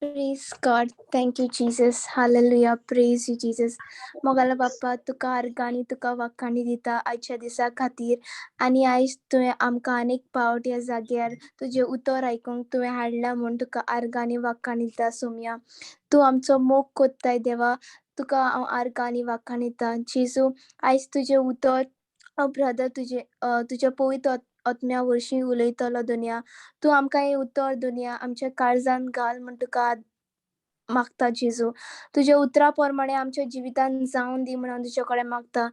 Praise God. Thank you, Jesus. Hallelujah. Praise you, Jesus. मोगाला बाप्पा तुका अर्गानी तुका वाखाणी दिता आजच्या दिसा खातीर आनी आयज तुवें आमकां अनेक पावट ह्या जाग्यार तुजें उतर आयकूंक तुवें हाडला म्हूण तुका अर्गानी वाखाणी दिता सोम्या. तूं आमचो मोग कोत्ताय देवा. तुका हांव अर्गानी वाखाणी दिता. जेजू आयज तुजें उतर ब्रदर तुज्या पवित्र आत्म्या वरवीं उलयतलो दुनिया. तूं आमकां हें उतर दुनिया आमच्या काळजान घाल म्हूण तुका मागता जेजू. तुज्या उतरा प्रमाणे आमच्या जिवितान जावन दी म्हणून तुजे कडेन मागता.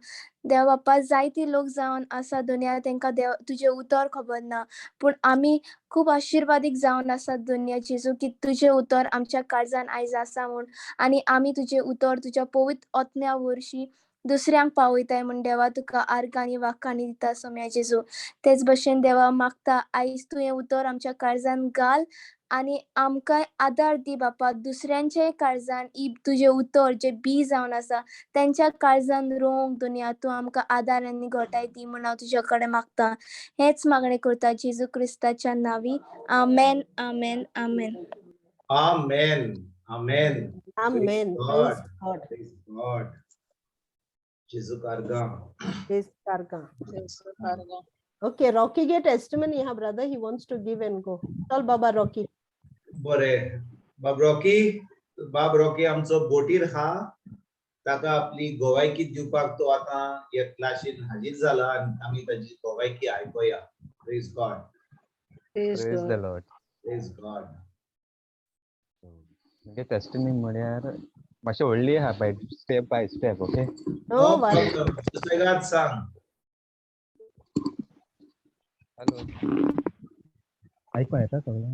देव बाप्पा जायती लोक जावन आसा दुनिया तांकां देव तुजें उतर खबर ना, पूण आमी खूब आशिर्वादीक जावन आसात दुनिया जेजू की तुजें उतर आमच्या काळजान आयज आसा म्हूण आनी आमी तुजें उतर तुज्या पवित्र आत्म्या वरवीं दुसऱ्यांक पावयताय म्हूण देवा तुका आर्गां वाखाणी दिता सोम्या जेजू. तेच भशेन देवा मागता आयज तूं हें उतर आमच्या काळजान घाल आनी आमकां आदार दी बापा. दुसऱ्यांच्याय काळजान तुजें उतर जें बी जावन आसा तेंच्या काळजान रोवंक दुनिया तूं आमकां आदार आनी घोटाय दी म्हूण हांव तुजे कडेन मागता. हेच मागणें करता जेजू क्रिस्ताच्या नांवी. आमेन आमेन आमेन. Amen. Amen. Amen. Praise Praise God. God. Praise God. JEZUCHE SAKXI. Praise Karga. Okay, Rocky get testimony. Yeah, brother, he wants to give and go. Tell Baba Rocky. बरे बाब रॉकी आमचो बोटीर हा. ताका आपली गोवायकी दिवपाक तो आतां ह्या क्लासीन हाजीर जाला आनी आमी ताची गोवायकी आयकोया. Praise God. Praise the Lord. Praise God. म्हणजे टेस्टिमनी म्हळ्यार मातशी व्हडली आहा step by step. Okay No worry. सुसेगाद सांग. हॅलो, ऐकू येता सगळं?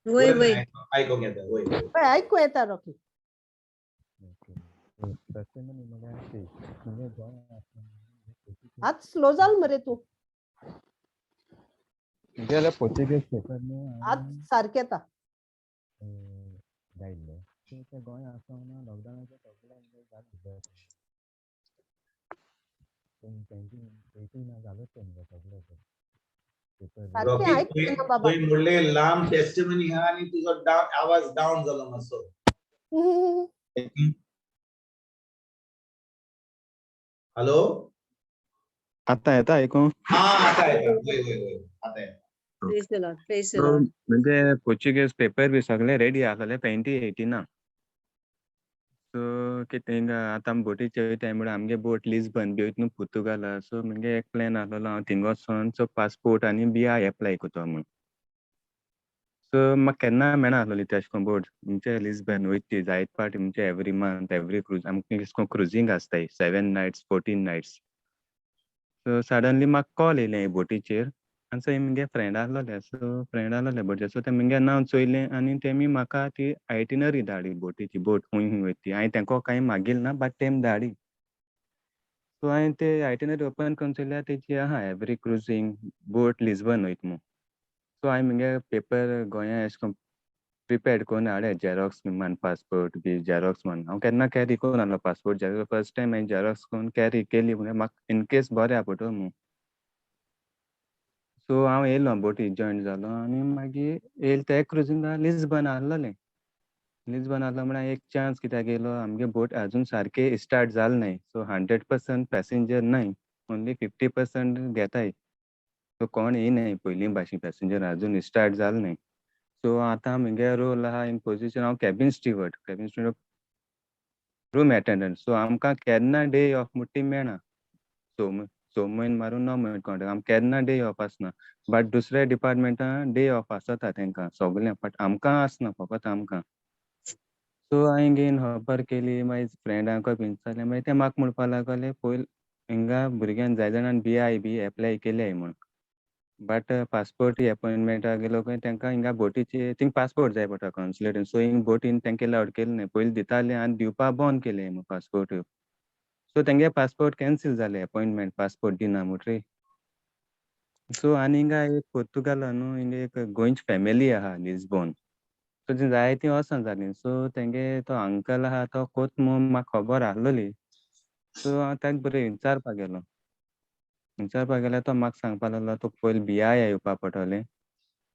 वय आयकोंक येता. वय ऐकू येता Rocky. टेस्टिमनी म्हळ्यार म्हणजे आज स्लो जाल मरे तू. म्हणजे पोर्तुगेज पेपरने आज सारकें येता. जायल्ले ते गोंय आसतना लॉकडावनाचे सगळे जाले झालंच तेंगे सगळे पेपर. सारकें ऐकता ना बाबा. तुवें म्हणले लांब टेस्टिमनी हा आनी तुजो आवाज डावन जालो मातसो. हॅलो, आता येता ऐकूं? आता येता. वय आता येता. Praise the Lord. Praise the Lord. म्हणजे पोर्तुगेज पेपर बी सगळे रेडी आसले 2018. सो कितें आतां आमी बोटीचे वयताय म्हणून आमगे बोट लिस्बन बी वयता न्हू पुर्तुगाला. सो म्हणजे एक प्लॅन आसलेलो हांव थिंग वचोन पासपोर्ट आनी BI एप्लाय कोरता म्हूण. सो म्हाका केन्ना मेळना आसलोली तेश कोन बोट म्हणजे लिस्बन वयता जायत पाटी म्हणजे एवरी मंथ एवरी क्रूज आमकां एशकोन क्रुजींग आसताय 7 नायट्स 14 नायट्स. सो सडनली म्हाका कॉल येयलें बोटीचेर आनी थंय म्हगे फ्रेंड आसलोले. सो फ्रेंड आसलोले बोटीचेर. सो ते म्हगे नांव चोयलें आनी तेमी म्हाका ती आयटिनरी धाडली बोटीची. बोट खूंय वयता हांवें तेंको कांय मागील ना बट तेमी धाडली. सो हांवें ते आयटिनरी ओपन करून चोयल्यार तेजी आहा एवरी क्रुजींग बोट लिस्बन वयता म्हूण. सो हांवें म्हगे पेपर गोंया एश कोन्न प्रिपेर्ड कोरून हाडले. जेरॉक्स मान पासपोर्ट बी जेरॉक्स मान. हांव केन्ना कॅरी करून नासलो पासपोर्ट जेरॉक्स. फर्स्ट टायम हांवें जेरॉक्स करून कॅरी केली म्हणजे म्हाका इन केस बऱ्या पडटलो म्हूण. सो हांव येयलो बोटीक जॉयन जालो आनी मागीर येयले ते क्रुजींगा लिस्बन आहलोलें. लिस्बन आहलो म्हळ्यार एक चान्स कित्याक येयलो आमगे बोट आजून सारके स्टार्ट जाल नाय. सो 100% पॅसेंजर नाय. ओन्ली 50% घेताय. सो कोण येयनाय पयलीं भाशेन पॅसेंजर आजून स्टार्ट जाल नाय. सो आतां म्हगे रोल आहा इन पोझिशन हांव कॅबिन स्टिवर्ड रूम अटेंडंट. सो आमकां केन्ना डे ऑफ म्हूण ती मेळना. स म्हयने मारून 9 म्हयने कॉन्ट्रॅक्ट आमकां केन्ना डे ऑफ आसना. बट दुसऱ्या डिपार्टमेंटान डे ऑफ आसता तेंकां सगळ्यांक बट आमकां आसना फकत आमकां. सो हांवें घेवन खबर केली मागीर फ्रेंडांकूय बीन विचारलें मागीर ते म्हाका म्हणपा लागले पयलीं हिंगा भुरग्यांक जाय जाणांनी BI बी एप्लाय केल्याय म्हूण. बट पासपोर्ट एपॉयंटमेंटाक गेलो खंय तेंकां हिंगा बोटीचे थिंग पासपोर्ट जाय पडटा कॉन्सुलेटीन. सो हिंग बोटीन तेंका अलावड केलें नाय. पयलीं दितालें आनी दिवपा बंद केलें म्हूण पासपोर्ट. सो तेंगे पासपोर्ट कॅन्सील जालें एपॉयंटमेंट पासपोर्ट दिना म्हूण रे. सो आनी हिंगा एक पुर्तुगाला न्हू हिंगा एक गोंयची फॅमिली आहा लिस्बन. सो थंय जायतीं वचोन जालीं. सो तेंगे तो अंकल आहा तो कोत म्हूण म्हाका खबर आहलोली. सो हांव ताका बरें विचारपाक गेलो. तो म्हाका सांगपा लागलो तुका पयलीं BI येवपा पडटलें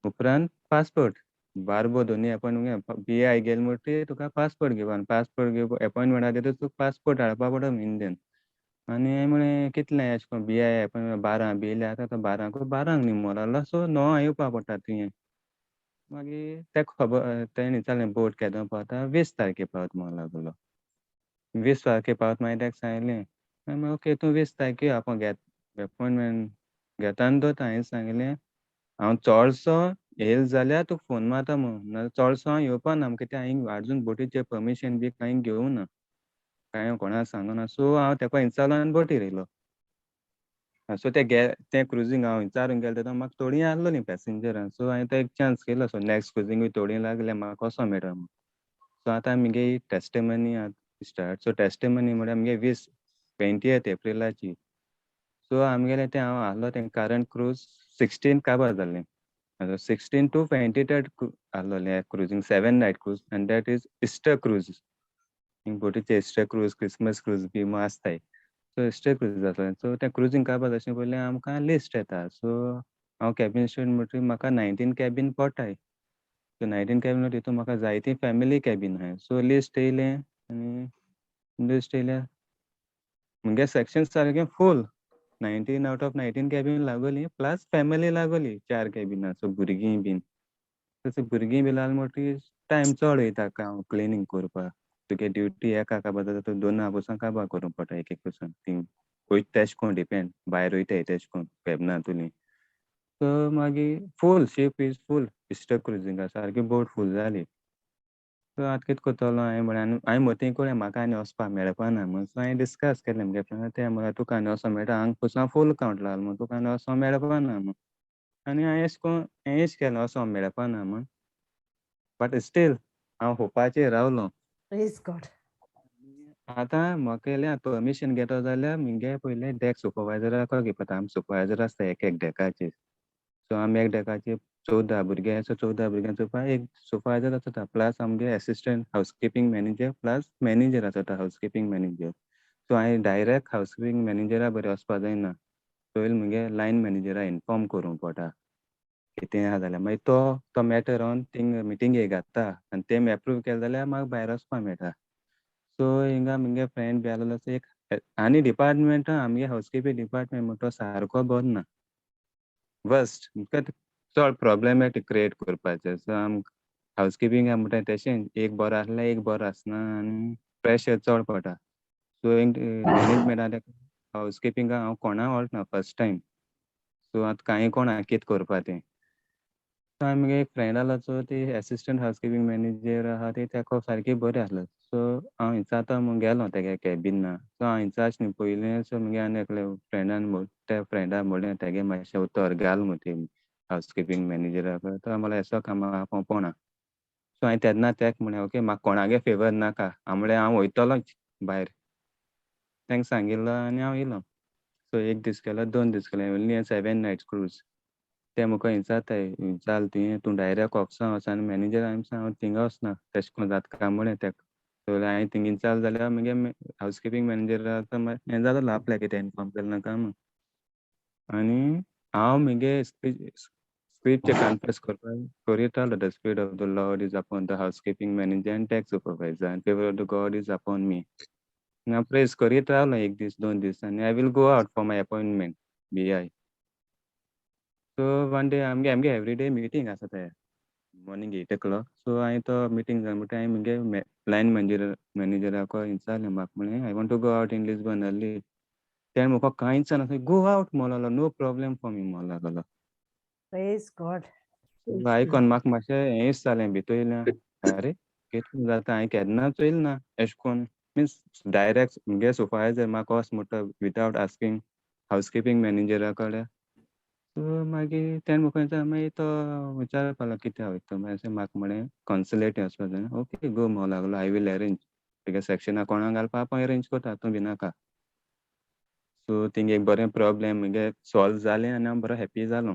उपरांत पासपोर्ट. बारबो दोनी अपॉइंटमेंट BI गेल म्हणटी तुका पासपोर्ट घेवन पासपोर्ट घेवप अपॉइंटमेंट आहा तेतून तुका पासपोर्ट हाडपा पडो इंडियन आनी हांवें म्हळें कितलें एश कोन्न BI अपॉइंटमेंट 12 बिले आतां तो 12 निम्मो जालो सो 9 येवपा पडटा तुवें मागीर तेका खबर तेणें विचारलें बोट केदों पावता 20 तारखे पावता म्हणून लागलो 20 तारखे पावता मागीर तेका सांगलें हांवें म्हळें ओके तूं 20 तारखे आपूण अपॉइंटमेंट घेता आनी दोता हांवें सांगलें हांव चोडसो येयलो जाल्यार तुका फोन मारता म्हणून नाजाल्यार चोडसो हांव येवपा ना कित्याक हांवें आजून बोटीचें परमिशन बी कांय घेवूं ना कांय कोणा सांगना सो हांव तेका विचारलो आनी बोटीर येयलो सो ते क्रुजींग हांव विचारूंक गेलो तेन्ना म्हाका थोडीं आहलोलीं पॅसेंजरां सो हांवें तो एक चान्स केलो सो नेक्स्ट क्रुजींगूय थोडीं लागलें म्हाका वोसो मेळटा म्हणून सो आतां म्हगे टेस्टिमनी स्टार्ट सो टेस्टिमनी म्हळ्यार म्हगे 20th एप्रिलाची सो आमगेलें तें हांव आहलो तें करंट क्रूज 16 काबार जाल्लें 16 to 23rd आहलोलें cruising 7 night cruise and that is Easter cruise बोटीचे इस्टर क्रूज क्रिसमस क्रूज बी आसताय सो इस्टर क्रूज जातलें सो तें क्रुजींग काबार जावचे पयलीं आमकां लिस्ट येता सो हांव कॅबीन स्टुडंट म्हणटकीर म्हाका 19 कॅबीन पडटाय सो 19 कॅबीन तितून म्हाका जायतीं फॅमिली कॅबीन आहाय सो लिस्ट येयलें आनी लिस्ट येयल्या म्हगे सेक्शन सारकें फूल 19 आउट ऑफ 19 कॅबीन लागोलीं प्लस फॅमिली लागोली 4 कॅबिनां सो भुरगीं बीन तशें भुरगीं बी लागलीं म्हणटकीर टायम चड वयता हांव क्लिनींग करपाक तुगे ड्युटी एका काबार जाता तूं 2 पासून काबार करूंक पडटा एक पासून तीं वयता तेश कोन्न डिपेंड भायर वयताय तेश कोन्न कॅबिनांतुलीं सो मागीर फूल शीप इज फूल इस्टर क्रुजिंगा सारकी बोट फूल जाली सो आतां कितें कोत्तोलो हांवें म्हळें हांवें मतीं कोळें म्हाका आनी वचपा मेळपाना म्हणून सो हांवें डिस्कस केलें म्हगे फ्रेंड ते म्हळ्यार तुका आनी वोसो मेळटा हांगा पसून फूल कावंट लागलो म्हूण तुका आनी वोसो मेळपाना म्हणून आनी हांवें एश कोन्न हेंच केलें वोसो मेळपाना म्हूण बट स्टील हांव होपाचेर रावलो Praise God. आतां म्हाका येयलें परमिशन घेतो जाल्यार म्हगे पयलें डॅक सुपरवायझराको घेवपा आमी सुपरवायझर आसता एक डॅकाचेर सो आमी एक डॅकाचेर 14 भुरगे सो 14 भुरग्यां चोवपा एक सुपरवायझर आसता प्लस आमगे एसिस्टंट हावजकीपींग मॅनेजर प्लस मॅनेजर आसता हावजकीपींग मॅनेजर सो हांवें डायरेक्ट हावजकीपींग मॅनेजरा बरें वचपा जायना पयलीं म्हगे लायन मॅनेजरा इन्फॉर्म करूंक पडटा कितें आहा जाल्यार मागीर तो मॅटर ऑन थिंग मिटिंगेक घाता आनी तेम एप्रूव केलें जाल्यार म्हाका भायर वचपा मेळटा सो हिंगा म्हगे फ्रेंड बी आहलोलो एक आनी डिपार्टमेंटा आमगे हावजकीपींग डिपार्टमेंट म्हणटा तो सारको बरो ना वर्स्ट चड प्रॉब्लेमॅटीक क्रिएट करपाचें सो आमकां हावजकीपींग म्हणटा तेशें एक बरो आसल्यार एक बरो आसना आनी प्रेशर चड पडटा सो मॅनेजमेंटा हावजकीपिंगा हांव कोणा वळखना फर्स्ट टायम सो आतां कांय कोणा कितें करपा तें सो हांवें म्हगे एक फ्रेंड आहलो सो ती एसिस्टंट हावजकीपींग मॅनेजर आहा ती तेका सारकी बरी आहलो सो हांव विचारता म्हूण गेलो तेगे कॅबिना सो हांव विचारच न्ही पयलें सो म्हगे आनी एकले फ्रेंडान त्या फ्रेंडान म्हणलें तेगे मातशें उतर घाल म्हूण ती हावजकीपींग मॅनेजराक तो म्हणलें एसो कामां हांव पोवना सो हांवें तेन्ना तेका म्हळें ओके म्हाका कोणागे फेवर नाका हांव म्हळें हांव वयतलोच भायर तेंका सांगिल्लो आनी हांव येयलो सो एक दीस गेलो 2 दीस गेले ओन्ली 7 नायट्स क्रूज ते म्हाका विचारताय जाल तुवें तूं डायरेक्ट ऑफिसान वच आनी मॅनेजरा हांव थिंगा वचना तेशें कोन्न जाता काय म्हळें तेका सो हांवें थिंगा विचारलें जाल्यार म्हगे हावजकीपींग मॅनेजराक हें जालें आपल्याक कितें इन्फॉर्म केलें नाका म्हूण आनी हांव म्हगे स्पीच कन्फ्रेस करपाक करीतालो the spirit of the Lord is upon the housekeeping manager and tax supervisor and favour of the God is upon me हांव प्रेज करीत रावलो एक दीस 2 दीस आनी I will go out for my appointment BI so one day आमगे everyday meeting आसा ते मॉर्निंग 8 o'clock सो हांवें तो मिटींग जाय म्हणटा हांवें म्हगे लायन मॅनेजराको विचारलें म्हाका म्हळें I want to go out in Lisbon early तेणें म्हाका कांयच सांगना गो आवट म्हणलो नो प्रॉब्लेम फॉर मी म्हणून लागलो Praise God. आयकोन म्हाका मातशें हेंच जालें भितूर येयलें अरे कितें जाता हांवें केन्ना चोयलें ना एशें कोन्न मिन्स डायरेक्ट म्हगे सुपरवायझर म्हाका वच म्हणटा विथआवट आस्कींग हावजकीपींग मॅनेजरा कडेन सो मागीर तेणें म्हाका विचारलें मागीर तो विचारपाक लागलो कित्या वयता मागीर म्हाका म्हळें कॉन्सुलेटी वचपा जाय ओके गो म्हणून लागलो आय वील अरेंज तुगे सेक्शना कोणाक घालपा हांव अरेंज कोता तूं भिनाका सो थिंगा एक बरें प्रॉब्लेम म्हगे सॉल्व जालें आनी हांव बरो हॅप्पी जालो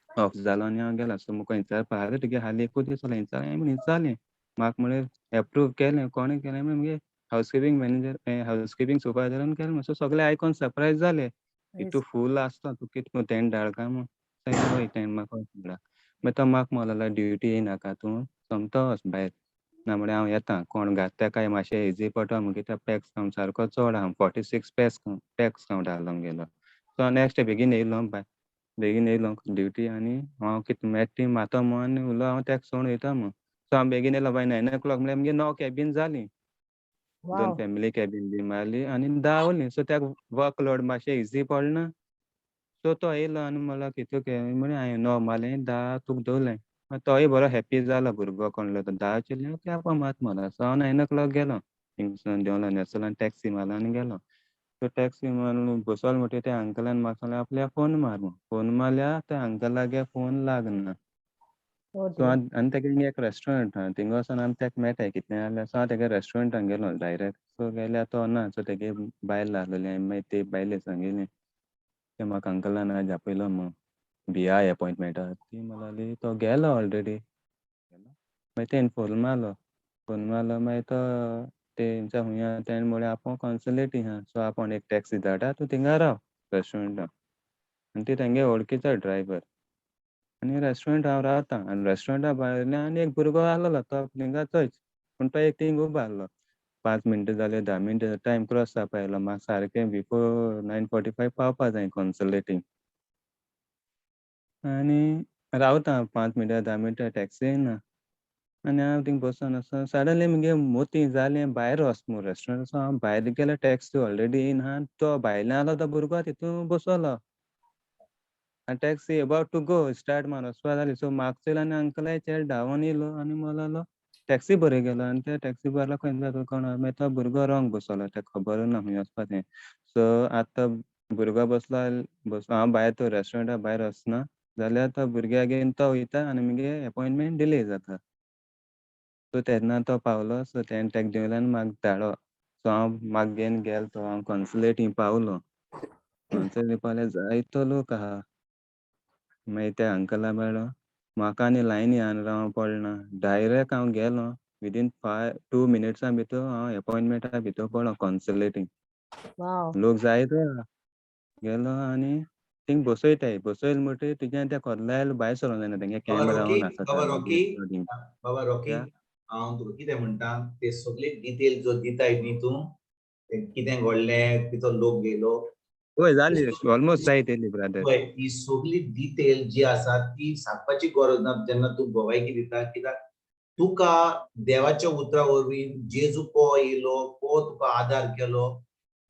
ऑफ जालो आनी हांव गेलो सो म्हाका विचारपा आरे तुगे हालीं एकूच दीस जालो विचारलें म्हाका म्हळें एप्रूव केलें कोणें केलें म्हगे हावजकीपींग मॅनेजर हावजकीपींग सुपरवायझरान केलें सो सगळे आयकोन सरप्रायज जाले की तूं फूल आसता तूं कितें तेणें धाड काय म्हूण तेणें म्हाका म्हणला मागीर तो म्हाका म्हणलेलो ड्युटी येयनाका तूं सोमतो वच भायर ना म्हळ्यार हांव येता कोण घात तेकाय मातशें इजी पडटो म्हूण कित्याक पॅक्स कावंट सारको चड आहा 46 पॅक्स कावंट आहलो म्हगेलो सो नेक्स्ट डे बेगीन येयलो बेगीन येयलो ड्युटी आनी हांव कितें मॅट टीम मातो म्हूण आनी उलो हांव तेका सोडून वयता म्हूण सो हांव बेगीन येयलो बाय 9 o'clock म्हळ्यार म्हगे 9 कॅबीन जालीं 2 Wow. फॅमिली कॅबीन बी मारली आनी 10 उरलीं सो तेका वर्क लोड मातशें इजी पडना सो तो येयलो आनी म्हणलो कितू म्हळ्यार हांवें 9 मारलें 10 तुका दवरलें तोय बरो हॅप्पी जालो भुरगो कोणलो तो 10 चिल्ले तेंपा मात म्हणलो सो हांव 9 o'clock गेलो थिंगसून देंवलो नेसोलान टॅक्सी मारलो आनी गेलो सो टॅक्सी मारून बसोलो म्हणटकीर त्या अंकलान म्हाका सांगलें आपल्याक फोन मार म्हूण फोन मारल्यार त्या अंकलागे फोन लागना Oh सो dear. आनी तेगे एक रेस्टॉरंट आहा थिंग वचोन आमी तेका मेळटाय कितें जाल्यार सो हांव तेगे रेस्टॉरंटान गेलो डायरेक्ट सो गेल्यार तो ना सो तेगे बायल आहलोली हांवें मागीर ते बायलेक सांगिल्लें ते म्हाका अंकलान आज आपयलो म्हूण BI अपॉयंटमेंट आहा ती म्हणल्याली तो गेलो ऑलरेडी मागीर तेणें फोन मारलो मागीर तो तेंच्या हुंया तेणें म्हळें आपूण कॉन्सुलेटी आहा सो आपूण एक टॅक्सी धाडटा तूं थिंगा राव रेस्टॉरंटान आनी ती तेंगे वळखीचो ड्रायव्हर आनी रेस्टॉरंट हांव रावतां आनी रेस्टॉरंटा भायल्यान आनी एक भुरगो आहलोलो तो थिंगा थंयच पूण तो एक थिंग उबो आहलो 5 मिनटां जाले 10 मिनटां टायम क्रॉस जावपा आयलो म्हाका सारकें बिफोर 9:45 पावपा जाय कॉन्सुलेटींग आनी रावतां 5 मिनटां 10 मिनटां टॅक्सी येयना आनी हांव थिंग बसून आसा सडनली मुगे मोतीं जालें भायर वच म्हूण रेस्टॉरंटाचो हांव भायर गेल्यार टॅक्सी ऑलरेडी येयना आनी तो भायल्यान आहलो तो भुरगो तितून बसोलो आनी taxi about to go start मारून वचपा जाली सो म्हाका चोयलो आनी अंकलाय चेडो धांवोन येयलो आनी म्हणलोलो टॅक्सी बरी गेलो आनी ते टॅक्सी बारलो खंय जाता कोण मागीर तो भुरगो रॉंग बसोलो तेका खबर ना खंय वचपा तें सो आतां भुरगो बसलो हांव भायर तो रेस्टॉरंटा भायर वचना जाल्यार तो भुरग्यागेर तो वयता आनी मुगे अपॉयंटमेंट डिले जाता सो तेन्ना तो पावलो सो तेणें तेका देवलो आनी म्हाका धाडलो सो हांव म्हाका घेवन गेलो तो हांव कॉन्सुलेटी पावलो कॉन्सुलेटी पावल्यार जायतो लोक आहा मागीर त्या अंकला मेळ्ळो म्हाका आनी लायनी आनी रावों पडना डायरेक्ट हांव गेलो विदीन 2 मिनिट्सा भितर हांव अपॉयंटमेंटा भितर पडलो कॉन्सुलेटींग Wow. लोक जायतो आहा गेलो आनी थिंग बसयताय बसयलो म्हणटकीर तुज्यान त्या कोल्लायला भायर सरोंक जायना तेंगे कॅमेरा ऑन आसता मागीर रिकॉर्डिंग बाबा रॉकी हांव तुका कितें म्हणटा ते सगळे डिटेल जो दिताय न्ही तूं तें कितें घडलें कितो लोक गेलो होय जाली ऑलमोस्ट जायत येयली ब्रदर पळय ही सगळी डिटेल जी आसा ती सांगपाची गरज ना जेन्ना तूं भोवायकी दिता कित्याक तुका देवाच्या उतरा वरवीं जेजू को येयलो को तुका आदार केलो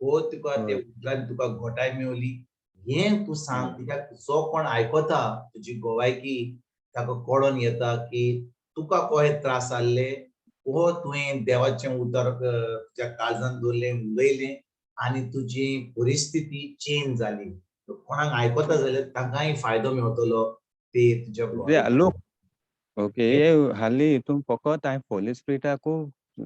को तुका ते होय उतरांनी तुका घोटाय मेवली हें तूं सांग कित्याक जो कोण आयकता तुजी भोवायकी ताका कळोन येता की तुका कोहे त्रास जाल्ले वो तुवें देवाचें उतर तुज्या काळजांत दवरलें उलयलें आनी तुजी परिस्थिती चेंज जाली कोणाक आयकता जाल्यार तांकांय फायदो मेवतलो ते तुज्या भोवायकी लोक ओके हे हालीं हितून फकत हांवें होली स्पिरिटाकू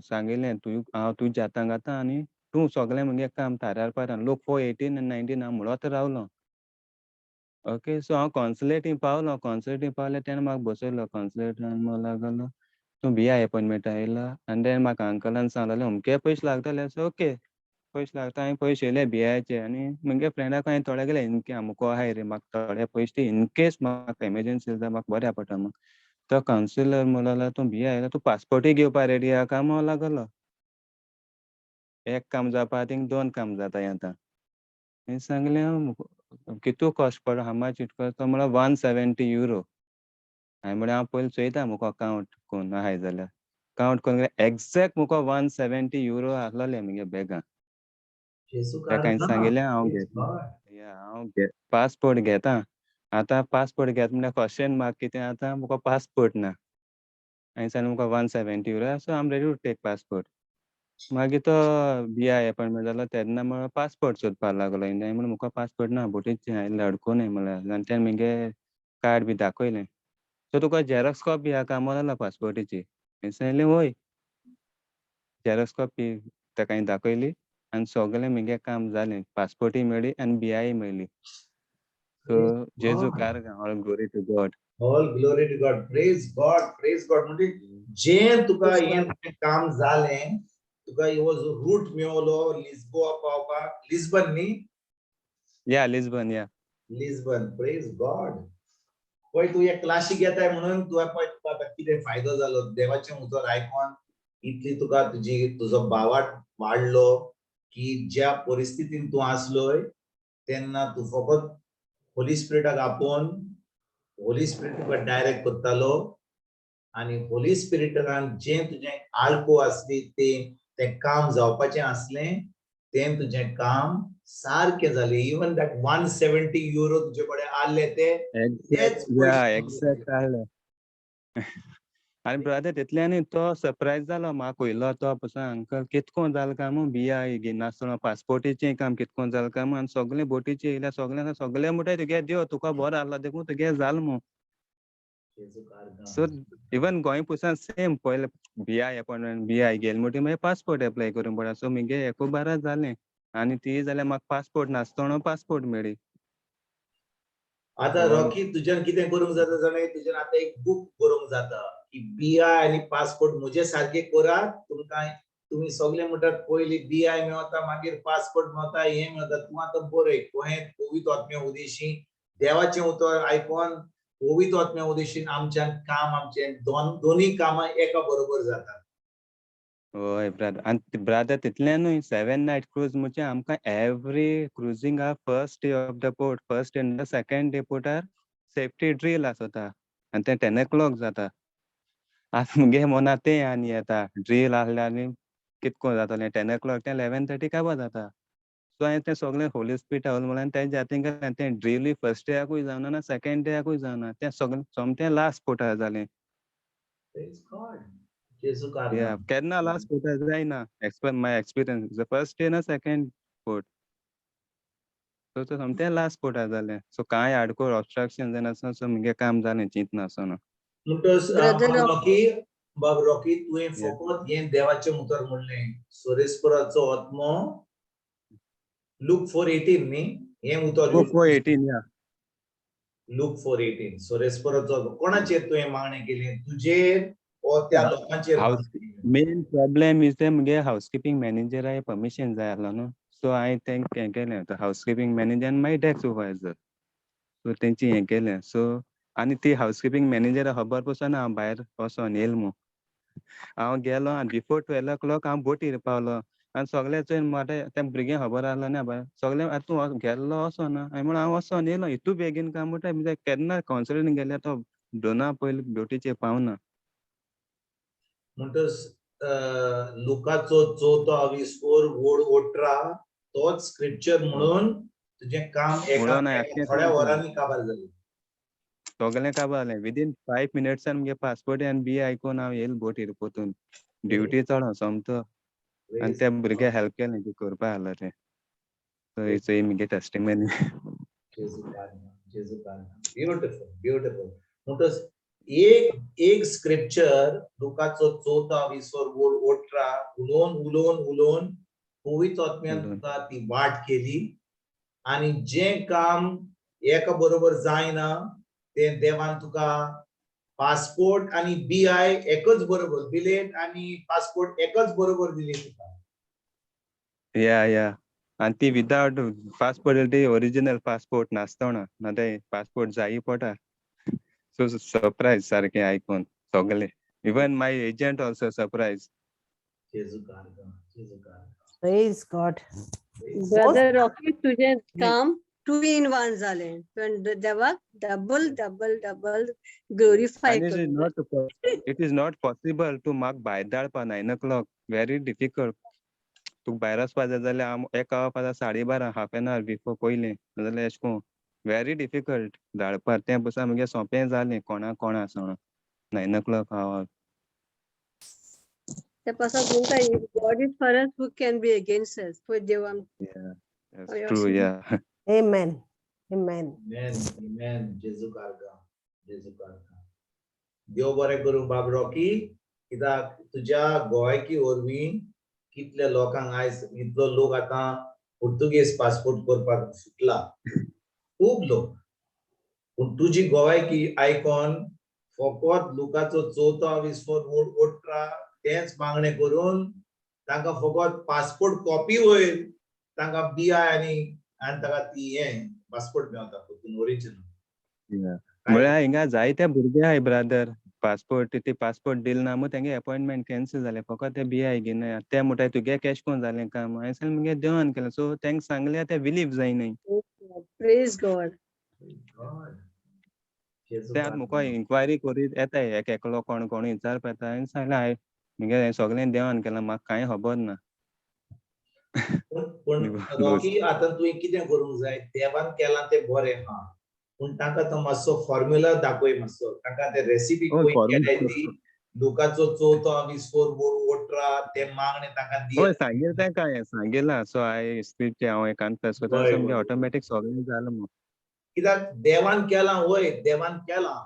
सांगिल्लें हांव तुज्या हातांत घातां आनी तूं सगळें मुगे काम थाऱ्यार पायता लोक 18 आनी 19 हांव म्हणत रावलो ओके सो हांव कॉन्सुलेटींग पावलो कॉन्सुलेटींग पावल्यार तेणें म्हाका बसयलो कॉन्सुलेटान म्हणूंक लागलो तूं BI अपॉयंटमेंटा येयला आनी तेणें म्हाका अंकलान सांगलेलें अमके पयशे लागतले सो ओके पयशे लागता हांवें पयशे येयले BIचे आनी मुगे फ्रेंडाक हांवें थोडे गेले इनके अमुको आहाय रे म्हाका थोडे पयशे दी इनकेस म्हाका एमर्जन्सी जाता म्हाका बऱ्या पडटा म्हूण तो कावन्सिलर म्हणलोलो तूं BI येयला तूं पासपोर्टूय घेवपा रेडी आहा काय म्हणूंक लागलो एक काम जावपा थिंग 2 काम जाताय आतां हांवें सांगलें कितू कॉस्ट पडलो हाव मच इट कॉस्ट तो म्हणलो €170 हांवें म्हळें हांव पयलीं चोयता मुको कावंट कोन्न आहाय जाल्यार कावंट कोन्न एक्झॅक्ट मुको €170 आहलोले मुगे बॅगां तेका हांवें सांगिल्लें हांव घेता हांव पासपोर्ट घेतां आतां पासपोर्ट घेता म्हळ्यार क्वेश्चन मार्क कितें आतां मुको पासपोर्ट ना हांवें सांगलें मुको €170 so I am ready to take passport मागीर तो BI अपॉयंटमेंट जालो तेन्ना म्हळ्यार पासपोर्ट सोदपा लागलो हांवें म्हळें मुको पासपोर्ट ना बोटीच हांवें लडकोनय म्हळ्यार आनी तेणें मुगे कार्ड बी दाखयलें सो तुका झेरॉक्स कॉपी आहा काय म्हणलोलो पासपोर्टीची हांवें सांगलें वोय झेरॉक्स कॉपी तेका हांवें दाखयली आनी सगळें मुगे काम जालें पासपोर्टूय मेळ्ळी आनी BIय मेळ्ळी सो जेजू कारगां all glory to God all glory to God praise God म्हणजे जें तुका Praise हें God. काम जालें तुका ह्यो जो रूट मेवलो लिस्बोआ पावपाक लिस्बन न्ही या लिस्बन या लिस्बन प्रेज गॉड पळय तू एक क्लासीक येताय म्हणून तुका पळय तुका आतां कितें फायदो जालो देवाचें उतर आयकोन इतली तुका तुजो भावार्थ वाडलो की ज्या परिस्थितीन तूं आसलोय तेन्ना तूं फकत होली स्पिरिटाक आपोवन होली स्पिरिट तुका डायरेक्ट करतालो आनी होली स्पिरिटान जें तुजें आळको आसली तें काम जावपाचें आसलें तें तुजें काम सारकें जालें इवन दॅट 170 euro तुजे कडेन आसले एक्झॅक्ट आसले आनी ब्रदर तितल्यानी तो सरप्रायज जालो म्हाका वयलो तो पसून अंकल कितको जालें काय बिया नासतना पासपोर्टीचें काम कितको जालें काय आनी सगळें बोटीचें येयल्या सगळें म्हणटा तुगे देव तुका बरो आहलो देखून तुगे जालें मू so even Goa Pusan same पयले बिया अपॉइंटमेंट बिया गेले म्हणटी मागीर पासपोर्ट एप्लाय करूंक पडटा सो मुगे एको बारा जालें आनी ती जाल्यार म्हाका पासपोर्ट नासतना पासपोर्ट मेळ्ळी आतां रॉकी तुज्यान कितें करूंक जाता जाणां तुज्यान आतां एक बूक बरोवंक जाता की बिया आनी पासपोर्ट म्हजे सारके करात तुमकां तुमी सगळे म्हणटात पयली बियाय मेळता मागीर पासपोर्ट मेळता हें मेळता तूं आतां बरय कोहें पवित्र आत्म्या उदेशी देवाचें उतर आयकोन पवित्र आत्म्या उदेशीन आमच्यान काम आमचें दोनी कामां एका बरोबर जातात होय ब्रदर आनी ब्रदर तितल्यानूय 7 नायट क्रूज म्हणजे आमकां एवरी क्रुजींगा first day of the port first day आनी सेकंड डे पोर्टार सेफ्टी ड्रील आसता आनी तें 10 o'clock जाता आतां मुगे मना तें आनी येता ड्रील आहलें आनी कितको जातलें 10 o'clock तें 11:30 काबार जाता सो हांवें तें सगळें होली स्पिरिट आहलो म्हणून तें जातीं गेलें तें ड्रिलूय फर्स्ट डेयाकूय जावना ना सेकंड डेयाकूय जावना तें सगळें सोमतें लास्ट पोर्टार जालें Praise God. जेजू कारगा या केन्ना लास्ट पोर्टार जायना माय एक्सपिरियन्स फर्स्ट डे ना सेकंड पोर्ट सो तो सोमतें लास्ट पोर्टार जालें सो कांय आडकोर ऑब्स्ट्रक्शन जायना सो मुगे काम जालें चिंतना आसतना म्हणटच Brother बाब रॉकी तुवें Yeah. फकत हें देवाचें उतर म्हणलें सोरेस्पराचो आत्मो लूक 4:18 न्ही हें उतर यूज 4:18 या लूक 4:18 सोरेस्पराचो कोणाचेर तुवें मागणें केलें तुजेर ओ त्या लोकांचेर हाऊस मागणें केलें? मेन प्रॉब्लेम इज ते मुगे हाऊसकीपिंग मॅनेजराक परमिशन जाय आहलो न्हू सो हांवें तेंक हें केलें हाऊसकीपिंग मॅनेजर आनी मागीर डेस्क सुपरवायझर सो तेंची हें केलें सो आनी ती हाऊसकीपिंग मॅनेजरा खबर पसून हांव भायर वोसोन येयलो मू हांव गेलो आनी बिफोर 12 o'clock हांव बोटीर पावलो आनी सगळे चोयन म्हाका तें भुरगें खबर आहलो न्ही बाय सगळे तूं गेल्लो वोसोन हांवें म्हणून हांव वोसोन येयलो इतू बेगीन काय म्हणटा केन्ना कॉन्सिडर गेल्यार तो दोना पयलीं बोटीचेर पावना म्हणटच लुकाचो 4:24 वोड 18 तोच स्क्रिप्चर म्हणून तुजें काम एका म्हणून हांवें थोड्या वरांनी काबार जालें सगळें काबार जालें विदीन 5 minutes मुगे पासपोर्ट आनी बी आयकून हांव येयलो बोटीर पोतून ड्युटी चलो सोमतो आनी त्या भुरग्याक हेल्प केलें ती करपा आहलो तें सो इट्स मुगे टेस्टिमनी जेजू कारगा ब्युटिफुल म्हणटच एक स्क्रिप्चर लुकाचो 4:24 वोड 18 उलोवन पवित्र आत्म्यान तुका ती वाट केली आनी जें काम एका बरोबर जायना तें देवान तुका पासपोर्ट आनी बीआय एकच बरोबर बिलेट आनी पासपोर्ट एकच बरोबर दिली तुका या आनी ती विदाउट पासपोर्ट ती ओरिजिनल पासपोर्ट नासतना ना ते पासपोर्ट जायी पडटा सो सरप्रायज सारकें आयकून सगळे इवन माय एजंट ऑल्सो सरप्रायज जेजू कारगा Praise God. Brother Rocky तुझे काम 2 in 1 झालें पण देवाक डबल ग्लोरीफाय And करूंक it is not possible to mark by that by 9 o'clock. Very difficult. तू भायर वचपा जाय जाल्यार हांव एका वचपा 12:30 हाफ एन आवर बिफोर पयलें नाजाल्यार अशें कोन्न वेरी डिफिकल्ट धाडपा तें बसून मुगे सोंपें जालें कोणा आसना 9 o'clock हांव ते पासून तुमकां God is for us, who can be against us? पळय देव That's true, yeah. Amen. Amen. Amen. जेजू कारगा देव बरें करूं बाब रॉकी कित्याक तुज्या गोंयकी वरवीं कितल्या लोकांक आयज इतलो लोक आतां पुर्तुगेज पासपोर्ट करपाक सुटला खूब लोक पूण तुजी गोंयकी आयकॉन फकत लुकाचो 4:24 वोड 18 तेंच मागणें करून तांकां फकत पासपोर्ट कॉपी वयर तांकां बीआय आनी ताका ती हें पासपोर्ट मेळटा ओरिजिनल म्हळ्यार हिंगा जायते भुरगे आहाय ब्रदर, पासपोर्ट ते पासपोर्ट दिलना मग तेंगे अपॉइंटमेंट कॅन्सल जाले, फकत ते BI घेन ते म्हणटा तुगे कॅश कोण जालें काम, हांवें सांगलें मुगे देवान केलें, सो तेंक सांगलें ते बिलीव जायनाय. Praise God. God. ते आतां मुको इन्क्वायरी करीत येताय एक एकलो कोण कोण विचारपा येता, हांवें सांगलें मुगे सगलें देवान केलां, म्हाका कांय खबर ना. पण रॉकी आतां तुवें कितें करूंक जाय, देवान केलां तें बरें हा, पूण ताका तो मातसो फॉर्म्युला दाखय, मातसो ताका ते रेसिपी हय खंय केल्याय फॉर्म्युला ती, लुकाचो 4 विस्फोर ओट्रा ते मागणे ताका हय दिया. सांगेल तेंका हांवें सांगेलां, सो हांवें स्क्रिप्ट हांव प्रेस कोत्ता, वय, सो मुगे वय. ऑटोमॅटीक सगळें जालें मग. कित्याक देवान केलां, वय देवान केलां,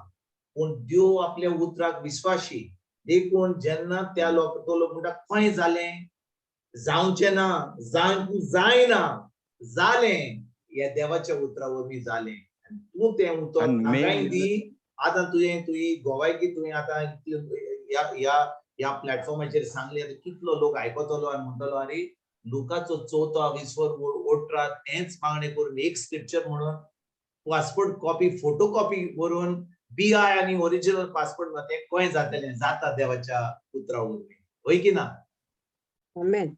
पूण देव आपल्या उतराक विश्वासी, देखून जेन्ना त्या तो लोक म्हणटा खंय जालें, जावचें ना, जावंक जायना, जालें, हे देवाच्या उतरा वरवीं जालें. तूं तें उतर आनी ताकाय मेन दी. आतां तुजी गोवायकी तुवें आतां ह्या प्लॅटफॉर्माचेर सांगली, आतां कितलो लोक आयकतलो आनी म्हणटलो अरे लुकाचो 4 विस्फोर ओट्रा तेंच मागणें करून एक स्क्रिप्चर म्हणून पासपोर्ट कॉपी फोटो कॉपी करून BI आनी ओरिजिनल पासपोर्ट ते खंय जातलें, जाता देवाच्या उतरा वरवीं, होय की ना? Amen.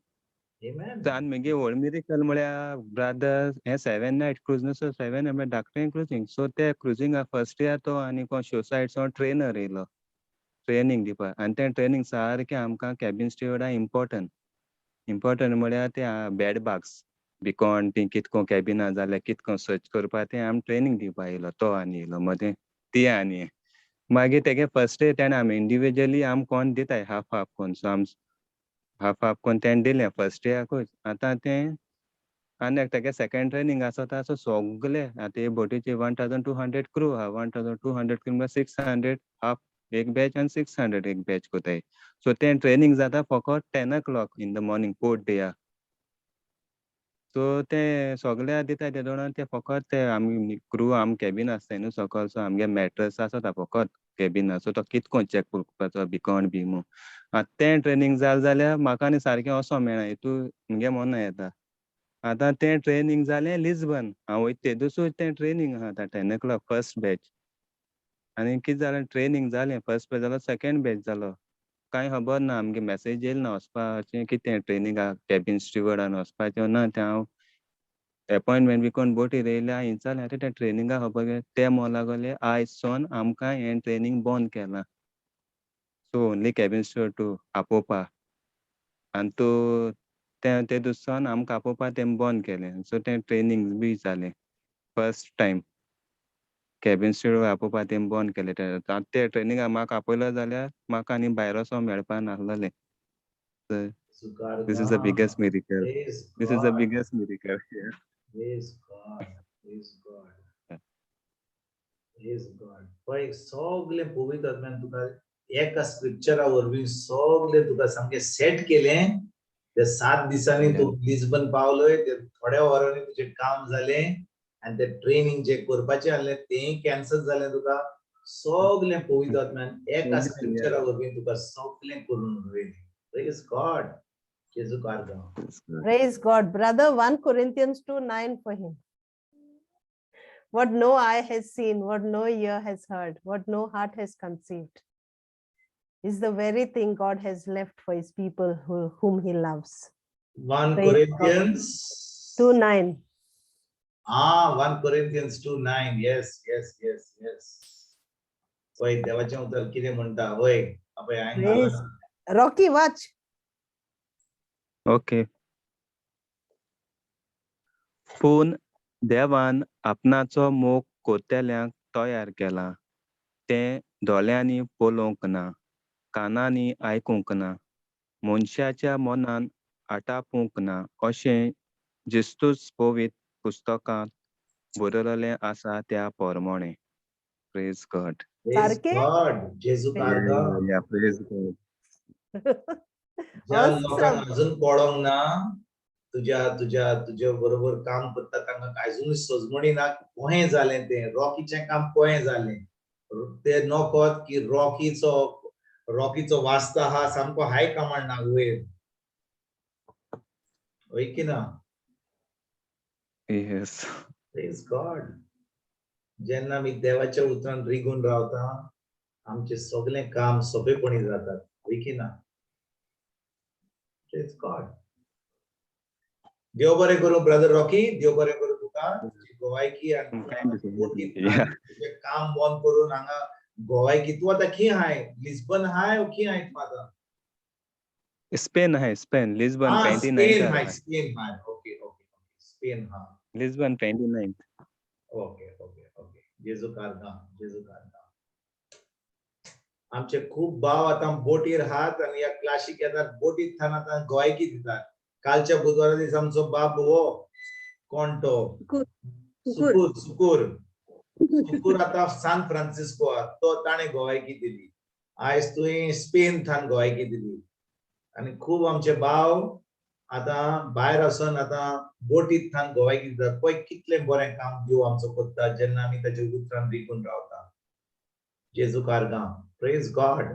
Amen. आनी मुगे व्हड मिरेकल म्हळ्यार ब्रदर हे 7 नायट क्रूज न्हू, सो 7 म्हळ्यार धाकटें क्रुजींग, सो ते क्रुजिंगा फर्स्ट इयर तो आनी कोण सोसायटीचो ट्रेनर येयलो ट्रेनिंग दिवपाक, आनी तें ट्रेनिंग सारकें आमकां कॅबिन स्टिवर्डा इम्पॉर्टंट म्हळ्यार ते बॅड बाग्स भिकोण ती कितको कॅबिना जाल्यार कितको सर्च करपा तें आमी ट्रेनिंग दिवपा येयलो, तो आनी येयलो मदें ती आनी मागीर तेगे फर्स्ट डे तेणें आमी इंडिविज्युअली आमी कोण दिताय हाफ कोन्न, सो आम हाफ कोन्न तेणें दिलें फर्स्ट डेयाकूच. आतां तें आनी तेगे सेकंड ट्रेनिंग आसता, सो सोगले आतां हे बोटीचे 1200 क्रू आहा, 1200 क्रू म्हळ्यार 600 हाफ एक बॅच आनी 600 एक बॅच कोताय. सो तें ट्रेनिंग जाता फकत 10 o'clock in the morning fourth डेया. सो ते सोगल्या दिताय ते दोन ते फकत ते आमी क्रू आमी कॅबिन आसताय न्हू सकयल, सो आमगे मॅट्रस आसता फकत कॅबिना, सो तो कितको चॅक करपाचो भिकोण बी म्हूण. आतां तें ट्रेनिंग जालें जाल्यार म्हाका आनी सारकें वोसो मेळना, हितू मुगे मोना येता. आतां तें ट्रेनिंग जालें लिस्बन, हांव वयता तेदुसूच तें ट्रेनिंग आहा आतां 10 o'clock फर्स्ट बॅच. आनी कितें जालें ट्रेनिंग जालें, फर्स्ट बॅच जालो, सेकंड बॅच जालो, कांय खबर ना, आमगे मॅसेज येयली ना वचपाचें कितें ट्रेनिंगाक कॅबिन स्टिवर्डान वचपाचें ना, तें हांव अपॉइंटमेंट बी कोन्न बोटीर येयल्या विचारलें आतां तें ट्रेनिंगा खबर घे, ते म्हणूं लागले आयज सोन आमकां हें ट्रेनिंग बंद केलां, सो ओन्ली कॅबिन स्टिवर्ड टू आपोवपा, आनी तूं ते दिसान आमकां आपोवपा तें बंद केलें, सो तें ट्रेनिंग बी जालें फर्स्ट टायम कॅबिन स्टिवर्ड आपोवपा तें बंद केलें. ते ट्रेनिंगा म्हाका आपयलो जाल्यार म्हाका आनी भायर वोसो मेळपा नाहलोलें. This is the biggest miracle. Praise This is the God. biggest miracle. Yeah. Praise God. Praise God. Praise God. पळय सगळे पवित्र आत्म्यान तुका एका स्क्रिप्चरा वरवीं सगळे तुका सामकें सेट केलें. त्या 7 दिसांनी तूं लिस्बन पावलोय, ते थोड्या वरांनी तुजें काम जालें आनी ते ट्रेनिंग जे करपाचें आहलें तेंय कॅन्सल जालें तुका. सगळे पवित्र आत्म्यान एका स्क्रिप्चरा वरवीं तुका सगळें करून उडयलें. Praise God. जेजूक आर्गां. Praise God. Brother, 1 Corinthians 2:9 for him. What no eye has seen, what no ear has heard, what no heart has conceived, is the very thing God has left for his people whom he loves. 1 Praise Corinthians 2:9. 1 Corinthians 2:9. Yes. होय देवाचें उतर कितें म्हणटा, होय आपय हांवें Praise. Rocky, watch. Okay. पूण देवान आपणाचो मोग कोतेल्यांक तयार केला, तें दोळ्यांनी पळोवंक ना, कानांनी आयकूंक ना, मनशाच्या मनान आटापूंक ना, अशें जिस्तूस पवित्र पुस्तकांत बरयलेलें आसा त्या पोरमोणें. Praise God. Praise सारकें? God. जेजूक आर्गां. या प्रेज गॉड. ज्या लोकांक Awesome. अजून कळोंक ना, तुज्या बरोबर काम करता तांकां अजून सजमणी ना कोहें जालें तें, रॉकीचें काम कोहें जालें. ते नकळत की रॉकीचो वास्तो आहा सामको हाय कमांडा वयर. होय की ना? येस. Praise God. जेन्ना आमी देवाच्या उतरान रिगून रावता आमचे सगळे काम सोपेपणी जातात होय की ना प्रेज गॉड देव बरें करूं ब्रदर रॉकी देव बरें करूं तुका गोवायकी आनी तुजें काम बंद करून हांगा गोवायकी तूं आतां खी हाय लिस्बन हाय ओ खी हाय तूं आतां स्पेन है स्पेन लिस्बन 29 स्पेन हाय ओके ओके स्पेन हा लिस्बन 29 ओके ओके ओके जेजू कारगा आमचे खूप भाव आता बोटीर हात आणि या क्लासिक येतात बोटीत थान आता गोवायकी दितात कालच्या बुधवारा दिस आमचो बाब हो कोण तो सुकूर आता सान फ्रान्सिस्को तो ताणे गोवायकी दिली आयज तुवें स्पेन थान गोवायकी दिली आणि खूप आमचे भाव आता भायर आसून आता बोटीत थान गोवायकी दितात पळय कितलें बरें काम देव आमचो करता जेन्ना आमी ताचे उतरान रिकून रावता जेजू कारगा प्रेज गॉड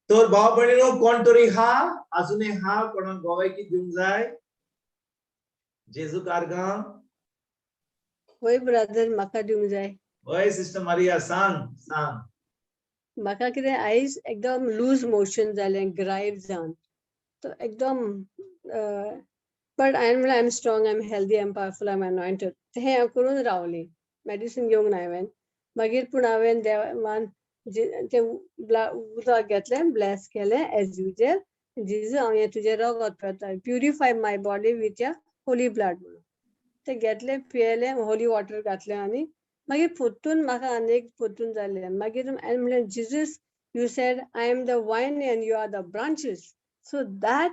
तर भाव भयणीनो कोण तरी हा अजूनही हा कोणाक गोवायकी दिवंक जाय जेजू कारगा होय ब्रदर म्हाका दिवंक जाय होय सिस्टर मारिया सांग म्हाका कितें आयज एकदम लूज मोशन जालें ग्राईव जावन तो एकदम but I am strong I am healthy I am powerful I am anointed तें हांव करून रावली मेडिसीन घेवंक ना हांवें मागीर पूण हांवें देवान ते उदक घेतलें ब्लेस केलें एज युजल जेजू हांव हें तुजें रगत करता प्युरिफाय माय बॉडी विथ या होली ब्लड म्हणून तें घेतलें पियेलें होली वॉटर घातलें आनी मागीर परतून म्हाका आनीक परतून जालें मागीर हांवें म्हणलें Jesus you said I am the vine and you are the branches so that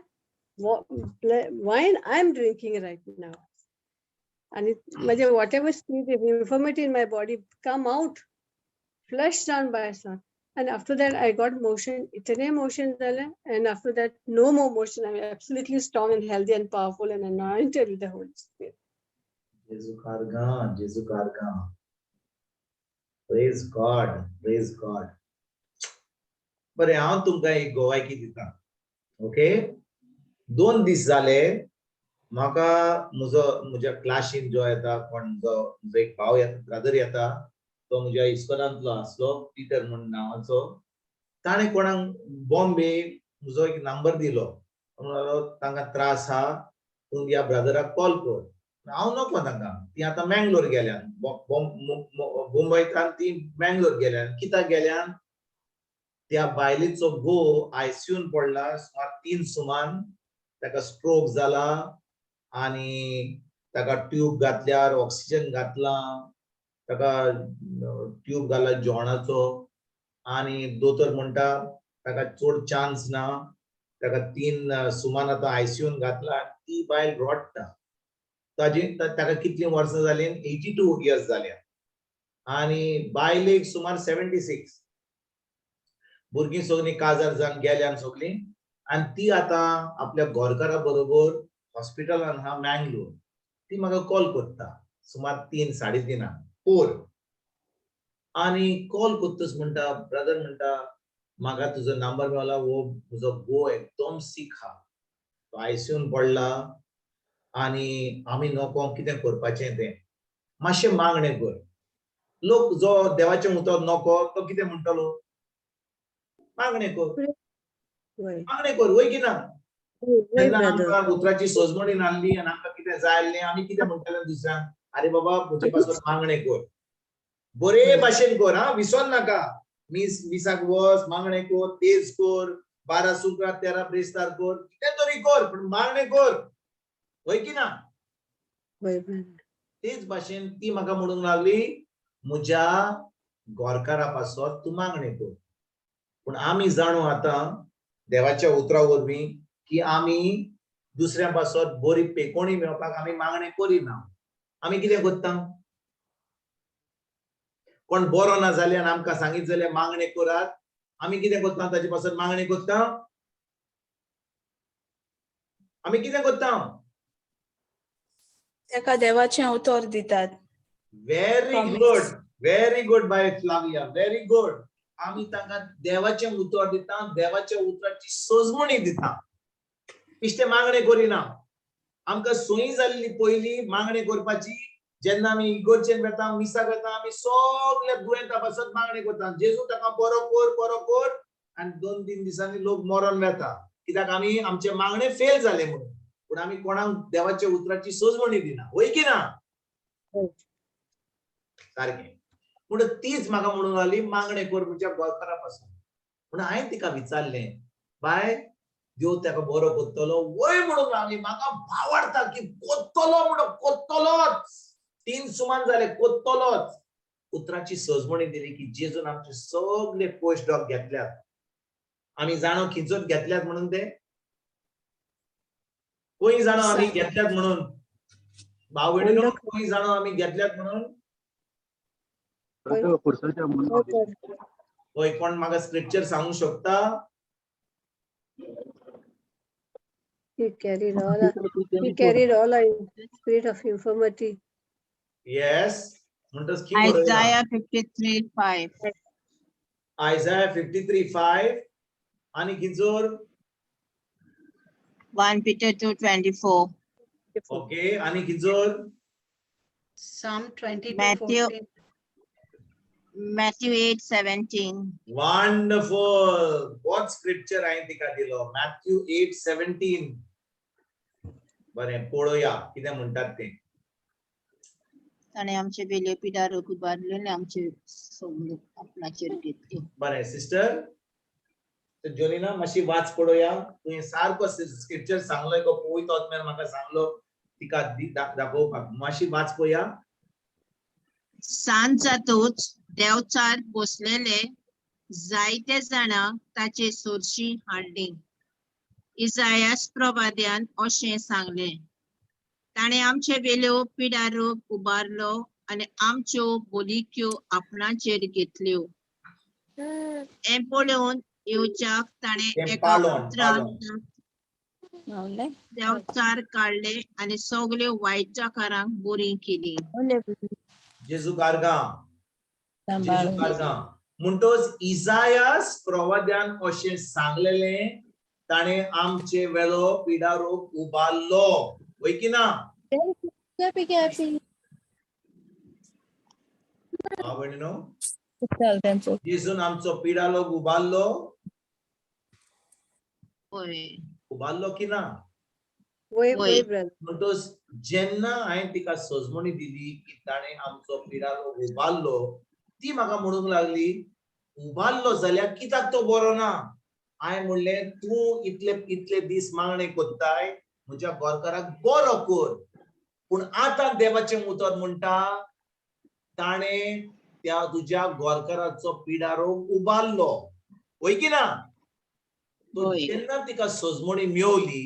vine I am drinking right now आणि म्हणजे whatever infirmity in my body come out flushed down by sun and after that I got motion itne motion zale and after that no more motion I'm absolutely strong and healthy and powerful and anointed with the Holy Spirit जेजू कारगा praise God बरे हांव तुमकां एक गोवायकी दिता okay 2 दीस जाले म्हाका म्हज्या क्लासीन जो येता कोण जो एक भाव येता ब्रदर येता तो म्हज्या इस्कॉलांतलो आसलो पिटर म्हणून नांवाचो ताणें कोणाक बॉम्बे म्हजो एक नंबर दिलो तांकां त्रास आहा तूं ह्या ब्रदराक कॉल कर हांव नको तांकां ती आतां मँगलोर गेल्यान मुंबयच्यान ती मँगलोर गेल्यान कित्याक गेल्यान त्या बायलेचो घोव आयसीयून पडला सुमार 3 सुमान ताका स्ट्रोक जाला आणि ताका ट्यूब घातल्यार ऑक्सिजन घातला ताका ट्यूब घाला जेवणाचो आणि दोतोर म्हणटा ताका चड चान्स ना ताका 3 सुमान आता आयसीयून घातला ती बायल रडटा ताका कितली वर्सां जाली 82 इयर्स जाल्या आणि बायलेक सुमार 76 भुरगीं सगळीं काजार जावन गेल्यान सगळीं आणि ती आता आपल्या घरकारा बरोबर हॉस्पिटलान हा मँगलोर ती म्हाका कॉल करता सुमार 3-3:30 4 आणि कॉल करतस म्हणटा ब्रदर म्हणटा म्हाका तुजो नंबर मेळ्ळा वो म्हजो घोव एकदम सीक हा तो आयसीयून पडला आणि आमी नको कितें करपाचें तें मातशें मागणें कर लोक जो देवाचें उतर नको तो कितें म्हणटलो मागणें कर वय की ना तेन्ना आमकां उतराची सोजमणी नासली आनी आमकां कितें जाय न्ही आमी कितें म्हणटाले दुसऱ्यांक आरे बाबा म्हजे पासून मागणें कर बरे भाशेन कर हा विसर नाका मिसाक वच मागणें कर तेज कर 12 शुक्रार 13 ब्रेस्तार कर कितें तरी कर पूण मागणें कर वय की ना तेच भाशेन ती म्हाका म्हणूंक लागली म्हज्या घरकारा पासत तूं मागणें कर पूण आमी जाणू आतां देवाच्या उतरा वरवीं की आमी दुसऱ्या पासत बरी पेकोणी मेळपाक आमी मागणें करिना आमी कितें करता कोण बरो ना जाल्यार आमकां सांगीत जाल्यार मागणें करात आमी कितें करता ताचे पासत मागणें करता आमी कितें करता ताका देवाचें उतर दितात very good bye Flavia very good आमी तांकां देवाचें उतर दिता देवाच्या उतराची सोजमणी दिता इश्टे मागणें करिना आमकां सोयी जाल्ली पयली मागणी करपाची जेन्ना आमी इगोर्जेन वेता मिसाक वेता आमी सगळे दुयेंता पासत मागणी करता जेजू ताका बरो कर आनी 2-3 दिसांनी लोक मरण वेता कित्याक आमी आमचे मागणे फेल जाले म्हणून पूण आमी कोणाक देवाच्या उतराची सोजवणी दिना होय की ना सारकें पूण तीच म्हाका म्हणून लागली मागणे कर तुज्या गोंयकारा पासून पूण हांवें तिका विचारलें बाय देव ताका बरो कोत्तलो वय म्हणून लागली म्हाका भावाडटा की कोत्तलो म्हणून कोत्तलोच 3 सुमान जाले कोत्तलोच उतराची सोजवणी दिली की जेजून आमचे सगळे पोस्ट डॉग घेतल्यात आमी जाणो खिचोत घेतल्यात म्हणून ते कोणी जाणो आमी घेतल्यात म्हणून भाव भयणीनो कोणी जाणो आमी घेतल्यात म्हणून होय कोण म्हाका स्क्रिप्चर सांगू शकता He carried all our spirit of infirmity. Yes. Isaiah 53:5. Isaiah 53:5. आणि किजोर 1 Peter 2:24. Okay. आणि किजोर Psalm 22. Matthew 8:17. Wonderful. What scripture आहे तिका दिलो Matthew 8:17. बरे पळोवया कितें म्हणतात ते ताणे आमचे बेले पिडा रोग उबारले आणि आमचे सगळे आपणाचेर घेतले बरे सिस्टर जोनिना मातशी वाच पळोवया तुवें सारको स्क्रिप्चर सांगलोय को पळयत आत्म्यान म्हाका सांगलो तिका दाखोवपाक मातशी वाच पळोवया सांज जातूच देवचार बसलेले जायते जाणां ताचे सोरशी हाडली इसायास प्रवाद्यान अशें सांगले ताणे आमचे वेल्यो पिडा रोग उबारलो आनी आमच्यो बोलिक्यो आपणाचेर घेतल्यो हे पळोवन येवच्याक ताणे एका उतरान देवचार काडले आनी सगळ्यो वायटाकारांक बरी केली जेजू कारगां म्हणटोच इसायास प्रवाद्यान अशें सांगलेले ताणे आमचे वेलो पिडा रोग उबारलो होय की ना आवडनो जेजून आमचो पिडा रोग उबारलो उबारलो की ना म्हणटोच जेन्ना हांवें तिका सोजमणी दिली की ताणे आमचो पिडा रोग उबारलो ती म्हाका म्हणूंक लागली उबारलो जाल्यार कित्याक तो बरो ना हांवें म्हणलें तूं इतले दीस मागणे कोत्ताय म्हज्या गोरकाराक बरो कर पूण आतां देवाचें उतर म्हणटा ताणे त्या तुज्या गोरकाराचो पिडा रोग उबारलो होय की ना जेन्ना तिका सोजमणी मेवली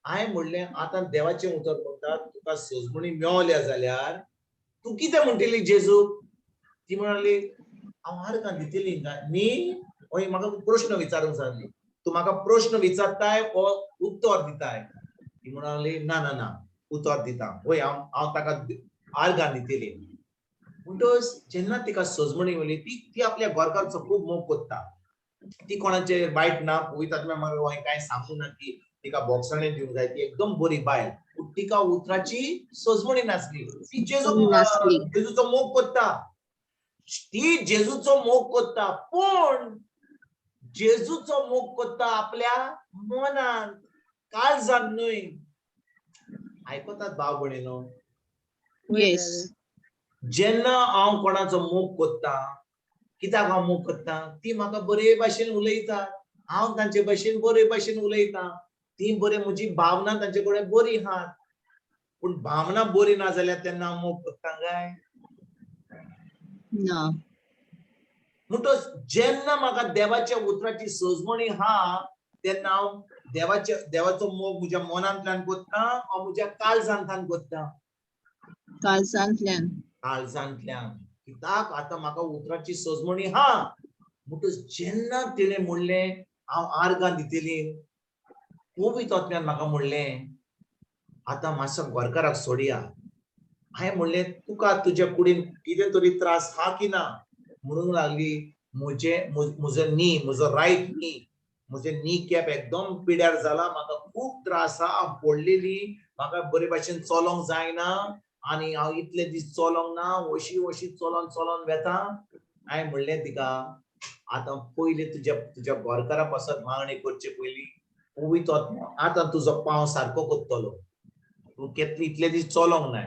हांवें म्हणलें आतां देवाचें उतर म्हणटा तुका सोजमणी मेवल्या जाल्यार तूं कितें म्हणटली जेजूक ती म्हणली हांव आर्गां दितली न्ही होय म्हाका प्रश्न विचारूंक जाय तूं म्हाका प्रश्न विचारताय ओ उत्तर दिताय ती म्हणली ना ना ना उत्तर दिता होय हांव ताका आर्गां दितली म्हणटोच जेन्ना तिका सोजमणी मेवली ती आपल्या गोरकाराचो खूब मोग कोत्ता ती कोणाचेर वायट ना पळयत म्हाका हांवें कांय सांगूं ना की तिका बोक्साणें दिवंक जाय ती एकदम बरी बायल पूण तिका उतराची सोजमणी नासली ती जेजूचो मोग कोत्ता ती जेजूचो मोग कोत्ता पूण जेजूचो मोग कोत्ता आपल्या मनान काळजान न्हय आयकतात भाव भयणीनो जेन्ना हांव कोणाचो मोग कोत्ता कित्याक हांव मोग कोत्ता ती म्हाका बरे भाशेन उलयता हांव तांचे भाशेन बरे भाशेन उलयता ती बरे म्हजी भावना तांचे कडेन बरी आहात पूण भावना बरी ना जाल्यार तेन्ना हांव मोग कोत्ता काय ना म्हणटोच जेन्ना म्हाका देवाच्या उतराची सोजमणी हा तेन्ना हांव देवाचो मोग म्हज्या मनांतल्यान कोत्ता हांव म्हज्या काळजांतल्यान कोत्ता काळजांतल्यान कित्याक आतां म्हाका उतराची सोजमणी हा म्हणटोच जेन्ना तिणें म्हणलें हांव आर्गां दितली पवित्र आत्म्यान म्हाका म्हणलें आतां मातसो गोरकाराक सोडया हांवें म्हणलें तुका तुज्या कुडीन कितें तरी त्रास हा की ना म्हणूंक लागली म्हजो नी म्हजो रायट नी म्हजे नी कॅप एकदम पिड्यार जाला म्हाका खूब त्रास हा हांव पडलेली म्हाका बरे भाशेन चलोंक जायना आनी हांव इतले दीस चलोंक ना अशी चलोन वेता हांवें म्हणलें तिका आतां पयलीं तुज्या घरकारा पासत मागणी करचे पयलीं पवित्र आतां तुजो पांव सारको करतलो तूं इतले दीस चलोंक ना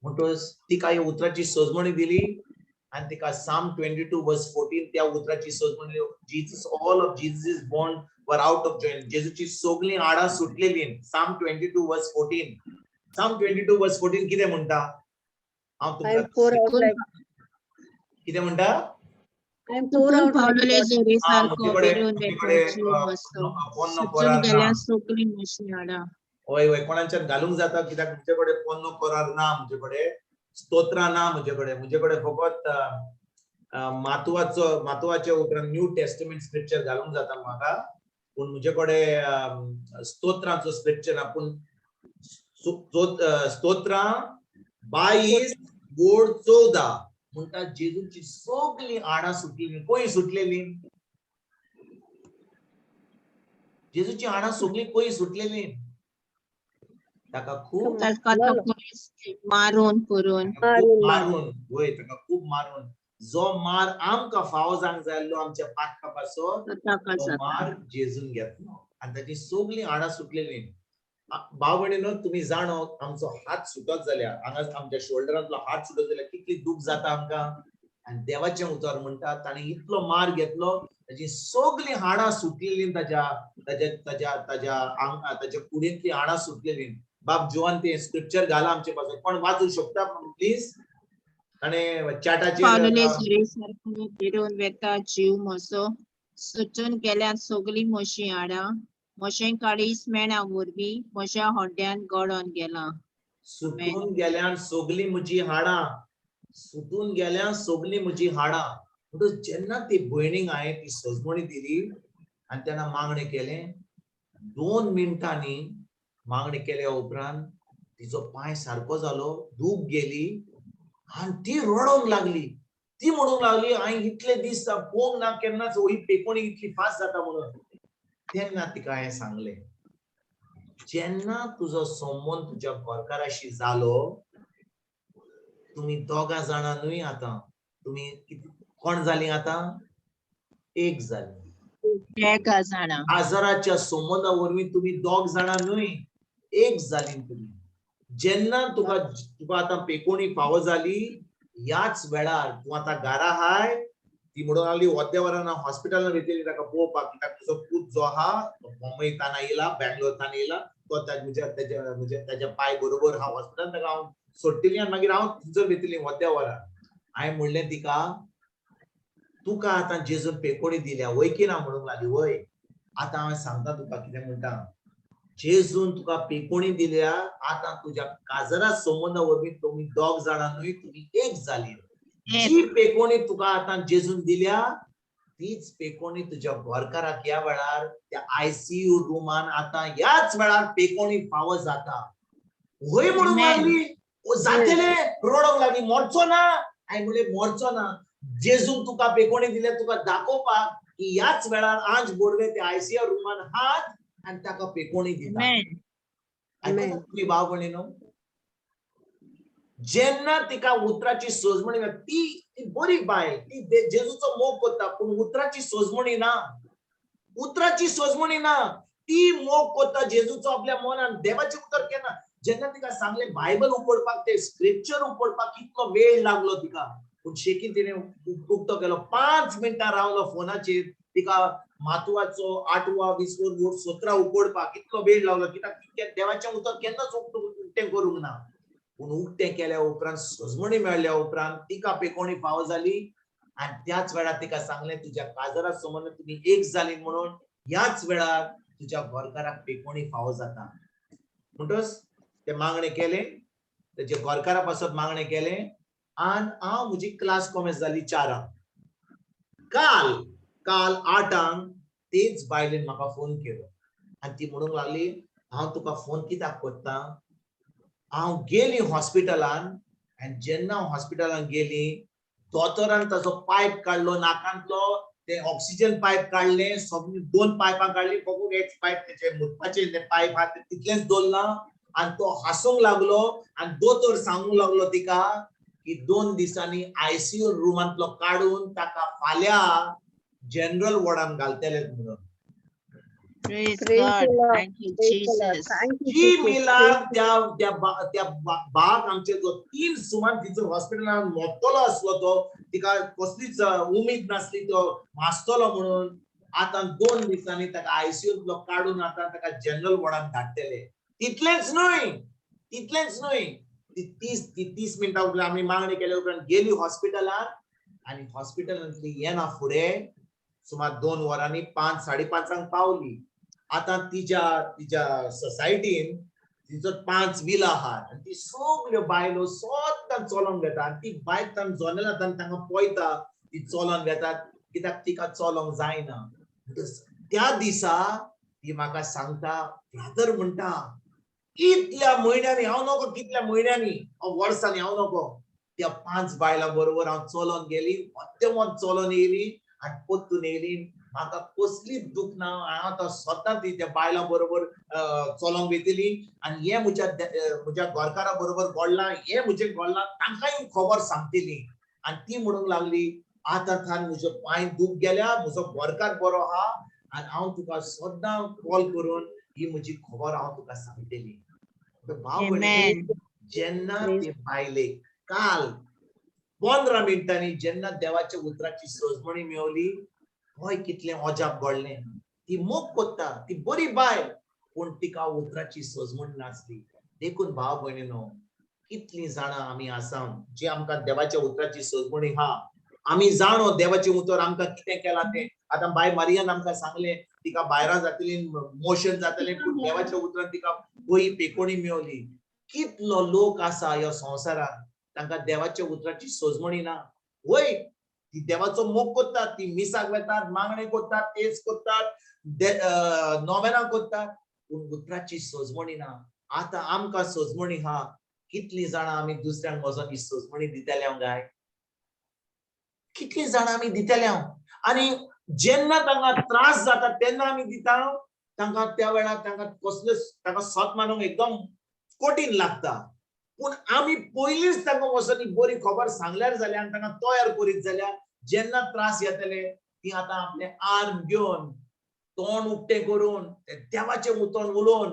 म्हणटच तिका ह्या उतराची सजमणी दिली आनी तिका Psalm 22:14 त्या उतराची सजमणी Jesus all of Jesus is born वर आउट ऑफ जॉय जेजूची सगळीं आडां सुटलेली Psalm 22:14 Psalm 22:14 कितें म्हणटा हांव तुमकां कितें म्हणटा पावलेले जोरे सारको मुझे बेरोन वेता जीव मस्तो सुचून गेल्या सगळी मशी हाडा होय होय कोणाच्यान घालूंक जाता कित्याक मुझे कडेन पोन्नो कोरार ना मुझे कडेन स्तोत्रा ना मुझे कडेन फकत मातवाचे उपरांत न्यू टेस्टमेंट स्क्रिप्चर घालूंक जाता म्हाका पूण मुझे कडेन स्तोत्रांचो स्क्रिप्चर पूण स्तोत्रा 22 गोड 14 म्हणटा जेजूची सगळी आडां सुटलेली कोई सुटलेली जेजूची आडां सगळी कोई सुटलेली ताका खूब मारून करून वय ताका खूब मारून जो मार आमकां फावो जावंक जायल्लो आमच्या पातकापाचो तो मार जेजून घेतलो आनी ताची सगळी आडां सुटलेली भाव भयणीनो तुम्ही जाणो आमचो हात सुटत जाल्यार हांगा आमच्या शोल्डरांतलो हात सुटत जाल्यार कितली दूख जाता आमकां आनी देवाचें उतर म्हणटा ताणें इतलो मार घेतलो ताची सगळी हाडां सुटलेली ताच्या कुडींतली हाडां सुटलेली बाब जोवान ते स्क्रिप्चर घाला आमचे पासून कोण वाचूंक शकता प्लीज ताणें चॅटाचेर बेरोन वेता जीव म्हजो सुचून गेल्यार सगळी म्हशी हाडा म्हशें काळीस मेणा वरवीं म्हज्या होड्ड्यान गळोन गेला सुटून गेल्यान सगळी म्हजी हाडां सुटून गेल्यान सगळी म्हजी हाडां म्हणटच जेन्ना ती भयणीक हांवें ती सजमणी दिली आनी तेन्ना मागणें केलें 2 मिनटांनी मागणी केल्या उपरांत तिचो पांय सारको जालो दूख गेली आनी ती रडोंक लागली ती म्हणूंक लागली हांवें इतले दीस पळोवंक ना केन्नाच ही पेकोणी इतली फास्ट जाता म्हणून तेन्ना तिका हांवें सांगलें जेन्ना तुजो संबंद तुज्या घरकाराशी जालो तुम्ही दोगा जाणां न्हय आतां तुम्ही कोण जालीं आतां एक जालीं एका जाणां आजाराच्या संबंदा वरवीं तुम्ही दोग जाणां न्हय एक जालीं तुम्ही जेन्ना तुका आतां पेकोणी फावो जाली ह्याच वेळार तूं आतां घरा हाय ती म्हणून लागली वद्या वरान हॉस्पिटलान वयतली ताका पळोवपाक कित्याक तुजो पूत जो आहा मुंबयतान येयला बँगलोरतान येयला तो ताच्या पाय बरोबर हांव हॉस्पिटलान ताका हांव सोडटली आनी मागीर हांव थंयसर वयतली वद्या वरान हांवें म्हणलें तिका तुका आतां जेजून पेकोणी दिल्या वयकी ना म्हणूंक लागली वय आतां हांवें सांगता तुका कितें म्हणटा जेजून तुका पेकोणी दिल्या आतां तुज्या काजरा संबंदा वरवीं तुमी दोग जाणां न्हय तुमी एक जालीं जी पेकोणी तुका आतां जेजून दिल्या तीच पेकोणी तुज्या घरकाराक ह्या वेळार त्या ICU रुमान आतां ह्याच वेळार पेकोणी फावो जाता वय म्हणूंक लागली जातले रडोंक लागली मरचो ना हांवें म्हणलें मरचो ना जेजून तुका पेकोणी दिल्या तुका दाखोवपाक की ह्याच वेळार आज बोडवे त्या ICU रुमान हात आनी ताका पेकोणी दिता आयकता तुमी भाव भयणीनो जेन्ना तिका उतराची सोजमणी ती बरी बायल ती जेजूचो मोग करता पूण उतराची सोजमणी ना ती मोग करता जेजूचो आपल्या मनान देवाचें उतर केन्ना जेन्ना तिका सांगलें बायबल उगडपाक ते स्क्रिप्चर उगडपाक कितलो वेळ लागलो तिका पूण शेकी तिणें उक्तो केलो 5 मिनटां रावलो फोनाचेर तिका मातवाचो 8वा 20 17 उगडपाक कितलो वेळ लागलो कित्याक देवाचें उतर केन्नाच उक्तें करूंक ना पूण उक्तें केल्या उपरांत सजमणी मेळ्ळ्या उपरांत तिका पेकोणी फावो जाली आनी त्याच वेळार तिका सांगलें तुज्या काजरा संबंद तुमी एक जालीं म्हणून ह्याच वेळार तुज्या घरकाराक पेकोणी फावो जाता म्हणटच ते मागणें केलें तेजे घरकारा पासत मागणें केलें आनी हांव म्हजी क्लास कॉमेस जाली 4 काल 8 तेच बायलेन म्हाका फोन केलो आनी ती म्हणूंक लागली हांव तुका फोन कित्याक करता हांव गेली हॉस्पिटलान आनी जेन्ना हॉस्पिटलान गेली दोतोरान ताचो पायप काडलो नाकांतलो ते ऑक्सिजन पायप काडले सगळी 2 पायपां काडली फकत एक पायप तेचे मुतपाचे पायप आहा तितलेंच दवरला आणि तो हसूंक लागलो आणि दोतोर सांगूंक लागलो तिका की 2 दिसांनी आयसीयू रूमांतलो काढून ताका फाल्यां जनरल वॉर्डान घालतले म्हणून. Praise Praise God. the Lord. Thank you, Praise the Lord. Jesus. Thank you, ती Jesus. मिलार त्या बाग आमचे जो 3 सुमार तिचो हॉस्पिटलान मोडटलो असलो तो तिका कसलीच उमेद नासली तो वाचतलो म्हणून आता 2 दिसांनी ताका आयसीयूतलो काढून आता ताका जनरल वॉर्डान धाडटले. तितलेंच न्हय ती 30 मिनिटां आमी मागणी केल्या उपरांत गेली हॉस्पिटलान आणि हॉस्पिटलांतली येना फुडें सुमार 2 वरांनी 5:30 पावली. आता तिच्या सोसायटीन तिचो 5 व्हील आहात आणि ती सगळ्यो बायलो सोदां चलोन घेता आणि ती बायक तान जनेलांतल्यान तांकां पळयता ती चलोन घेतात कित्याक तिका चलोंक जायना. त्या दिसा ती म्हाका सांगता ब्रदर म्हणटा इतल्या म्हयन्यांनी हांव नको कितल्या म्हयन्यांनी वर्सांनी हांव नको त्या 5 बायलां बरोबर हांव चलोन गेली मध्यमोन चलोन येयली आणि पोत्तून येयली. म्हाका कसलीच दुख ना हांव आतां स्वता ती त्या बायलां बरोबर चलोंक वेतली आणि हे म्हज्या घरकारा बरोबर घडलां हे म्हजें घडलां तांकांय खबर सांगतली आणि ती म्हणूंक लागली आतां थान म्हजो पांय दूख गेल्या म्हजो घरकार बरो आहा आणि हांव तुका सदां कॉल करून ही म्हजी खबर हांव तुका सांगतली. भाव भयणी जेन्ना ते बायलेक काल 15 मिनिटांनी जेन्ना देवाच्या उतराची सोजमणी मेळवली होय कितलें अजाप घडलें. ती मोग कोत्ता ती बरी बायल पूण तिका उतराची सोजमण नासली. देखून भाव भयणीनो कितलीं जाणां आमी आसा जे आमकां देवाच्या उतराची सोजमणी हा आमी जाणो देवाचे उतर आमकां कितें केलां तें. आतां बाय मारियान आमकां सांगलें तिका भायरां जातली मोशन जातलें पूण देवाच्या उतरान तिका बरी पेकोणी मेळवली. कितलो लोक आसा ह्या संवसारान तांकां देवाच्या उतराची सोजमणी ना. वय ती देवाचो मोग कोत्तात ती मिसाक वेतात मागणे कोत्तात तेच कोत्तात नोवेनां कोत्तात पूण उतराची सोजमणी ना. आतां आमकां सोजमणी हा कितलीं जाणां आमी दुसऱ्यांक वचोन ही सोजमणी दितले गाय कितलीं जाणां आमी दितले आनी जेन्ना तांकां त्रास जाता तेन्ना आमी दिता तांकां त्या वेळार तांकां कसलोच तांकां सत मानूंक एकदम कठीण लागता. पूण आमी पयलींच तांकां वचोन ही बरी खबर सांगल्यार जाल्यार आनी तांकां तयार करीत जाल्यार जेन्ना त्रास येतले ती आतां आपले आर्म घेवन तोंड उक्तें करून देवाचें उतर उलोवन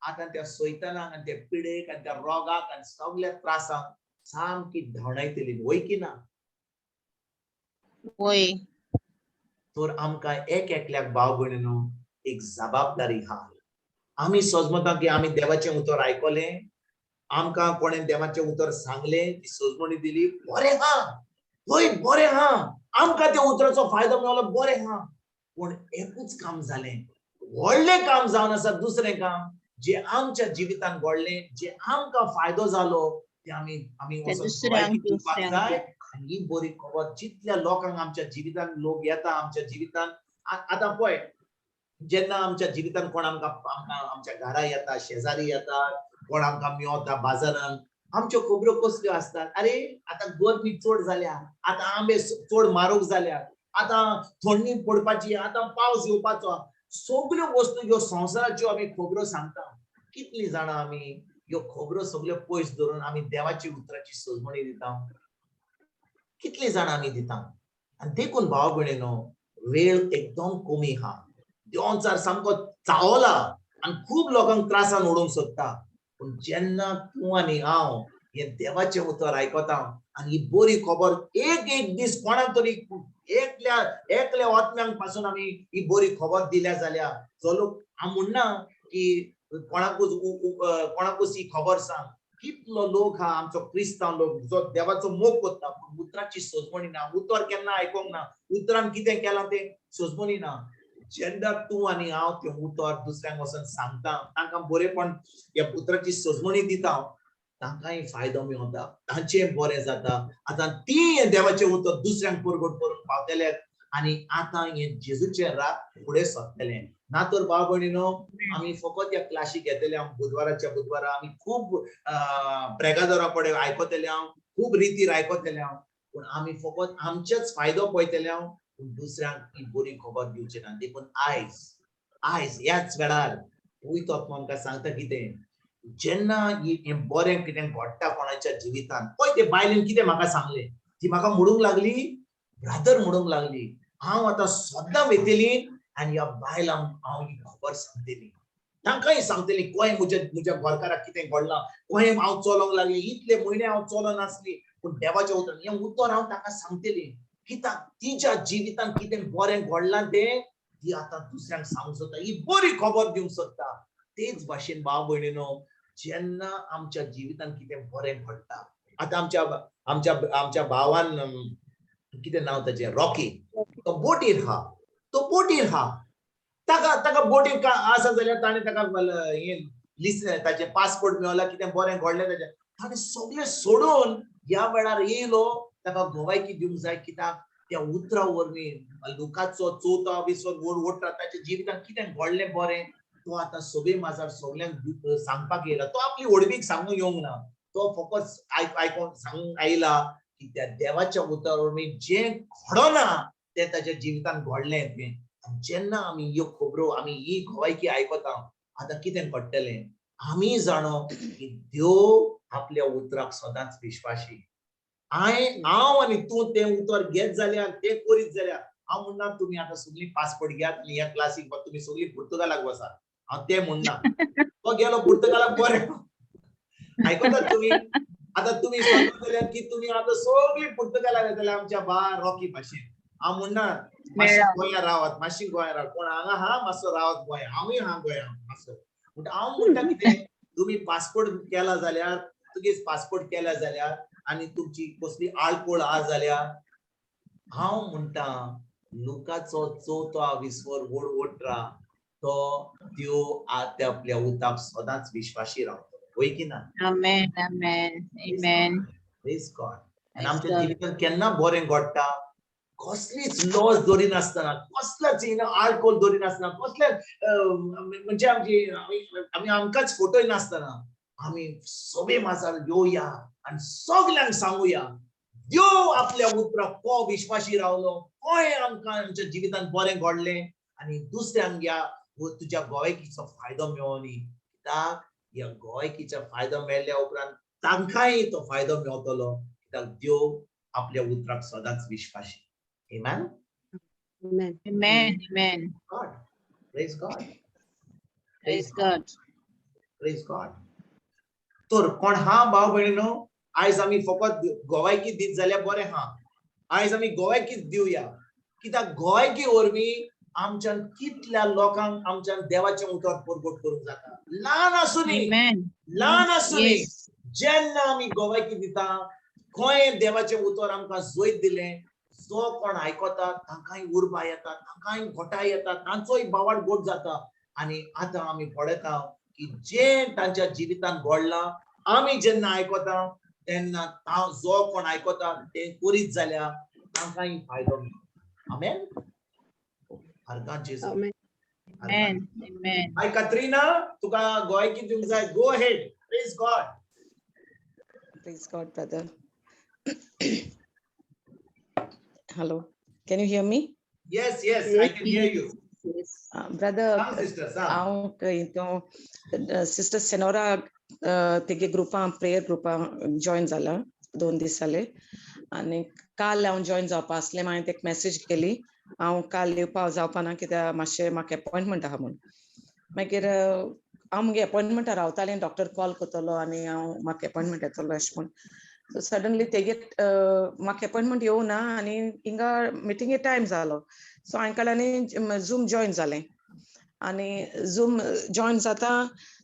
आतां त्या सैतानाक आनी त्या पिडेक आनी त्या रोगाक आनी सगळ्या त्रासाक सामकी धांवडायतली. वय की ना? वय. तर आमकां एक एकल्याक भाव भयणीनो एक जबाबदारी हा. आमी सोजमता की आमी देवाचें उतर आयकलें आमकां कोणें देवाचें उतर सांगलें ती सोजमणी दिली बरें हा वय बरें हा आमकां त्या उतराचो फायदो मेळलो बरें हा. पूण एकूच काम जालें व्हडलें काम जावन आसा दुसरें काम जे आमच्या जिवितांत घडलें जे आमकां फायदो जालो ते आमी वचोन भलायकी दिवपाक जाय. आनी ही बरी खबर जितल्या लोकांक आमच्या जिवितांत लोक येता आमच्या जिवितांत आतां पळय जेन्ना आमच्या जिवितांत कोण आमकां आमच्या घरा येता शेजारी येतात कोण आमकां मेळता बाजारांत आमच्यो खबरो कसल्यो आसतात. अरे आतां गर्मी चड जाल्या आतां आंबे चड म्हारग जाल्या आतां थंडी पडपाची आतां पावस येवपाचो सगळ्यो वस्तू ह्यो संवसाराच्यो आमी खबरो सांगता. कितलीं जाणां आमी ह्यो खबरो सगळ्यो पयस धरून आमी देवाची उतराची सोजमणी दिता. कितलीं जाणां आमी दिता. आनी देखून भाव भयणीनो वेळ एकदम कमी हा. देंवचार सामको चावला आनी खूब लोकांक त्रासान उडोवंक सोदता. पूण जेन्ना तूं आनी हांव हे देवाचें उतर आयकता आनी ही बरी खबर एक दीस कोणाक तरी एकल्या आत्म्यांक पासून आमी ही बरी खबर दिल्या जाल्यार चलो हांव म्हणना की कोणाकूच ही खबर सांग. कितलो लोक हा आमचो क्रिस्तांव लोक जो देवाचो मोग करता पूण उतराची सोजमणी ना. उतर केन्ना आयकोंक ना. उतरान कितें केलां तें सोजमणी ना. जेन्ना तूं आनी हांव तें उतर दुसऱ्यांक वचोन सांगता तांकां बरेपण ह्या उतराची सोजमणी दिता तांकांय फायदो मेळटा तांचें बरें जाता. आतां ती देवाचें उतर दुसऱ्यांक परगट करून पावतले आनी आतां हें जेजूचें रात फुडें सरतलें. ना तर भाव भयणीनो आमी फकत ह्या क्लासीक येतले बुधवाराच्या बुधवारा आमी खूब प्रेगादोरा पडे आयकतले खूब रितीर आयकतले पूण आमी फकत आमचेच फायदो पळयतले पूण दुसऱ्यांक ही बरी खबर दिवचे ना. देखून आयज ह्याच वेळार पवित्र आत्मा आमकां सांगता कितें जेन्ना हे बरें कितें घडटा कोणाच्या जिवितांत पळय ते बायलेन कितें म्हाका सांगलें ती म्हाका म्हणूंक लागली ब्रदर म्हणूंक लागली हांव आतां सद्दां वयतली आनी ह्या बायलांक हांव ही खबर सांगतली तांकांय सांगतली कोय म्हज्या गोंयकाराक कितें घडलां कोय हांव चलोंक लागली इतले म्हयने हांव चलो नासली पूण देवाच्या उतरान हें उतर हांव ताका सांगतली कित्याक तिच्या जिवितांत कितें बरें घडलां तें ती आतां दुसऱ्यांक सांगूंक सोदता ही बरी खबर दिवंक सोदता तेच भाशेन भाव भयणीनो जेन्ना आमच्या जिवितांत कितें बरें घडटा आतां आमच्या भावान कितें नांव ताचें रॉकी तो बोटीर हा ताका बोटीर आसा जाल्यार ताणें ताका ताचें पासपोर्ट मेळला कितें बरें घडलें ताचें ताणें सगळें सोडून ह्या वेळार येयलो ताका गोवायकी दिवंक जाय कित्याक त्या उतरा वरवीं लुकाचो 4:20 ओडटा ताच्या जिवितांत कितें घडलें बरें तो आतां सगळे माजार सगळ्यांक सांगपाक येयला तो आपली ओडवीक सांगूंक येवंक ना तो फकत आयकोन सांगूंक आयला की त्या देवाच्या उतरा वरवीं जें घडना तें ताच्या जिवितांत घडलें तें जेन्ना आमी ह्यो खबरो आमी ही गोवायकी आयकता आतां कितें घडटलें आमी जाणो की देव आपल्या उतराक सदांच विश्वासी हांव आनी तूं तें उतर घेत जाल्यार तें करीत जाल्यार हांव म्हणना तुमी आतां सगळीं पासपोर्ट घेयात आनी ह्या क्लासीक तुमी सगळीं पुर्तुगालाक वचात हांव तें म्हणना तो गेलो पुर्तुगालाक बरें आयकतात तुमी आतां तुमी सांगता जाल्यार की तुमी आतां सगळीं पुर्तुगालाक येतले आमच्या रॉकी भाशेन हांव म्हणना मातशें गोंया रावात मातशी गोंया रावात पूण हांगा हा मातसो रावात गोंया हांवूय हा गोंया मातसो म्हणटा हांव म्हणटा कितें तुमी पासपोर्ट केला जाल्यार तुगेच पासपोर्ट केला जाल्यार आनी तुमची कसली आळकोळ आहा जाल्यार हांव म्हणटा लुकाचो 4:20 ओडटा तो देव आपल्या उताक सदांच विश्वासी रावता होय की ना Amen. Amen. Amen. Praise God आनी आमच्या जिवितांत केन्ना बरें घडटा कसलीच लॉस धरी नासतना कसलेच आळकोळ धरी नासतना कसलेच म्हणजे आमी आमकांच फोटोय नासतना आमी सगळे माजार येवया आनी सगळ्यांक सांगुया देव आपल्या उतराक को विश्वासी रावलो कोय आमकां आमच्या जिवितांत बरें घडलें आनी दुसऱ्यांक ह्या तुज्या गोंयकीचो फायदो मेळोनी कित्याक ह्या गोंयकीच्या फायदो मेळ्ळ्या उपरांत तांकांय तो फायदो मेळटलो कित्याक देव आपल्या उतराक सदांच विश्वासी Amen. Amen. Amen. Amen. God. Praise God. Praise God. Praise God. तर कोण हा भाव भयणीनो आयज आमी फकत गोवायकी दीत जाल्यार बरें हा आयज आमी गोवायकीच दिवया कित्याक गोवायकी वरवीं आमच्यान कितल्या लोकांक आमच्यान देवाचें उतर परगट करूंक जाता ल्हान आसुनी जेन्ना आमी गोवायकी दिता खंय देवाचें उतर आमकां जैत दिलें जो कोण आयकता तांकांय उर्बा येता तांकांय घोटाय येता तांचोय बावाड गोट जाता आनी आतां आमी पळयता की जें तांच्या जिवितांत घडलां आमी जेन्ना आयकता तेन्ना जो कोण आयकता तें करीत जाल्यार तांकांय फायदो मेळटा आमेन आर्गां जेजू Amen. Amen. हाय कत्रिना तुका गोंयकी दिवंक जाय go ahead praise God Praise God, brother. Hello, can you hear me? Yes, I can hear you. Yes. Brother, Come, sisters. sister Senora तेगे ग्रुपां प्रेयर ग्रुपां जॉइन जाला 2 दीस जाले आनी काल हांव जॉइन जावपा आसलें हांवें तेका मेसेज केली हांव काल येवपा जावपा ना कित्याक मातशें म्हाका अपॉयंटमेंट आहा म्हूण मागीर हांव मुगे अपॉयंटमेंटा रावतालें डॉक्टर कॉल करतलो आनी हांव म्हाका अपॉयंटमेंट येतलो अशें म्हूण सो सडनली तेगे म्हाका अपॉयंटमेंट येवं ना आनी हिंगा मिटिंगे टायम जालो सो हांवें काल आनी झूम जॉइन जालें आनी झूम जॉइन जाता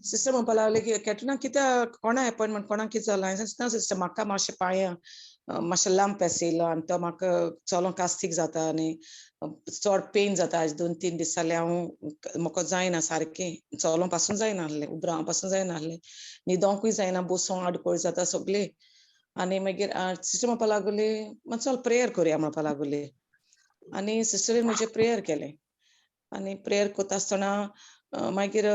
सिस्टर म्हणपा लागली की कॅटरिना कित्याक कोणा अपॉयंटमेंट कोणाक कितें जालां हांवें ना सिस्टर म्हाका मातशें पांयां मातशें लांब येयलो आनी तो म्हाका चलोंक कास्तीक जाता आनी चड पेन जाता आज 2-3 दीस जाले हांव म्हाका जायना सारकें चलोवंक पासून जायना आहलें उबो रावंक पासून जायना आहलें न्हिदोंकूय जायना बसोंक आडकोळ जाता सगळें आनी मागीर सिस्टर म्हणपा लागली मात चल प्रेयर करया म्हणपा लागली आनी सिस्टरीन म्हजें प्रेयर केलें आनी प्रेयर करता आसतना मागीर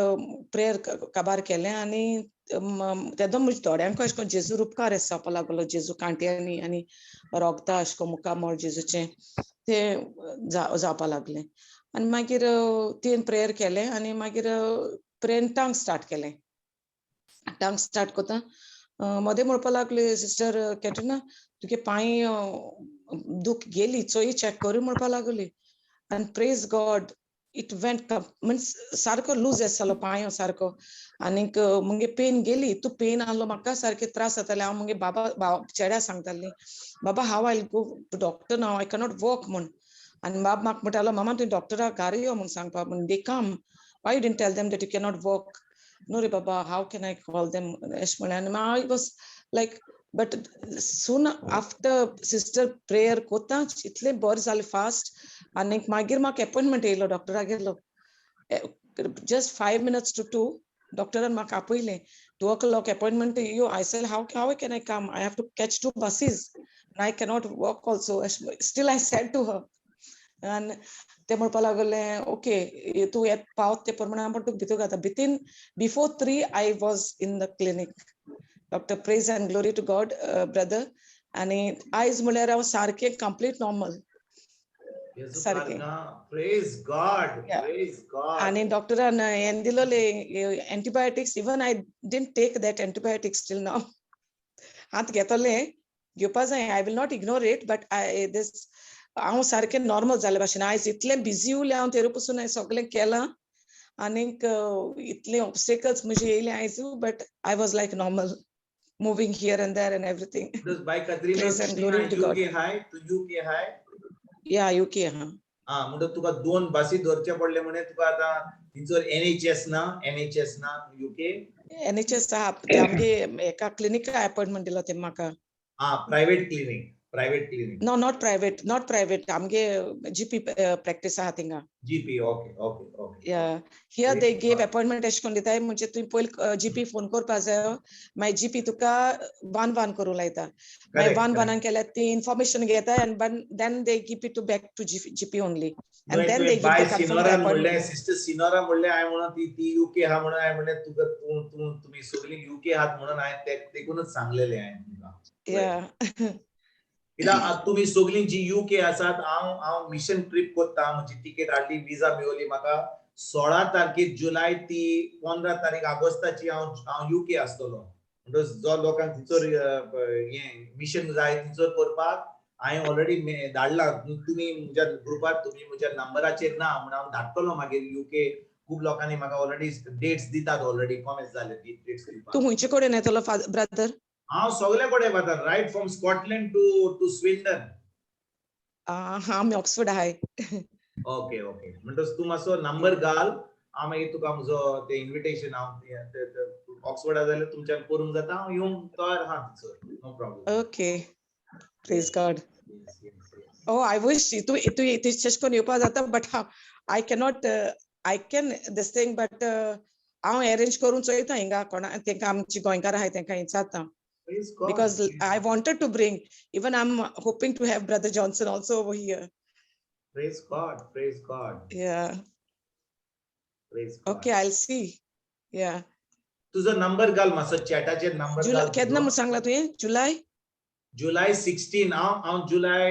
प्रेयर काबार केलें आनी तेदो म्हज्या थोड्यांक अशें करून जेजू उपकार आसा जावपा लागलो जेजू कांट्यांनी आनी रोगता अशें करून मुखार जेजूचें तें जावपा लागलें आनी मागीर तें प्रेयर केलें आनी मागीर प्रेयर टांग स्टार्ट केलें टांग स्टार्ट कोता मध्ये म्हणपा लागले सिस्टर कॅटरिना तुगे पांय दुख गेली चोय चेक करू म्हणपा लागली and praise God it went means सारको लूज आसलो पांय सारको आनीक मुगे पेन गेली तू पेन आलो म्हाका सारके त्रास जाताले हांव मुगे बाबा चेड्या सांगताली बाबा हांव I go to doctor now I cannot walk म्हण आनी बाब म्हाका म्हणटालो मामा तुवें डॉक्टराक घारा यो म्हण सांगपा म्हण दे कम why you didn't tell them that you cannot walk no re baba how can I call them and I was like but soon after sister prayer kota itle बर जाले fast आनीक मागीर म्हाका अपॉइंटमेंट येयलो डॉक्टरा गेलो just 5 minutes to 2 डॉक्टरान म्हाका आपयलें 2 o'clock appointment you I said how can I come I have to catch 2 buses and I cannot walk also still I said to her and ते म्हणपा लागले ओके तू येत पावत ते प्रमाणे पण तू भितर घाता बितीन before 3 I was in the clinic doctor praise and glory to God brother आणि आयज म्हळ्यार हांव सारके कंप्लीट नॉर्मल सारके praise God आणि डॉक्टरान हें दिलोले antibiotics even I didn't take that antibiotics till now हात घेतले घेवपा जाय I will not ignore it but this हांव सारके नॉर्मल जाले भाशेन आयज इतलें बिजी उरलें हांव तेरू पासून हांवें सगळें केलां आनीक इतले ऑब्स्टेकल्स म्हजे येयले आयज but I was like normal moving here and there and everything because by Katrina praise and glory to God UK high to UK high yeah UK म्हणजे तुका 2 बसी धरचे पडले म्हणे तुका आता थिंचर NHS ना UK NHS ते आमगे एका क्लिनिका अपॉइंटमेंट दिलो ते म्हाका private clinic no not private आमगे GP practice आहा थिंगा GP okay yeah here they gave appointment एश कोन दिताय म्हणजे तुवें पयली GP फोन करपा जाय मागीर GP तुका 1 करूं लायता मागीर 1 केल्यार ती इन्फॉर्मेशन घेता and then they give it back to GP only and then they give the confirmed appointment sister सिनोरा म्हणले हाय म्हणून ती UK हा म्हणून हाय म्हणले तुका तुम्ही सगळी UK हात म्हणून हाय तेकूनच सांगलेले हाय तुका yeah किदा तुम्ही सगळी जी UK आसात हांव मिशन ट्रिप करता म्हणजे तिकेट हाडली विजा मेळली म्हाका 16 तारखेक जुलै ती 15 तारीख ऑगस्टाची हांव UK आसतलो म्हणजे जो लोकांक तिचोर मिशन जाय तिचोर करपाक हांवें ऑलरेडी धाडला तुम्ही म्हज्या ग्रुपार तुम्ही म्हज्या नंबराचेर ना म्हणून हांव धाडटलो मागीर UK खूब लोकांनी म्हाका ऑलरेडी डेट्स दितात ऑलरेडी कॉमेंट्स जाले डेट्स दिवपाक तू हुंचे कडेन येतलो ब्रदर हांव सगळे कडेन वता right from Scotland to Sweden आमी ऑक्सफोर्ड आहाय ओके म्हणटस तू मातसो नंबर घाल हांव मागीर तुका म्हजो ते इन्विटेशन हांव ऑक्सफोर्डा जाल्यार तुमच्यान करूंक जाता हांव येवंक तयार आहा थंयसर no problem okay praise God Oh, I wish tu teach kon yepa jata, but I cannot. I can this thing, but I arrange korun choita inga kona. Tenka amchi goinkar hai tenka insata. Because I wanted to bring. Even I'm hoping to have Brother Johnson also over here. Praise God. Praise God. Yeah. Praise God. Okay, I'll see. Yeah. तुझा number घाल मातसो चॅटाचेर number घाल. केन्ना म्हूण सांगला तुवें? जुलै 16 हांव जुलै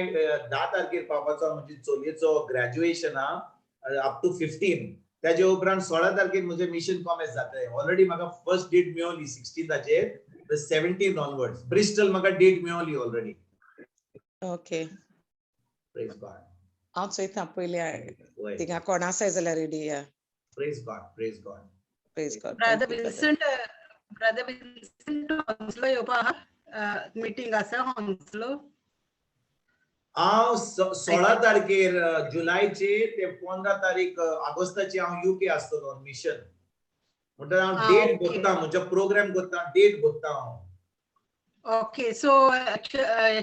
10 तारखेर पावपाचो म्हणजे चलयेचो ग्रॅज्युएशन अप टू 15 त्याच्या उपरांत 16 तारखेर म्हजे मिशन कॉमेस जातले ऑलरेडी म्हाका फर्स्ट डेट मेळ्ळी 16 17 ऑनवर्ड्स ब्रिस्टल म्हाका डेट मेळ्ळी ऑलरेडी ओके प्रेज गॉड हांव चोयता पयली थिंगा कोण आसाय जाल्यार रेडी या प्रेज गॉड ब्रदर विन्सेंट हॉन्सलो येवपा मीटिंग आसा हॉन्सलो हांव 16 तारखेर जुलैचे ते 15 तारीख ऑगस्टाची हांव UK आसतलो मिशन म्हणटा हांव डेट बघता म्हजो प्रोग्राम करता डेट बघता हांव ओके सो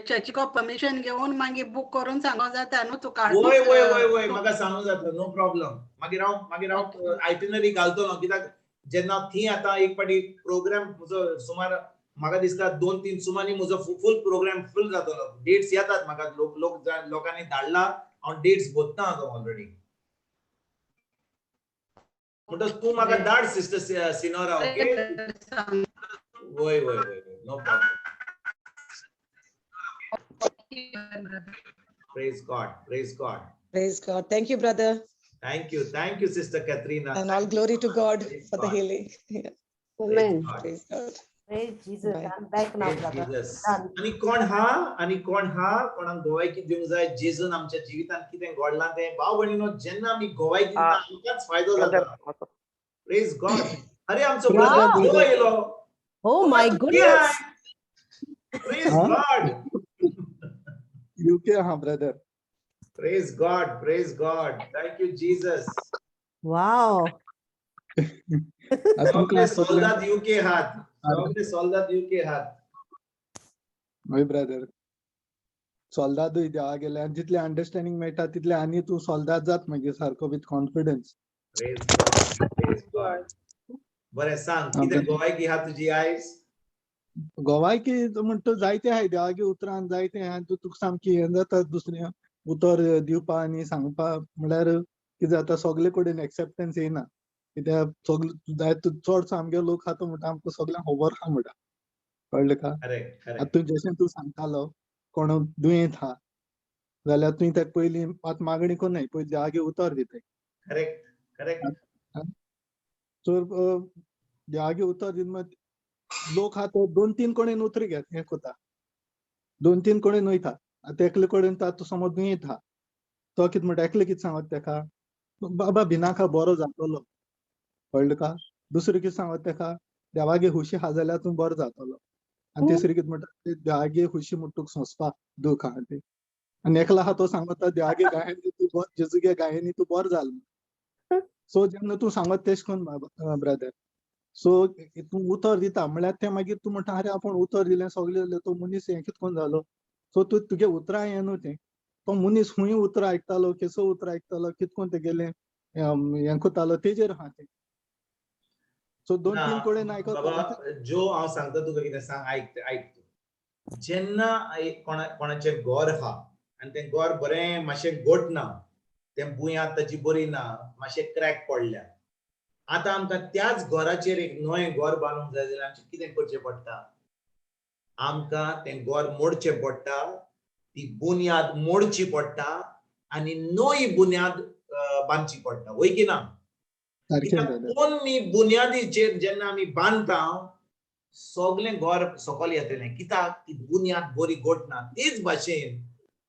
चर्चिको परमिशन घेवन मागीर बुक करून सांगो जाता न्हू तुका वय म्हाका सांगूं जाता नो प्रॉब्लेम मागीर हांव आयटिनरी घालतलो कित्याक जेन्ना थी आतां एक पाटी प्रोग्राम म्हजो सुमार म्हाका दिसता 2-3 सुमानी म्हजो फुल प्रोग्राम फुल जातलो डेट्स येतात म्हाका लोकांनी धाडला हांव डेट्स बघता ऑलरेडी म्हणटच तूं म्हाका धाड सिस्टर सिनोरा ओके वय no problem Praise God. Thank you, brother. Thank you, Sister Katrina. And all glory to God for the healing. Yeah. Amen. Praise God. Praise Jesus. Bye. I'm back now, Praise brother. Jesus. Done. आणि कोण कोणाक गोवायकी दिवंक जाय जेजून आमच्या जिवितांत कितें घडलां तें भाव भयणीनो जेन्ना आमी गोवायकी दिता आमकांच फायदो जाता. Praise God. अरे आमचो ब्रदर Wow. जो येयलो. Oh my तू goodness. Praise God. UK brother. Praise God, praise God. Thank you, Jesus. Wow. सगळे सोल्दात UK हात. सगळे सोल्दात UK हात. My brother. सोल्दादूय देवा गेले आनी जितले अंडरस्टँडिंग मेळटा तितले आनी तू सोल्दाद जात मागीर सारको with confidence. Praise God, praise God. बरें सांग कितें गोवायकी हा तुजी आयज? गोवायकी म्हणटा जायते आहाय देवागे उतरान जायते आहा तुका सामकी हें जाता दुसरें उतर दिवपा आनी सांगपा म्हळ्यार कितें जाता सगळे कडेन एक्सेप्टन्स येयना कित्याक सगळे जाय चडसो आमगे लोक आहा तो म्हणटा आमकां सगळ्यांक खबर आहा म्हणटा कळ्ळें का. आतां जशें तूं सांगतालो कोण दुयेंत आहा जाल्यार तुवें ताका पयलीं आतां मागणी कोन्नाय पयलीं देवागे उतर दिताय. करेक्ट. सो देवागे उतर दिवन लोक आहा तो 2-3 कडेन उतर घेत हें कोता 2-3 कडेन वयता. आतां एकले कडेन आतां समज दुयेंत आहा तो कितें म्हणटा एकले कितें सांगत तेका बाबा भिनाका बरो जातलो कळ्ळें का. दुसरें कितें सांगत तेका देवागे खुशी आहा जाल्यार तूं बरो जातलो. आनी तिसरें कितें म्हणटा देवागे खुशी म्हणटूक सोंसपा दूख आहा ते. आनी एकलो आहा तो सांगता देवागे गायेनी तूं जेजुगे गायेनी तूं बरो जालो. सो जेन्ना तूं सांगत तेश कोन्न ब्रदर सो तूं उतर दिता म्हळ्यार ते मागीर तूं म्हणटा अरे आपूण उतर दिलें सगळे जाल्यार तो मनीस हें कितकोन जालो. सो तूं तुगे उतरां हें न्हू तें तो मनीस खूंय उतरां आयकतालो केसो उतरां आयकतालो कितकोन तेगेलें हें कोतालो तेजेर आहा तें. सो 2-3 कडेन आयकता बाबा जो हांव सांगता तुका कितें सांग आयक तूं. जेन्ना कोणाचें घर आहा आनी तें घर बरें मातशें घोट ना तें बुयांत ताची बरी ना मातशें क्रॅक पडल्या. आतां आमकां त्याच घराचेर एक नवें घर बांदूंक जाय जाल्यार आमचें कितें करचें पडटा. आमकां तें घर मोडचें पडटा ती बुन्याद मोडची पडटा आनी नवी बुन्याद बांदची पडटा वय की ना. पोरणी बुन्यादीचेर जेन्ना आमी बांदता सगळें घर सकयल येतलें कित्याक ती बुन्याद बरी घोट ना. तेच भाशेन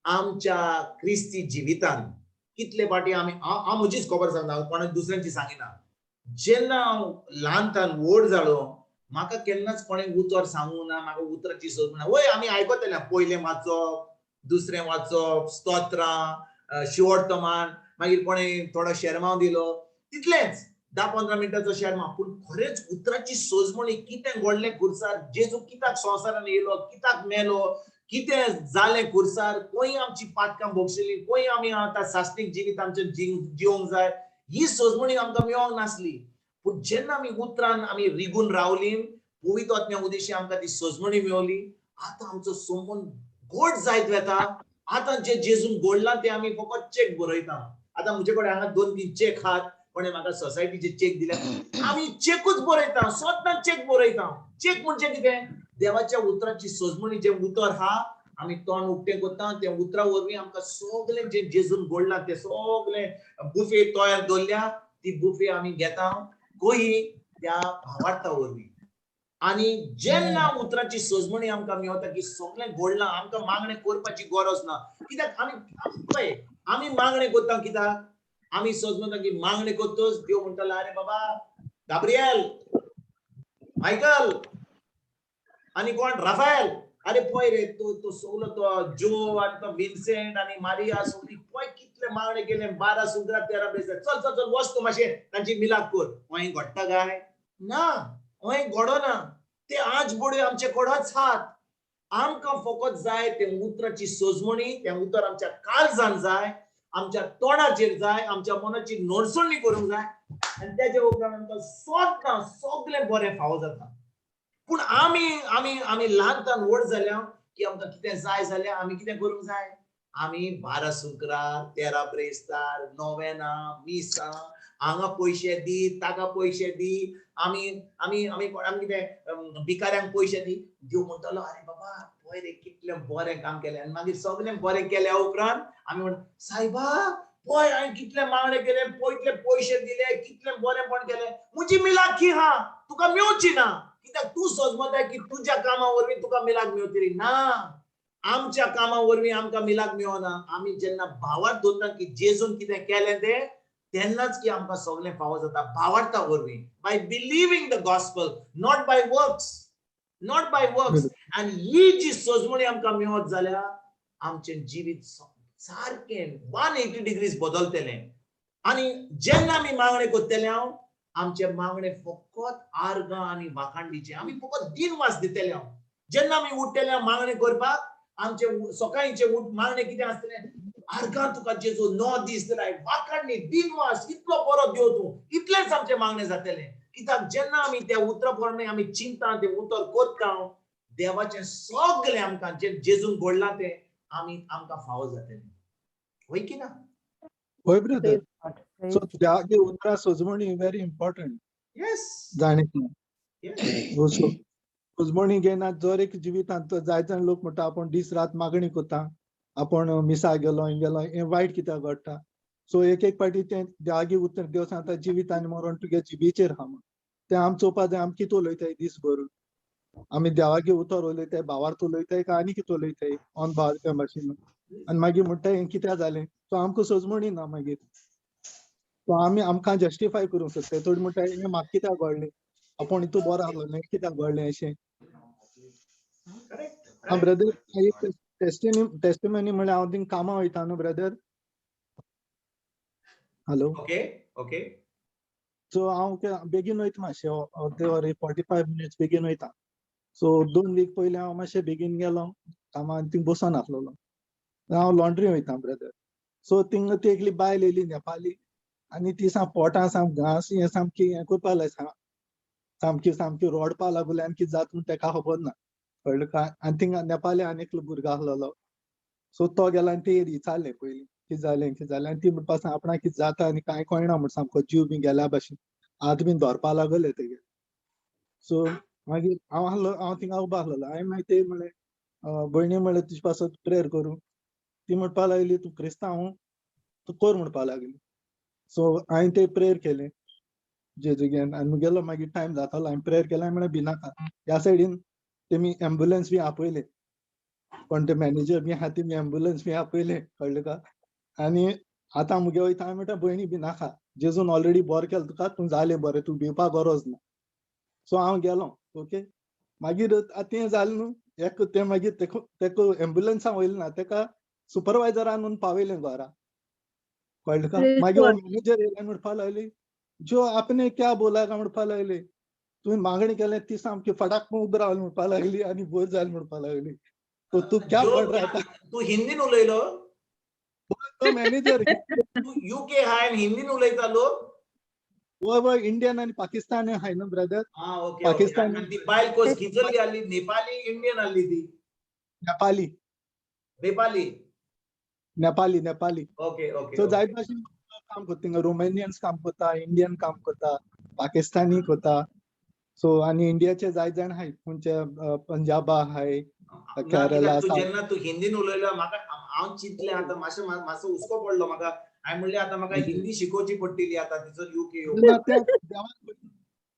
आमच्या क्रिस्ती जिवितांत कितले फाटी आमी हांव म्हजीच खबर सांगता हांव कोणाक दुसऱ्यांची सांगिना. जेन्ना हांव ल्हानपणांत व्हड जालो म्हाका केन्नाच कोणें उतर सांगूंक ना म्हाका उतराची सोद ना. वय आमी आयकतलें पयलें वाचप दुसरें वाचप स्तोत्रां शिवोर्तमान मागीर कोणें थोडो शेरमांव दिलो तितलेंच 10-15 मिनटाचो शेरमांव. पूण खरेंच उतराची सोजमणी कितें घडलें खुर्सार जेजू कित्याक संवसारांत येयलो कित्याक मेलो कितें जालें खुर्सार खंय आमची पातकां भोगशिल्लीं खंय आमी आतां साश्टीक जिवीत आमचें जिवंक जाय ही सोजमणी आमकां मेळोंक नासली. पूण जेन्ना आमी उतरान आमी रिगून रावलीं पवित्र आत्म्या उद्देशी आमकां ती सोजमणी मेळ्ळी. आतां आमचो संबंद घोट जायत वता. आतां जे जेजून घडलां तें आमी फकत चेक बरयता. आतां म्हजे कडेन हांगा 2-3 चेक आहात कोणें म्हाका सोसायटीचे चेक दिल्या आमी चेकूच बरयता स्वता चेक बरयता. चेक म्हणजे कितें देवाच्या उतराची सोजमणी जें उतर आहा आमी तोंड उक्तें करता त्या उतरा वरवीं आमकां सगळें जें जेजून घडलां तें सगळें बुफे तयार दवरल्या ती बुफे आमी घेता खंय त्या भावार्था वरवीं. आनी जेन्ना उतराची सोजमणी आमकां मेळटा की सगळें घडलां आमकां मागणें करपाची गरज ना. कित्याक आमी मागणें करता कित्याक आमी सोजमता की मागणें करतोच देव म्हणटलो अरे बाबा गाब्रिएल मायकल आनी कोण राफाएल अरे पळय रे तो सगळो तो जो आनी तो विन्सेंट आनी मारिया सगळीं पळय कितले मागणें केले 12 सुगरा 13 बेस चल चल चल वच तूं मातशें तांची मिलाप कर. हय घडटा काय ना हय घडोना. ते आज बडे आमचे कडेच आहात. आमकां फकत जाय तें उतराची सोजमणी तें उतर आमच्या काळजांत जाय आमच्या तोंडाचेर जाय आमच्या मनाची नडसणणी करूंक जाय आनी तेजे उपरांत आमकां स्वता सगळें बरें फावो जाता. पूण आमी ल्हानपणांत व्हड जाल्या की आमकां कितें जाय जाल्यार आमी कितें करूंक जाय आमी 12 सुकरार 13 ब्रेस्तार नोवेना मिसां हांगा पयशे दी ताका पयशे दी आमी आमी आमी आमी कितें भिकाऱ्यांक पयशे दी. देव म्हणटलो अरे बाबा पळय रे कितलें बरें काम केलें आनी मागीर सगळें बरें केल्या उपरांत आमी म्हणटा सायबा पळय हांवें कितले मागणें केले पयतले पयशे दिले कितलें बरेंपण केलें म्हजी मिलाखी हा तुका मेवची ना कित्याक तू सोजमता की तुझ्या कामा वरवीं तुका मिलाक मेवतली ना आमच्या कामा वरवीं आमकां मिलाक मेवना आमी जेन्ना भावार्थ दवरता की जेजून कितें केलें तें तेन्नाच की आमकां सगळें फावो जाता भावार्था वरवीं by believing the gospel not by works आनी ही जी सोजमणी आमकां मेवत जाल्यार आमचें जिवीत सारकें 180 डिग्रीज बदलतलें आनी जेन्ना आमी मागणें करतले हांव आमचे मागणे फकत आर्गां आनी वाखाणडीचे आमी फकत दिनवास दितले हांव जेन्ना आमी उठतले मागणें करपाक आमचे सकाळीचे मागणें कितें आसतलें आर्गां तुका जेजू 9 दीस दिलाय वाखाणडी दिनवास इतलो बरो देव तूं इतलेंच आमचें मागणें जातलें कित्याक जेन्ना आमी त्या उतरा प्रमाणे आमी चिंता तें उतर करता देवाचें सगळें आमकां जें जेजून घडलां तें आमकां फावो जातलें होय की ना होय ब्रदर सो त्यागे उतरा सोजमणी व्हेरी इम्पॉर्टंट येस जाणे येस सोजमणी घेना जर एक जिवितांत जाय जाण लोक म्हणटा आपण दीस रात मागणी करता आपण मिसा गेलो हें वायट कित्याक घडटा सो एक पाटी तें देवागे उतर देव सांगता जिवीत आनी मरण तुगे जिबीचेर हा म्हण तें आमी चोवपा जाय आमी कितें उलयताय दीसभर आमी देवागे उतर उलयताय भावार्थ उलयताय काय आनी कितें उलयताय ऑन भाव त्या भाशेन आनी मागीर म्हणटा हें कित्याक जालें सो आमकां सोजमणी ना मागीर सो आमी आमकां जस्टिफाय करूंक सोदताय थोडी म्हणटा हें म्हाका कित्याक घडलें आपूण हितू बरो आहलो न्ही कित्याक घडलें अशें ब्रदर टेस्टिमनी म्हळ्यार हांव थिंग कामां वयता न्हू ब्रदर हॅलो ओके सो हांव बेगीन वयता मातशें अर्दे वर 45 मिनिट्स बेगीन वयता सो 2 वीक पयलीं हांव मातशें बेगीन गेलो कामां थिंग बसून आसलोलो हांव लॉन्ड्री वयता ब्रदर सो थिंग ती एकली बायल येयली नेपाली आनी ती पोटां साम घास हें सामकी हें करपा लागली सामकी रोडपा लागली आनी कितें जाता म्हूण तेका खबर ना कळ्ळें काय आनी थिंग नेपाली आनी एकलो भुरगो आहलोलो सो तो गेलो आनी ती विचारलें पयलीं कितें जालें आनी ती म्हणपा सांग आपणाक कितें जाता आनी कांय कळना म्हण सामको जीव बी गेल्या भाशेन हात बीन धरपा लागले तेगे सो मागीर हांव थिंगा उबो आहलोलो हांवें मागीर ते म्हणलें भयणी म्हणलें तुजे पासत प्रेयर करूं ती म्हणपा लागली तूं क्रिस्तांव तूं कर म्हणपा लागली सो हांवें ते प्रेयर केलें जेजूगेन आनी मुगेलो मागीर टायम जातालो हांवें प्रेयर केलें हांवें म्हणलें भिनाका ह्या सायडीन तेमी एम्ब्युलन्स बी आपयले पण ते मॅनेजर बी आहा तेमी एम्ब्युलन्स बी आपयले कळ्ळें का आनी आतां मुगे वयता हांवें म्हणटा भयणी भिनाका जेजून ऑलरेडी बरें केलें तुका तूं जालें बरें तूं भिवपा गरज ना सो हांव गेलो ओके मागीर तें जालें न्हू ते मागीर तेका एम्ब्युलन्सान वयलें ना तेका सुपरवायझरान व्हरून पावयलें घरा कळ्ळें का मागीर हो मॅनेजर येयले म्हणपा लागली जो आपने क्या बोला काय म्हणपा लागली तुवें मागणी केलें ती सामकी फटाक उबी रावली म्हणपा लागली आनी भर जाली म्हणपा लागली तो तू क्या पड रहा था तू हिंदीन उलयलो तो मॅनेजर तू यूके हाय हिंदीन उलयता लोक वो इंडियन आनी पाकिस्तानी हाय न्हू ब्रदर ओके पाकिस्तानी ती बायल कोस खिचली आली नेपाली इंडियन आली ती नेपाली नेपाली ओके सो जाय भाशेन काम करता थिंगा रोमेनियन्स काम करता इंडियन काम करता पाकिस्तानी करता सो आनी इंडियाचे जाय जाण हाय खंयचे पंजाबा हाय केरला तू जेन्ना तू हिंदीन उलयलो म्हाका हांव चिंतलें आतां मातसो हुस्को पडलो म्हाका हांवें म्हणलें आतां म्हाका हिंदी शिकोवची पडटली आतां तिचो यूके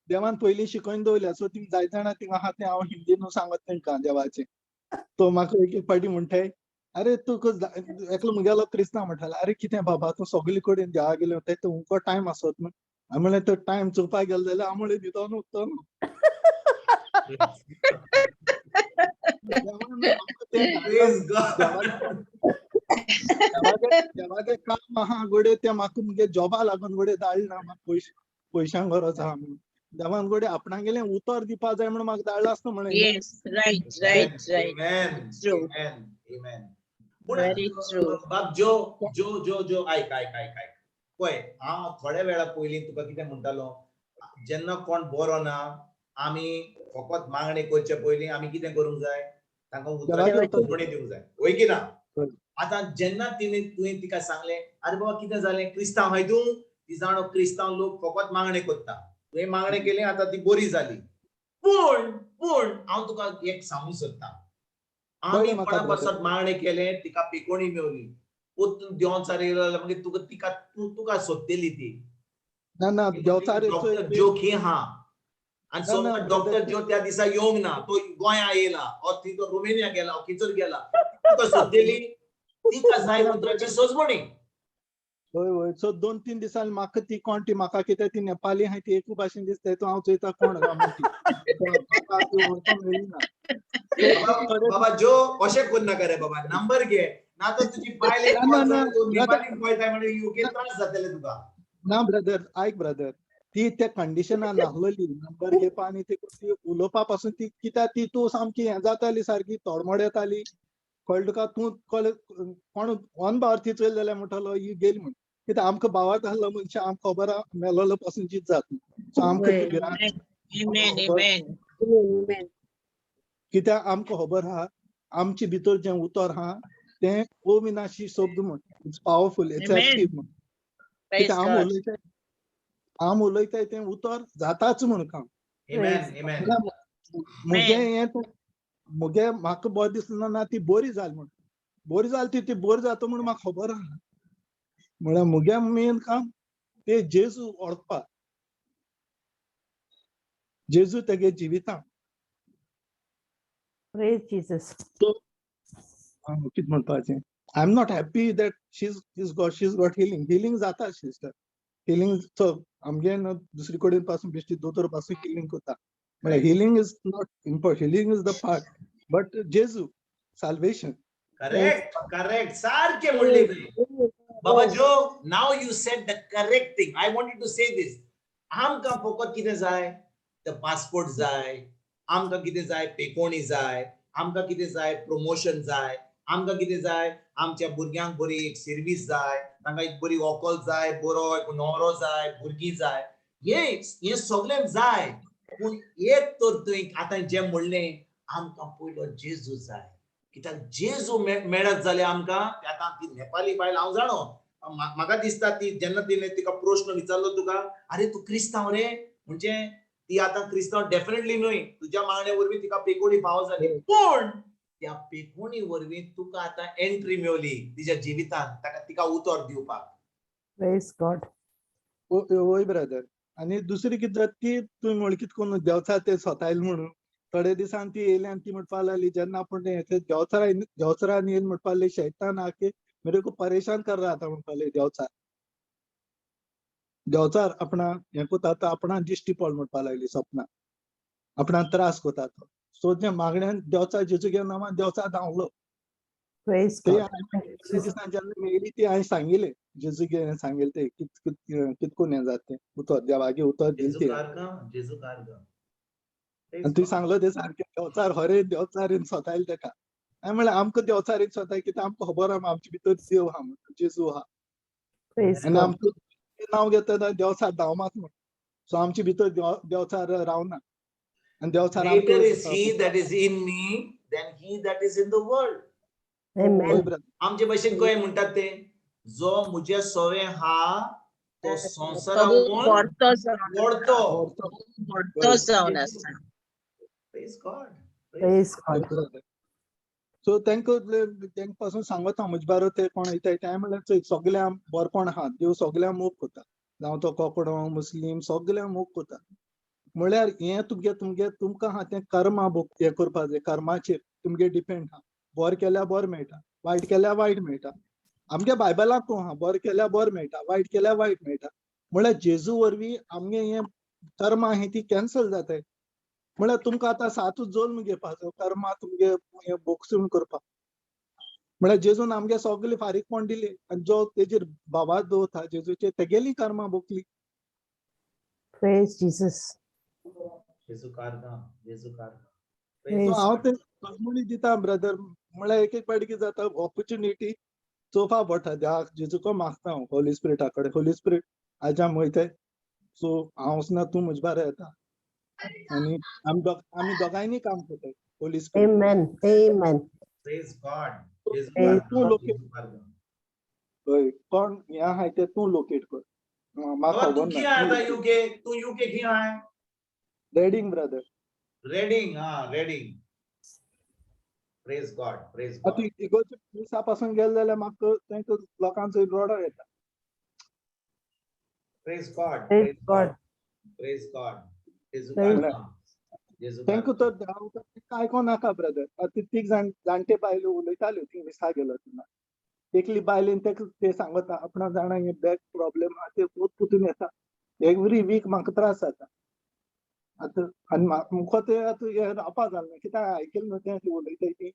देवान पयलीं शिकोवन दवरल्या सो थिंग जाय जाणा थिंग आहा तें हांव हिंदीन सांगत तेंकां देवाचें तो म्हाका एक पाटी म्हणटाय अरे तुका एकलो मुगेलो क्रिस्तांव म्हणटालो अरे कितें बाबा तूं सगळे कडेन देवा गेले वता तुमको टायम आसत न्हू हांवें म्हणलें तो टायम चोवपाक गेलो जाल्यार हांव म्हणलें दितो न्हू तो न्हू देवागे काम आहा गोडे ते म्हाका मुगे जॉबा लागून गोडे धाडला म्हाका पयशांक गरज आहा म्हणून देवान गोडे आपणाक गेलें उतर दिवपा जाय म्हणून म्हाका धाडला आसता म्हणलें Yes, right. True. Very true. बाब जो आयक पळय हांव थोड्या वेळा पयलीं तुका कितें म्हणटालो जेन्ना कोण बरो ना आमी फकत मागणी करचे पयलीं आमी कितें करूंक जाय तांकां उतराची सोजमणी दिवंक जाय होय की ना आतां जेन्ना तुवें तिका सांगलें अरे बाबा कितें जालें क्रिस्तांव हाय तूं ती जाणो क्रिस्तांव लोक फकत मागणी करता तुवें मागणी केली आतां ती बरी जाली पूण हांव तुका एक सांगूंक सोदतां आमी कोणा पासत मागणी केलें तिका पिकोणी मेवली पोत्तून देंवचार येयलो जाल्यार मागीर तुका सोदतली ती ना देंवचार जोखी हा आणि ना, ना, समज brother, डॉक्टर जो त्या दिसा येवंक ना, तो गोंया येयला और ती तो रोमेनिया गेला खिचर गेला, तुका सोदलेली ती का जाय ना, उतराची brother. सोजमणी. होय होय. सो 2-3 दिसांनी म्हाका ती कोण ती म्हाका कितें ती नेपाली आहाय ती एकू भाशेन दिसता तो हांव चोयता कोण गा म्हण ती. म्हाका ती वळखूंक मेळ्ळी ना. So, बाबा जो अशें कोण नाका रे बाबा, नंबर घे ना तर तुझी बायल एक ना, कॉल ना, जाल्यार तूं brother. नेपालीन पळयताय म्हणजे युके त्रास जातले तुका. ना ब्रदर, ऐक ब्रदर, ती त्या कंडिशनान नाहलेली नंबर घेवपा आनी ती उलोवपा पासून ती कित्याक ती तूं सामकी हें जाताली सारकी तोडमोड येताली. कळ्ळें तुका, तूं कोण ऑन भावर ती चोयल जाल्यार म्हणटालो ही गेली म्हण. कित्याक आमकां भावात आहलो मनशां आमकां खबर आहा मेलोलो पासून जीत जाता. सो आमकां ती भिरांत Amen, खबर, amen. Amen. कित्याक आमकां खबर आहा आमचे भितर जें उतर आहा तें अविनाशी शब्द म्हण. It's powerful, it's Amen. Active म्हण. Praise कित्याक God. आम उलयताय तें उतर जाताच म्हण काम. Amen, amen. मुगे हें मुगे म्हाका बरें दिसना ना ती बरी जाली म्हण. बरी जाली ती बरी जाता म्हण म्हाका खबर आहा. म्हळ्यार मुगे मेन काम ते जेजू ओळखपाक. जेजू तेगे जिवितांत. Praise Jesus. So, कितें म्हणपाचें, I am not happy that शीज गॉट हिलिंग. हिलिंग जाता सिस्टर. हिलिंग आमगे दुसरे कडेन पासून बेश्टी दोतोर पासून हिलिंग कोता. म्हळ्यार healing is not important. Healing is the part. But जेजू साल्वेशन. Correct, correct. सारखे म्हणले तुवें. Baba Joe, now you said the correct thing. I wanted to say this. आमकां फकत कितें जाय? The passport जाय. आमकां कितें जाय? पेकोणी जाय. आमकां कितें जाय? प्रमोशन जाय. आमकां कितें जाय? आमच्या भुरग्यांक बरी एक सर्वीस जाय. तांकां एक बरी व्हंकल जाय, बरो एक न्हवरो जाय, भुरगीं जाय. हे सगळें जाय. पूण एक तर तुवें आतां जें म्हणलें, आमकां पयलो जेजू जाय. कित्याक जेजू मेळत जाल्यार आमकां आतां ती नेपाली बायल हांव जाणो, म्हाका दिसता ती जेन्ना तिणें तिका प्रश्न विचारलो तुका, अरे तूं क्रिस्तांव रे, म्हणजे ती आतां क्रिस्तांव डेफिनेटली न्हय, तुज्या मागणे वरवीं तिका पेकोडी फावो जाली. पूण त्या पेकोणी वरवीं तुका आतां एंट्री मेवली तिच्या जिवितांत तिका उतर दिवपाक. Praise God. वय ब्रदर. आनी दुसरी कितें जाता ती तुवें वळखीत कोन्न देंवचार ते स्वतायले म्हणून थोडे दिसान ती येयली आनी ती म्हणपा लागली जेन्ना आपूण देंवचारान येयन म्हणपा लागली शैतान आके मेरे को परेशान कर रहा था म्हणपा लागली देंवचार आपणा हें कोता तो आपणा दिश्टी पड म्हणपा लागली सपना. आपणा त्रास कोता तो. सो त्या मागण्यान देंवचार जेजूगे नांवान देंवचार धांवलो. Praise ते God. दुसरे दिसान जेन्ना मेयली ती हांवें सांगिल्लें जेजूगे हें सांगिल्लें तें कितकोन हें जाता तें उतर देवागे उतर दिल जेजू ते. जेजू कारगा. आनी तुवें सांगलो तें सारकें देंवचार हरे देंवचारीन स्वतायले तेका. हांवें म्हळें आमकां देंवचारीन स्वताय कित्याक आमकां खबर आहा आमचे भितर देव आहा म्हणून जेजू आहा. Praise आनी God. आमचें नांव घेता देंवचार धांवमात म्हण. सो आमचे भितर देंवचार रावना. आनी देंवचार Greater is आमकां he that is in me than he that is in the world. Amen. आमचे भाशेन गोंय म्हणटात ते, जो मुजे सोवे हा तो तो संवसाराहून व्हडतो जावन व्हडतो. व्हडतो जावन आसा. Praise God. Praise God. So तेंका पासून सांगता म्हजे बारा ते कोण येताय ते म्हणल्यार सगळ्यां बरपण आहा देव सगळ्यां मोग कोता. जावं तो कोंकणो मुस्लीम सगळ्यां मोग कोता. म्हळ्यार हें तुमकां आहा तें कर्मा हें करपा जाय. कर्माचेर तुमगे डिपेंड आहा. बरें केल्यार बरें मेळटा, वायट केल्यार वायट मेळटा. आमगे बायबलाक आहा बरें केल्यार बरें मेळटा, वायट केल्यार वायट मेळटा. म्हळ्यार जेजू वरवीं आमगे हें कर्म आहा ती कॅन्सल जाताय. म्हळ्यार तुमकां आतां सातूच जल्म घेवपाचो कर्मा तुमगे हें भोगसून करपाक. म्हळ्यार जेजून आमगे सगळें फारीकपण दिलें आनी जो तेजेर भावार दवरता जेजूचेर तेगेली कर्मा भोगली. Praise Jesus. जेजू कारगा, जेजू कारगा. सो Praise हांव ते कसमणी दिता ब्रदर. म्हळ्यार एक पाटी कितें जाता ऑपॉर्च्युनिटी चोवपा पडटा देवाक जेजूको मागता हांव होली स्पिरिटा कडेन. होली स्पिरिट आजा वयताय. सो हांव वचना तूं म्हजे बारा येता. आनी आमी दोगांयनी काम करताय Holy spirit. Amen. Amen. Praise God. जेजू Praise कारगा, God. जेजू कारगा. हय कोण हें आहाय तें तूं लोकेट कर. म्हाका तू खबर खी ना. आता यूके, तू यूके खी आहे? Reading brother. Reading, Reading. Praise God, praise God. आतां इगोर्च्या दिसा पासून गेले जाल्यार म्हाका तेंका लोकांचो रोडो येता. Praise God, Praise praise God, God. praise God. तांकां तो आयको नाका ब्रदर. तीग जाणटे बायलो उलयताल्यो थिंग विसा गेलो तेन्ना. एकली बायलेन ते सांगता आपणा जाणा हे बॅक प्रॉब्लेम आहा ते पुतून येता. एवरी वीक म्हाका त्रास जाता. आतां आनी मुखो ते आतां हे रावपा जालना कित्याक आयकलें न्हू तें उलयताय ती.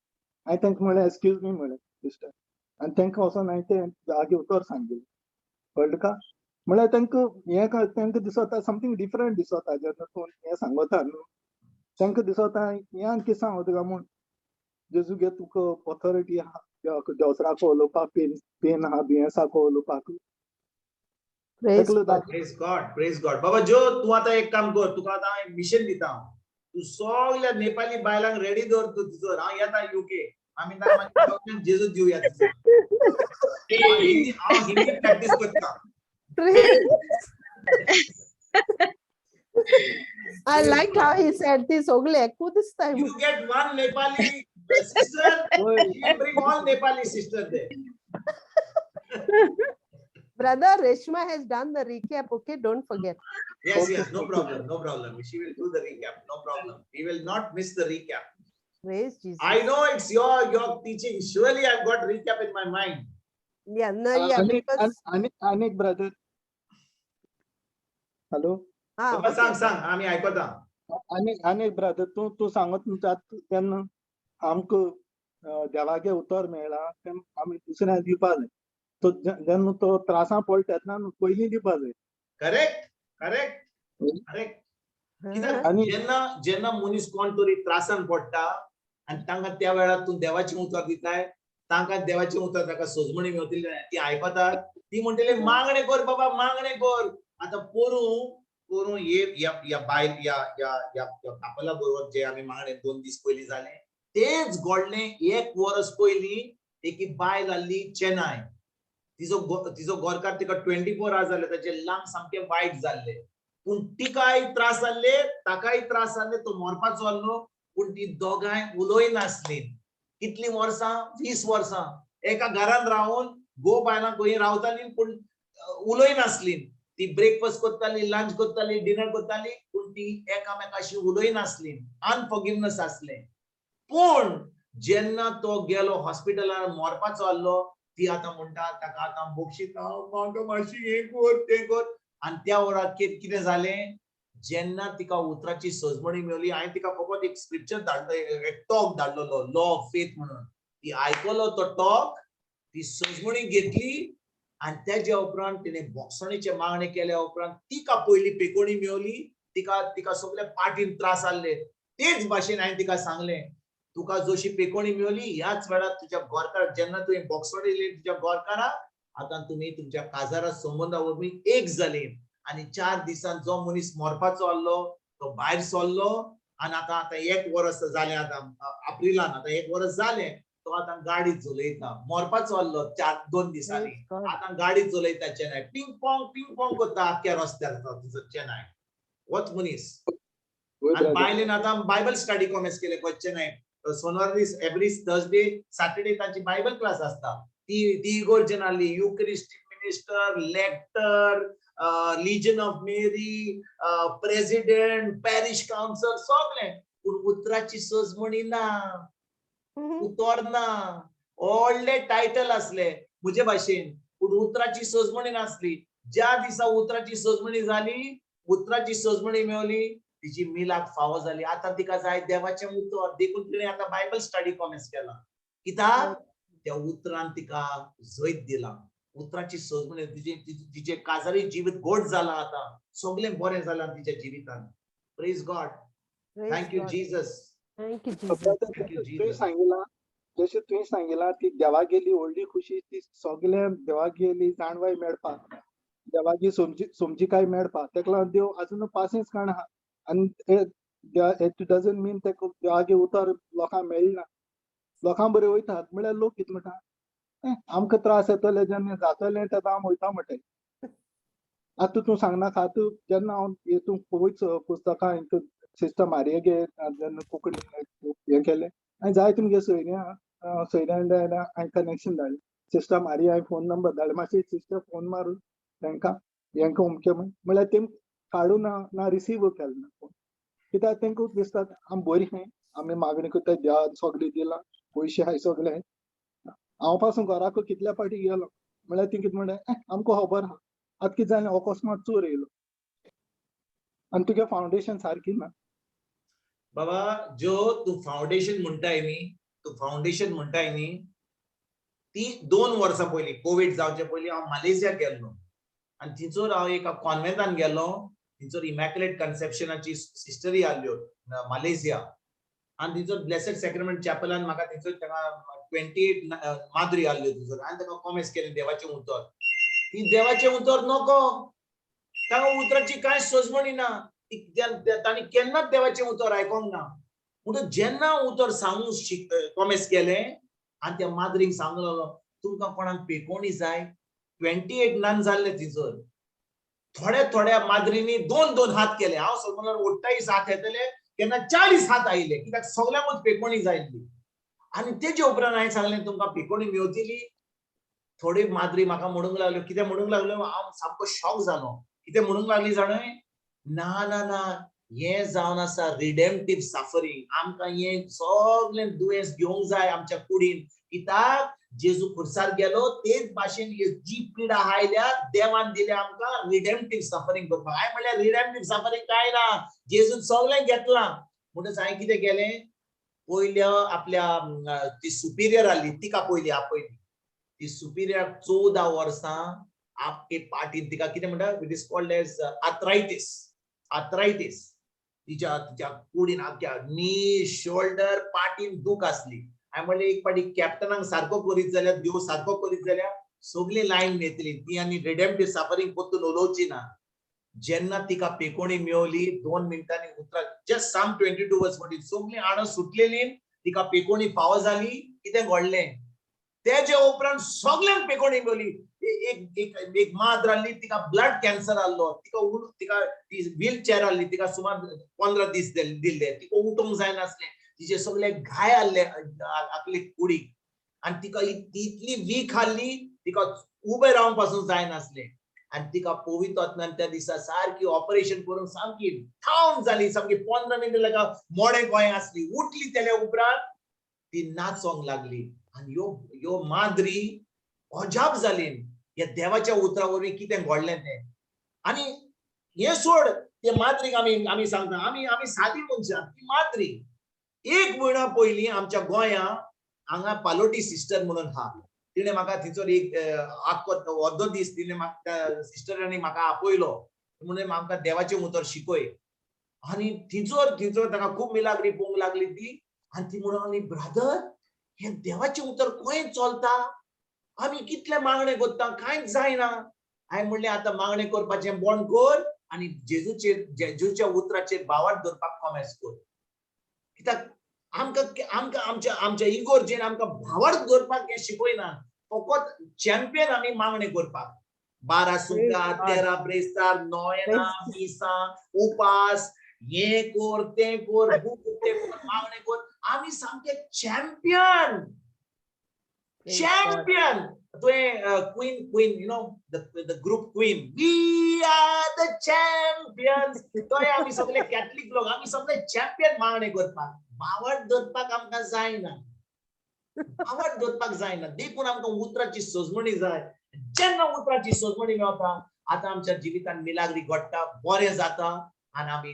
हांवें तांकां म्हळें एक्सक्यूज मी म्हळें सिस्टर. आनी तांकां वचोन हांवें तें जागे उतर सांगलें. कळ्ळें का? म्हळ्यार तांकां हें तांकां दिसता समथींग डिफरंट दिसता जेन्ना तूं हें सांगता न्हू. तांकां दिसता हें आनी कितें सांगो तुका म्हूण. जेजू गे तुका ऑथॉरिटी आहा देवसराको उलोवपाक पेन आहा दुयेंसाको उलोवपाक. Praise praise God. बाबा जो तू आता एक काम कर, तुका आता एक मिशन दिता हांव. तू सगळ्या नेपाली बायलांक रेडी दवर तुजो. हांव येता UK. आमी तांकां जेजू दिवया तुजो. हांव हिंदी प्रॅक्टीस करता. I liked how he said this. Ogle ekku this time. You get one Nepali sister, she will bring all Nepali sisters there. Brother Reshma has done the recap. Okay, don't forget. Yes, no problem, no problem. She will do the recap, no problem. We will not miss the recap. Praise Jesus. I know it's your teaching. Surely I've got recap in my mind. Yeah, no, yeah, because अनेक brother. Hello. बाबा सांग आम्ही ऐकता. अनेक brother तू सांगत तेन्ना आमकां देवागे उतर मेळ्ळा तेन्ना आमी दुसऱ्या दिवपा जाय. तो जेन्ना तो त्रासां पडटा तेन्ना पयलीं दिवपा जाय. करेक्ट. जेन्ना मनीस कोण तरी त्रासान पडटा आनी तांकां त्या वेळार तूं देवाचें उतर दिताय, तांकां देवाचें उतर ताका सोजमणी मेवतली ती आयकतात. ती म्हणटली मागणें कर बाबा मागणें कर. आतां पोरूं या बायल या कापला बरोबर जे आमी मागणें 2 दीस पयलीं जालें तेच घडलें 1 वर्स पयलीं. एक बायल आसली चेन्नय. तिजो गोरकार तिका 24 आवर्स जाले. ताचे लांग सामके वायट जाल्ले. पूण तिकाय त्रास जाल्ले ताकाय त्रास जाल्ले. तो मरपाचो आसलो पूण ती दोगांय उलोयनासली. कितलीं वर्सां? 20 वर्सां एका घरान रावन बायलां खंय रावतालीं पूण उलोयनासलीं. ती ब्रेकफास्ट करताली, लंच करताली, डिनर करताली पूण ती एकामेकाशी उलोयनासली. अनफॉरगिवनेस आसलें. पूण जेन्ना तो गेलो हॉस्पिटलार मरपाचो आसलो ती आतां म्हणटा ताका आतां बक्षीस म्हाका मातशी हें कर तें कर. आनी त्या वरार कितें जालें जेन्ना तिका उतराची सजमणी मेवली. हांवें तिका फकत एक स्क्रिप्चर धाडलो, एक टॉक धाडलेलो लॉ ऑफ फेथ म्हणून. ती आयकलो तो टॉक, ती सजमणी घेतली आनी तेज्या उपरांत तिणें बोक्षणीचे मागणे केल्या उपरांत तिका पयली पेकोणी मेवली. तिका सगळे पाटीन त्रास आसले. तेच भाशेन हांवें तिका सांगलें तुका जशी पेकोणी मेवली ह्याच वेळार तुज्या गोरकार जेन्ना तुवें बोक्षणी दिली तुज्या गोरकारा आतां तुमी तुमच्या काजारा संबंदा वरवीं एक जाली. आनी 4 दिसान जो मनीस मरपाचो आसलो तो भायर सरलो. आनी आतां 1 वर्स जालें. आतां एप्रिलान आतां 1 वर्स जालें. तो आतां गाडी चलयता. मरपाचो आसलो 2 दिसांनी. आतां गाडी चलयता चेन्नय. पिंग पॉंग करता आख्या रस्त्यार तुजो चेन्नय. वच मनीस. आनी बायलेन आतां बायबल स्टडी कॉमेस केले गोंय चेन्नय. सोनवार दीस एवरी थर्सडे सॅटर्डे तांची बायबल क्लास आसता. ती इगोर्जन आसली. Eucharistic minister, lector, Legion of Mary, president, parish council सगळें. पूण उतराची सजमणी ना, उतर ना. व्हडले टायटल आसले म्हजे भाशेन पूण उतराची सजमणी नासली. ज्या दिसा उतराची सजमणी जाली, उतराची सजमणी मेवली, तिची मिलाक फावो जाली. आतां तिका जाय देवाचें उतर. देखून तिणें आतां बायबल स्टडी कॉमेस केला. कित्याक त्या उतरान तिका जैत दिला. उतराची सजमणी तिचे काजारी जिवीत गोड जाला. आतां सगळें बरें जालां तिच्या जिवितांत. Praise God. Thank you Jesus. Thank you, Jesus. तुवें सांगिला जशें तुवें सांगिला ती देवा गेली व्हडली खुशी ती सगळ्या देवा गेली जाणवाय मेळपाक, देवाची समजिकाय मेळपाक. तेका लागून देव अजून पासिंच काण आहा. आनी इट डजंट मीन तेका देवागे उतर लोकांक मेळना. लोकां बरें वयतात म्हळ्यार लोक कितें म्हणटा आमकां त्रास येतले जेन्ना जातलें तेन्ना आमी वयता म्हणटाय. आतां तूं सांगनाका आतां जेन्ना हांव हितून पळयत पुस्तकां सिस्टर मारयेगे जेन्ना कोंकणी हें केलें हांवें जाय तुमगे सोयऱ्यां हांवें कनेक्शन धाडलें. सिस्टर मारिया हांवें फोन नंबर धाडलो. मातशें सिस्टर फोन मारून तांकां हेंका अमकें म्हळ्यार तें काडून ना रिसीव केलें ना फोन. कित्याक तांकां दिसता आमी बरी हाय, आमी मागणी करता द्या, सगळें दिलां, पयशे हाय सगळे. हांव पासून घराक कितल्या फाटी गेलो म्हळ्यार ती कितें म्हणलें आमकां खबर आहा, आतां कितें जालें अकस्मात चोर येयलो आनी तुगे फावंडेशन सारकी ना. बाबा जो तू फाउंडेशन म्हणटाय न्ही, तू फाउंडेशन म्हणटाय न्ही, ती 2 वर्सां पयलीं कोविड जावचे पयलीं हांव मलेशियाक गेल्लो आनी थंयसर हांव एका कॉन्वेंटान गेल्लो. थंयसर इमॅक्युलेट कन्सेप्शनाची सिस्टरी आसल्यो मलेशिया, आनी थंयसर ब्लेसेड सॅक्रेमेंट चॅपलान म्हाका थंयसर ताका 28 माद्री आसल्यो थंयसर, आनी ताका कॉमेस केलें देवाचें उतर. ती देवाचें उतर नको, ताका उतराची कांय सजमणी ना, तांणी केन्नाच देवाचें उतर आयकोंक ना. म्हणून जेन्ना उतर सांगूंक कॉमेस केलें आनी त्या माद्रीक सांगूंक लागलो तुमकां कोणाक पेकोणी जाय. 28 नन जाल्ले थंयसर. थोड्या थोड्या माद्रींनी 2-2 हात केले. हांव समजलो 28 हात येतले, केन्ना 40 हात आयले, कित्याक सगळ्यांकूच पेकोणी जायली. आनी तेजे उपरांत हांवें सांगलें तुमकां पेकोणी मेवतली. थोडी माद्री म्हाका म्हणूंक लागल्यो, कितें म्हणूंक लागल्यो, हांव सामको शॉक जालो. कितें म्हणूंक लागली जाणाय, ना ना ना हें जावन आसा रिडेम्पटीव सफरींग. आमकां हें सगळें दुयेंस घेवंक जाय आमच्या कुडीन, कित्याक जेजू खुर्सार गेलो तेच भाशेन जी पिडा आयल्या देवान दिल्या आमकां रिडेम्पटीव सफरींग करपाक. हांवें म्हणलें रिडेम्पटीव सफरींग कांय ना, जेजून सगळें घेतलां. म्हणटच हांवें कितें केलें, पयल्या आपल्या ती सुपिरियर आसली तिका पयली आपयली. ती सुपिरियर 14 वर्सां आपके पाटीन तिका कितें म्हणटा, it is called as arthritis. Arthritis तिच्या कुडीन आख्या नी शोल्डर पाटीन दूख आसली. हांवें म्हणलें एक पाटी कॅप्टनाक सारको करीत जाल्यार, देव सारको करीत जाल्यार सगळी लायन न्हेतली. ती आनी रिडेम्पटीव सफरींग परतून उलोवची ना. जेन्ना तिका पेकोणी मेवली 2 मिनटांनी उतरां जस्ट साम 22 वर्स म्हणटी सगळी आडो सुटलेली, तिका पेकोणी फावो जाली. कितें घडलें, तेजे उपरांत सगळ्यांक पेकोणी मेवली. एक माद्र आसली तिका ब्लड कॅन्सर आसलो, तिका व्हील चॅर आसली, तिका सुमार 15 दीस दिल्ले, तिका उठोवंक जायनासलें. तिचे सगळे घाय आसले आपली कुडीक, आनी तिका इतली वीक आसली तिका उबें रावंक पासून जायनासलें. आनी तिका पवित्र आत्म्यान त्या दिसा सारकी ऑपरेशन करून सामकी ठावन जाली, सामकी 15 मिनटां लागा मोडे गोंय आसली. उठली तेल्या उपरांत ती नाचोंक लागली. आनी ह्यो माद्री अजाप जाली ह्या देवाच्या उतरा वरवीं कितें घडलें तें. आनी हें सोड, ते माद्रीक आमी सांगता आमी सादी मनशां, ती माद्री 1 म्हयनो पयलीं आमच्या गोंयां हांगा पालोटी सिस्टर म्हणून आहा. तिणें म्हाका थंयसर एक अर्दो दीस तिणें म्हाका सिस्टरांनी म्हाका आपयलो, म्हणून आमकां देवाचें उतर शिकय. आनी थंयसर ताका खूब मिलाग्री पळोवंक लागली ती. आनी ती म्हणूंक लागली ब्रदर हें देवाचें उतर खंय चलता, आमी कितले मागणे करता कांयच जायना. हांवें म्हणलें आतां मागणे करपाचें बंद कर आनी जेजूच्या उतराचेर भावार्थ धरपाक कॉमेस कर. कित्याक आमकां आमच्या इगोर्जेन आमकां भावार्थ धरपाक हें शिकयना, फकत चॅम्पियन आमी मागणे करपाक. 12 सुक्कां, 13 ब्रेस्तार, नोयना, मिसां, उपास, हें कर तें कर, मागणे कर. आमी सामके champion. Champion. Queen you know the group queen, we are the champions. तोय आमी सगळे कॅथलीक लोक, आमी सगळे चॅम्पियन मागणे करपाक. भावार्थ धरपाक आमकां जायना. भावार्थ धरपाक जायना. देखून आमकां उतराची सजमणी जाय. जेन्ना उतराची सजमणी मेवता आतां आमच्या जिवितांत मिलाग्री घडटा, बरें जाता, आनी आमी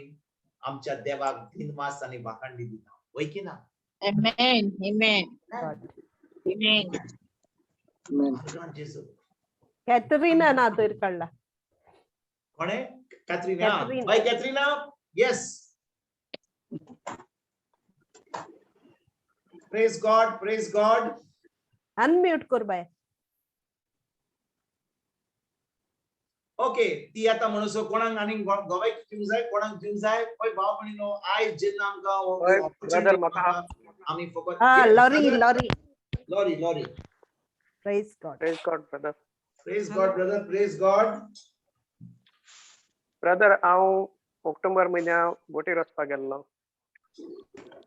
आमच्या देवाक दिनवास आनी वाखाणणी दिता. वय की ना? Amen. Amen. Amen. कॅटरीना ना तर काढला कोणे? Catherina. Bye Catherina. Yes. Praise God, praise God. Unmute कर बाय. ओके, ती आता म्हणसो कोणाक आनी गोवायक दिवंक जाय, कोणाक दिवंक जाय. पळय भाव भयणीनो, आयज जेन्ना आमकां आमी फकत lorry. Praise God. Praise God, brother. Praise God, brother. Praise God. Brother, हांव ऑक्टोबर म्हयन्याक बोटीर वचपाक गेल्लो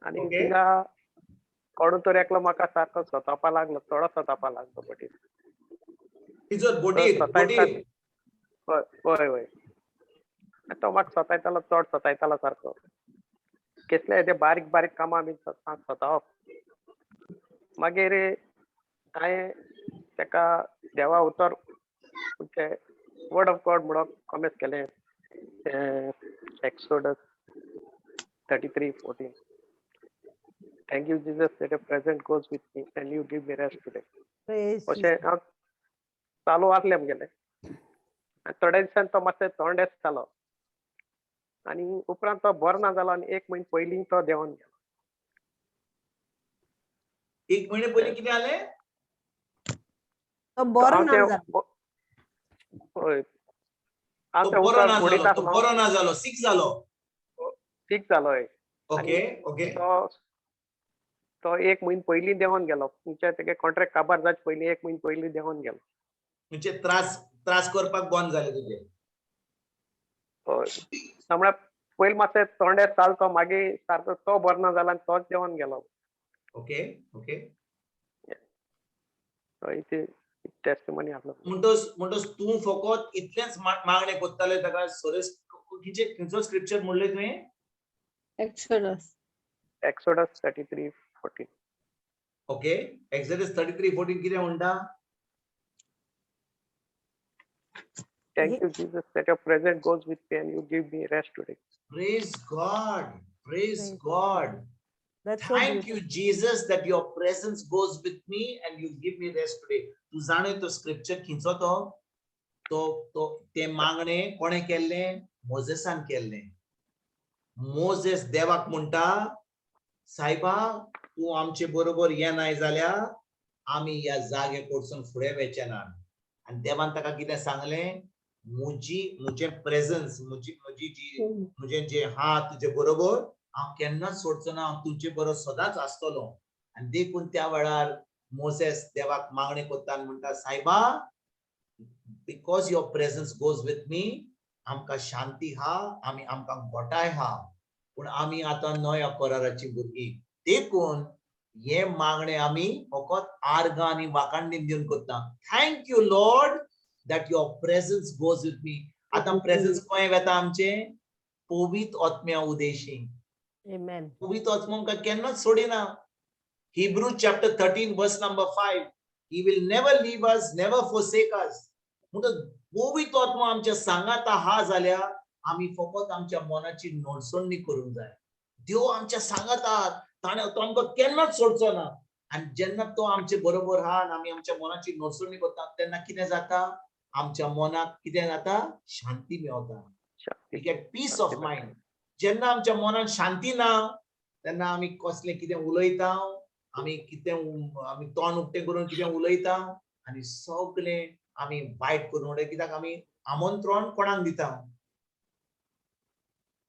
आनी थिंगा कोण तरी एकलो म्हाका सारको सतावपा लागलो, चड सतावपा लागलो बोटीर. हय. तो म्हाका सतायतालो, चड सतायतालो सारको. कसले ते बारीक बारीक कामां आमी स्वता मागीर हांवें ताका देवा उतर वर्ड ऑफ गॉड म्हणून कॉमेंट केलें exodus 33:14. Thank you, Jesus, that your presence goes with me and you give me rest today. Praise अशें Jesus. हांव चालू आसलें आमगेलें आनी थोड्या दिसान तो मातसो थंडेस जालो आनी उपरांत तो बरो ना जालो आनी 1 म्हयनो पयलीं तो देंवन गेलो. 1 महिने पयलीं कितें जालें? तो बरो हांव ना तें जालो. हय हांव तो तें बरो उतर ना फोडीत जालो, तो आसलो बरो ना जालो, सीक जालो. ठीक जालो हय. Okay okay. तो 1 म्हयनो पयलीं देंवन गेलो. तुमचे तेगे कॉन्ट्रॅक्ट काबार जावचे पयलीं 1 म्हयनो पयलीं देंवन गेलो. म्हणजे त्रास करपाक बंद जाले तुजे. हय म्हळ्यार पयलीं मातशें थोडें जालो मागीर सारको तो बरो ना जालो आनी तोच देंवन गेलो. Okay okay. हय ती टेस्टिमोनी आसलो. म्हणटोस तूं फकत इतलेंच मागणें कोत्ताले ताका सोरेस खंयचो स्क्रिप्चर म्हणले तुवें? Exodus. एक्सोडस 33:14. ओके. एक्सोडस 33:14 कितें म्हणटा? Thank you, Jesus, that your presence goes with me and you give me rest today. Praise God. Praise God. That's so Thank you, beautiful. Jesus, that your presence goes with me and you give me rest today. तू जाणे तो scripture खंयचो तो ते मागणे कोणे केल्लें? मोजेसान केल्लें. Moses देवाक म्हणटा सायबा तूं आमचे बरोबर येनाय जाल्यार आमी ह्या जागे कडसून फुडें वचचे ना. आनी देवान ताका कितें सांगलें? म्हजें प्रेझन्स म्हजें जें हा तुजे बरोबर हांव केन्नाच सोडचो ना. हांव तुजे बरोबर सदांच आसतलो. आनी देखून त्या वेळार मोसेस देवाक मागणी कोत्ता आनी म्हणटा सायबा because your presence goes with me आमकां शांती हा आमकां गोठाय हा. पूण आमी आतां नव्या कराराची भुरगीं देखून हे मागणे आमी फकत आर्गां आनी वाखाणणी दिवन कोत्ता. Thank you Lord that your presence goes with me. आता प्रेझन्स खंय वेता आमचे? पवित्र आत्म्या उदेशी. Amen. पवित्र आत्मा आमकां केन्नाच सोडिना. Hebrews chapter 13 verse number 5. He will never leave us, never forsake us. म्हणून पवित्र आत्मा आमच्या सांगात हा जाल्यार आमी फकत आमच्या मनाची नडसोडणी करूंक जाय. देव आमच्या सांगात आहा ताणें तो आमकां केन्नाच सोडचो ना. आनी जेन्ना तो आमचे बरोबर आहा आनी आमी आमच्या मनाची नडसोडणी करता तेन्ना कितें जाता? आमच्या मनाक कितें जाता? शांती मेळटा. We get peace of mind. जेन्ना आमच्या मनात शांती ना तेन्ना आमी कसलें कितें उलयता आमी तोंड उक्तें करून कितें उलयता आनी सगळें आमी वायट करून उडयता. कित्याक आमी आमंत्रण कोणाक दिता?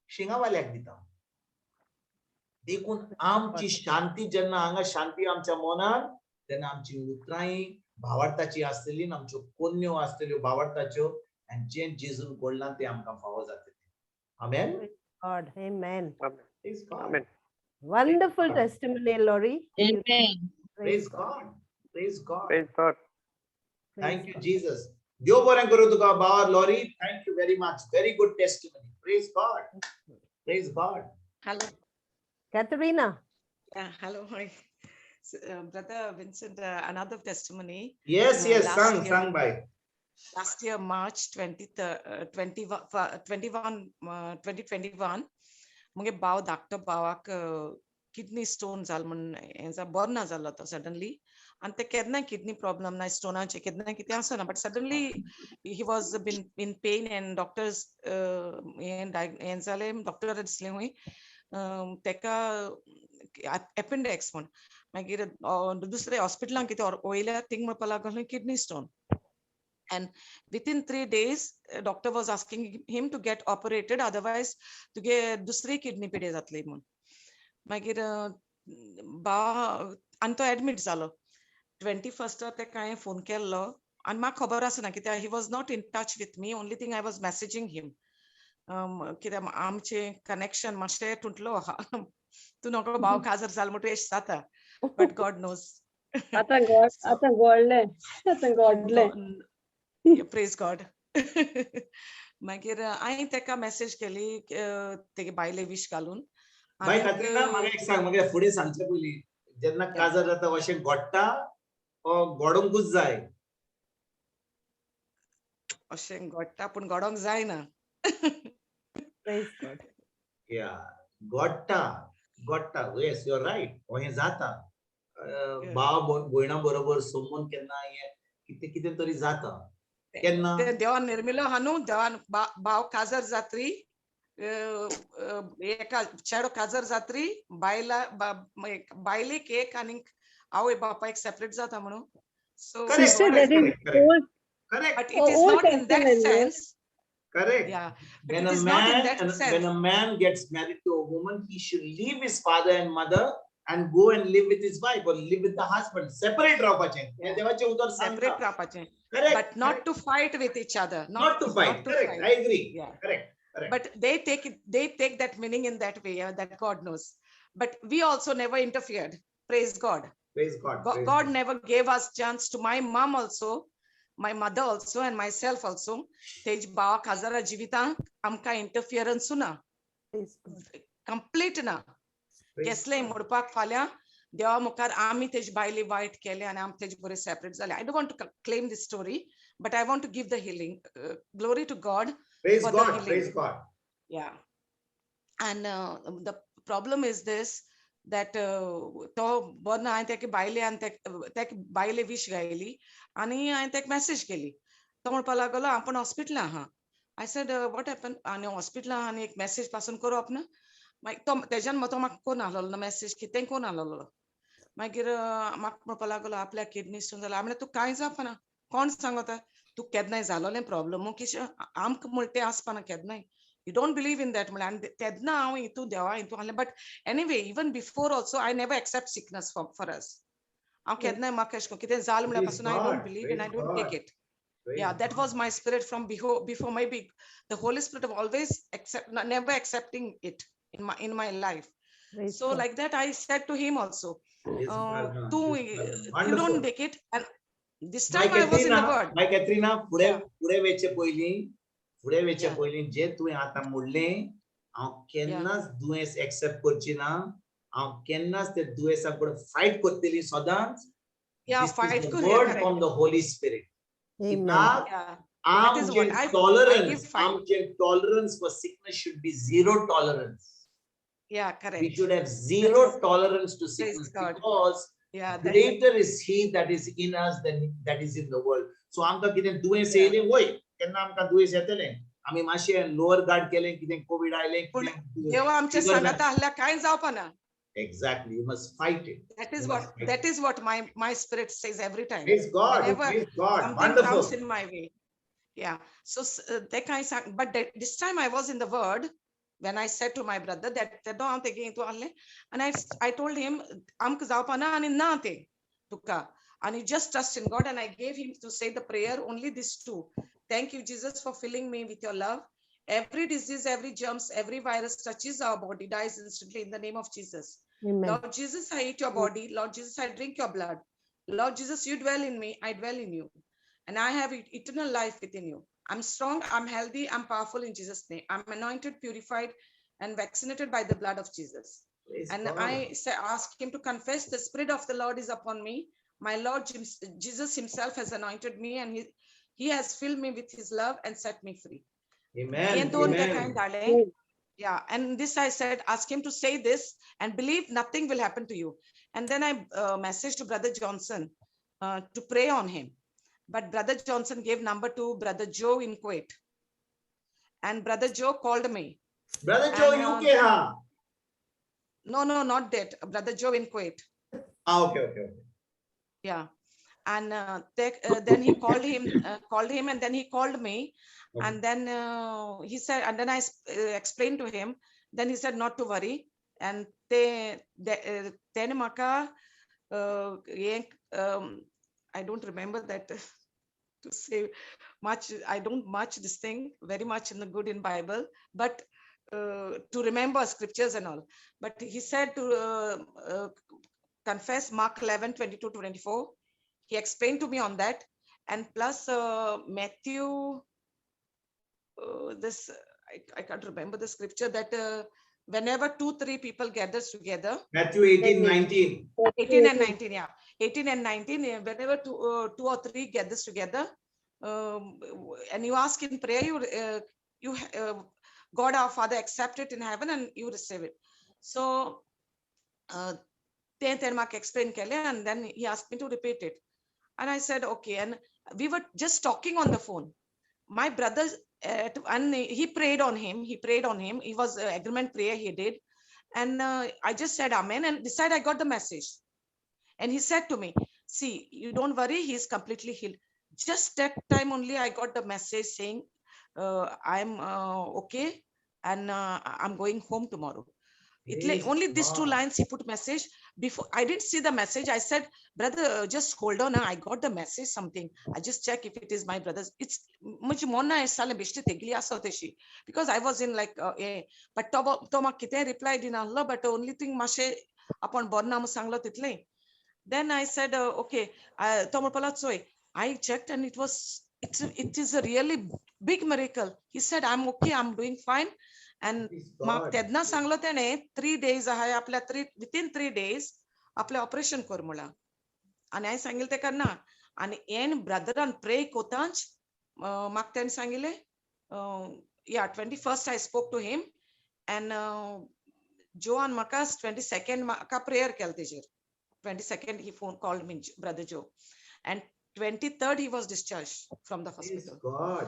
शिंगावाल्याक दिता. देखून आमची शांती जेन्ना हांगा शांती आमच्या मनात तेन्ना आमची उतरांय भावार्थाची आसतली आमच्यो कन्यो आसतल्यो भावार्थाच्यो आनी जें जेजून घडलां तें आमकां फावो जातलें. आमेन. God, amen. Amen. Wonderful testimony, Lori. Amen. Praise God. Praise God. Praise God. Thank you, Jesus. देव बरें करूं तुका भावा lorry. Thank you very much. Very good testimony. Praise God. Praise God. Hello. Katerina. Yeah, hello. Hi. Brother Vincent, another testimony. Yes, sang by. Last year, March 2021, मुगे भाव धाकटो भावाक kidney stone जालो म्हण हेंचा बरो ना जालो तो सडनली. आनी ते केन्ना किडनी प्रॉब्लम ना स्टोनाचे केन्ना कितें आसना but suddenly he was in pain and doctors हें जालें डॉक्टरान दिसलें हूंय तेका एपेंडिक्स म्हण. मागीर दुसरे हॉस्पिटलांत कितें वयल्यार थिंग म्हणपाक लागलो kidney stone. And within 3 days, doctor was asking him to get operated, otherwise to get dusri kidney pide जातली म्हण. मागीर आनी तो एडमिट जालो. 21st तेका हांवें फोन केल्लो आनी म्हाका खबर आसना कित्याक he was not in touch with me. Only thing I was messaging him. कित्याक आमचें कनेक्शन मातशें तुटलो आहा. तूं नको भाव काजर जाल म्हणून एश जाता. But God knows. आतां घडलें. Praise God. मागीर हांवें तेका मेसेज केली तेगे बायले विश घालून बाय कात्रिना म्हाका एक सांग म्हाका फुडें सांगचे पयलीं जेन्ना काजार जाता अशें घोडटा ओ घोडोंकूच जाय अशें घडटा पूण घडोंक जायना Praise God. या घोडटा येस यू आर रायट हें जाता भाव भयणा बरोबर सोमून केन्ना हें कितें कितें तरी जाता केन्ना ते देवान निर्मिलो आहा न्हू देवान भाव काजार जात्री एका चेडो काजार जात्री बायलेक एक आनी आवय बापायक सेपरेट जाता म्हणून so Sister, that is old, correct but it is Old not in that Testament, no? sense. correct Yeah, but when it a is not in man that sense. when a man gets married to a woman he should leave his father and mother and go and live with his wife or live with the husband separate रावपाचें हे देवाचें उतर Separate सांगता रावपाचें, correct but not to fight with each other. not to fight correct I agree Yeah. correct But they take that meaning in that way, that God knows. But we also never interfered. Praise God. praise God praise God never gave us chance to my mom also, my mother also, and myself also. Tej bawa kazara jivitant amka interference na Praise God. complete na. Kesle modpak falya देवा मुखार आमी तेज बायले वायट केले आणि आम तेज बरे सेपरेट झाले. I don't want to claim this story, but I want to give the healing. Glory to God praise for God the healing. praise God Yeah. And the problem is this, that तो बरं हांवें तेका बायले आनी तेका बायले wish गायली आनी हांवें तेका मेसेज केली. तो म्हणपाक लागलो आपण हॉस्पिटला आहा. I said what happened? आनी हॉस्पिटला आनी एक मेसेज पासून करप ना. मागीर तो तेज्यान तो म्हाका कोण आहलोलो ना मेसेज कितें कोण आहलोलो. मागीर म्हाका म्हणपाक लागलो आपल्या किडनी स्टोन जाला. हांवें तूं कांय जावपाना कोण सांगता तूं केन्नाय जालोलें प्रॉब्लम किश आमकां म्हण तें आसपाना केन्नाय. You don't believe in that. And तेदना हांव हितू देवा हितू आहलें. But anyway, even before also, I never accept sickness for us. हांव केन्नाय म्हाका अशें कितें जालें म्हळ्यार पासून I don't believe and I don't take it. Yeah, that was my spirit from before maybe the Holy Spirit of always never accepting it in my life. Praise So God. like that I said to him also, you don't take it. And this My time I was in the word. my Katrina फुडें Yeah. फुडें वेचे Yeah. पयलीं जे तुवें आतां म्हणलें हांव केन्नाच दुयेंस एक्सेप्ट करची ना हांव केन्नाच ते दुयेंसा कडेन फायट करतली सदांच Yeah, This fight is the करूया, word correct. from the Holy Spirit Amen. कित्याक Yeah. That is what आमचे I tolerance for sickness should be zero tolerance. Yeah, correct. We should have zero tolerance to sickness God. because Yeah, greater is he that is in us than that is in the world. So आमकां कितें दुयेंस येयलें वय केन्ना आमकां दुयेंस येतलें आमी मातशें लोअर गार्ड केलें कितें कोविड आयलें पूण देवा आमच्या सांगाता आहल्या कांय जावपाना. Exactly, you must fight it. That is what my spirit says every time. Praise God. Whenever Praise God. something Wonderful. comes in my way. Yeah. So that kind of, but this time I was in the word when I said to my brother that don't take into alle, and I told him amk zaupana ani na te tuka, and he just trust in God, and I gave him to say the prayer only these two. Thank you, Jesus, for filling me with your love. Every disease, every germs, every virus touches our body, dies instantly in the name of Jesus. Amen. Lord Jesus, I eat your body. Lord Jesus, I drink your blood. Lord Jesus, you dwell in me. I dwell in you. And I have eternal life within you. I'm strong, I'm healthy, I'm powerful in Jesus' name. I'm anointed, purified, and vaccinated by the blood of Jesus. Praise And God. I ask him to confess, the Spirit of the Lord is upon me. My Lord Jesus himself has anointed me, and he has filled me with his love and set me free. Amen. Amen. Yeah, and this I said, ask him to say this and believe nothing will happen to you. And then I messaged to Brother Johnson to pray on him. But Brother Johnson gave number to Brother Joe in Kuwait. And Brother Joe called me. Brother Joe, UK, huh? No, not that. Brother Joe in Kuwait. Okay. Yeah. And then he called him, and then he called me. Okay. And then he said, and then I explained to him. Then he said not to worry. And then maka I don't remember that to say much. I don't much this thing very much in the good in Bible, but to remember scriptures and all. But he said to confess Mark 11:22-24. He explained to me on that, and plus Matthew. This I can't remember the scripture that whenever 2-3 people gathers together. Matthew 18:19. 18 and 19, yeah. 18 and 19, whenever 2 or 3 gathers together, and you ask in prayer, God our Father accept it in heaven and you receive it. So, then Mark explained Kelly, and then he asked me to repeat it. And I said, okay. And we were just talking on the phone. My brother, and he prayed on him. He was agreement prayer he did. And I just said amen, and decided I got the message. And he said to me, see, you don't worry, he's completely healed. Just that time only I got the message saying, I'm okay, and I'm going home tomorrow. Only these 2 lines he put message. Before I didn't see the message, I said, brother, just hold on, I got the message, something. I just check if it is my brother's. It's because I was in like but Toma kite replied in Allah, but only thing mashe upon bornam sanglo title. Then I said, okay, I checked, and it is a really big miracle. He said, I'm okay, I'm doing fine. And Tedna sanglo tene 3 days within 3 days आपले operation करमुला. आणि I सांगितले ते करना. आणि en brother and pray kotanch mak ten सांगितले. Yeah, 21st I spoke to him, and Joe and Makas 22nd maka prayer keltejer. 22nd he called me, brother Joe, and 23rd he was discharged from the hospital. God.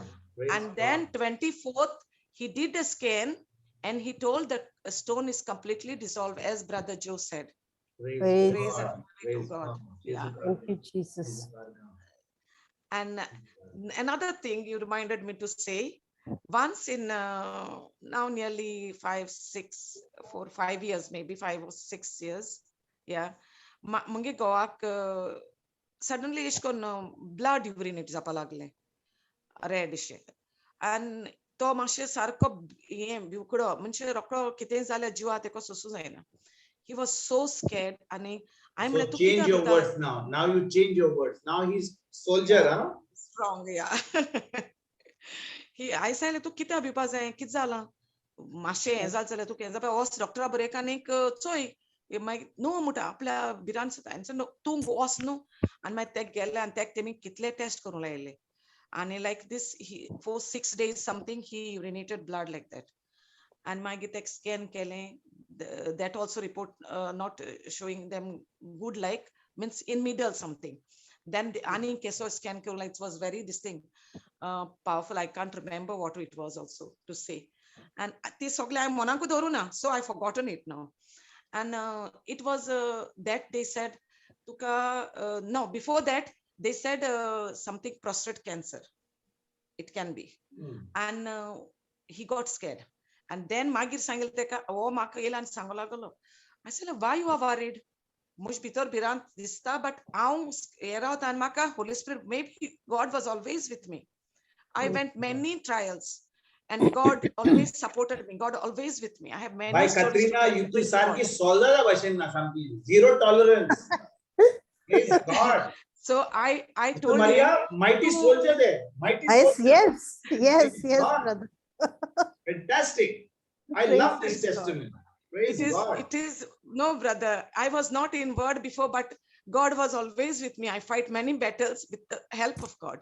And then 24th he did a scan, and he told that a stone is completely dissolved, as brother Joe said. Praise God. Yeah. Thank you, Jesus. And another thing you reminded me to say, once in now nearly 5 years, maybe 5 or 6 years, yeah, munge goak suddenly ishkon blood urinate zapalagle reddish, and to mashe sarko biukdo munche rokdo kiten zale jiwa teko susu zaina. He was so scared, and So change your words now. Now you change your words. Now he's soldier, huh? Strong, yeah. I said, "Tu kita bipas hai kitzala mashe ezal zale tu kenza pa os doctor bereka nek choi my no muta apla biran sata and no tu os no and my tech gella and tech temi kitle test karu laile, and like this for 6 days something he urinated blood like that, and my tech scan kele that also report not showing them good, like means in middle something. Then the ani keso scan like it was very distinct, powerful. I can't remember what it was also to say. And so I forgotten it now. And it was that they said no, before that they said something prostate cancer it can be. And he got scared. And then magir sangil teka oh maka elan sangolagalo. I said, why you are worried? Mush bitor birant dista, but aun era tan maka Holy Spirit, maybe God was always with me. I went many trials, and God always supported me. God always with me. I have many. By Katrina, you to sarki solve the question na samti. Zero tolerance. Praise God. So I told Maria, him, mighty soldier there. Mighty soldier. Yes, brother. Fantastic. I love this testimony. Praise God. It is no, brother. I was not in word before, but God was always with me. I fight many battles with the help of God,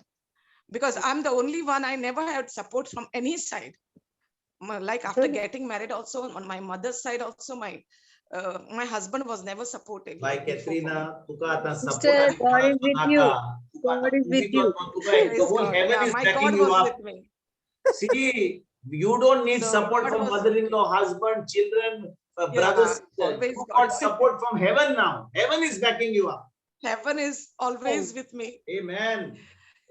because I'm the only one. I never had support from any side. Like after getting married, also on my mother's side, also my husband was never supportive. Like Katrina, sister, God is with you. God is with you. The whole heaven is backing you up. See, you don't need support from mother-in-law, husband, children, brothers. You got support from heaven now. Heaven is backing you up. Heaven is always with me. Amen.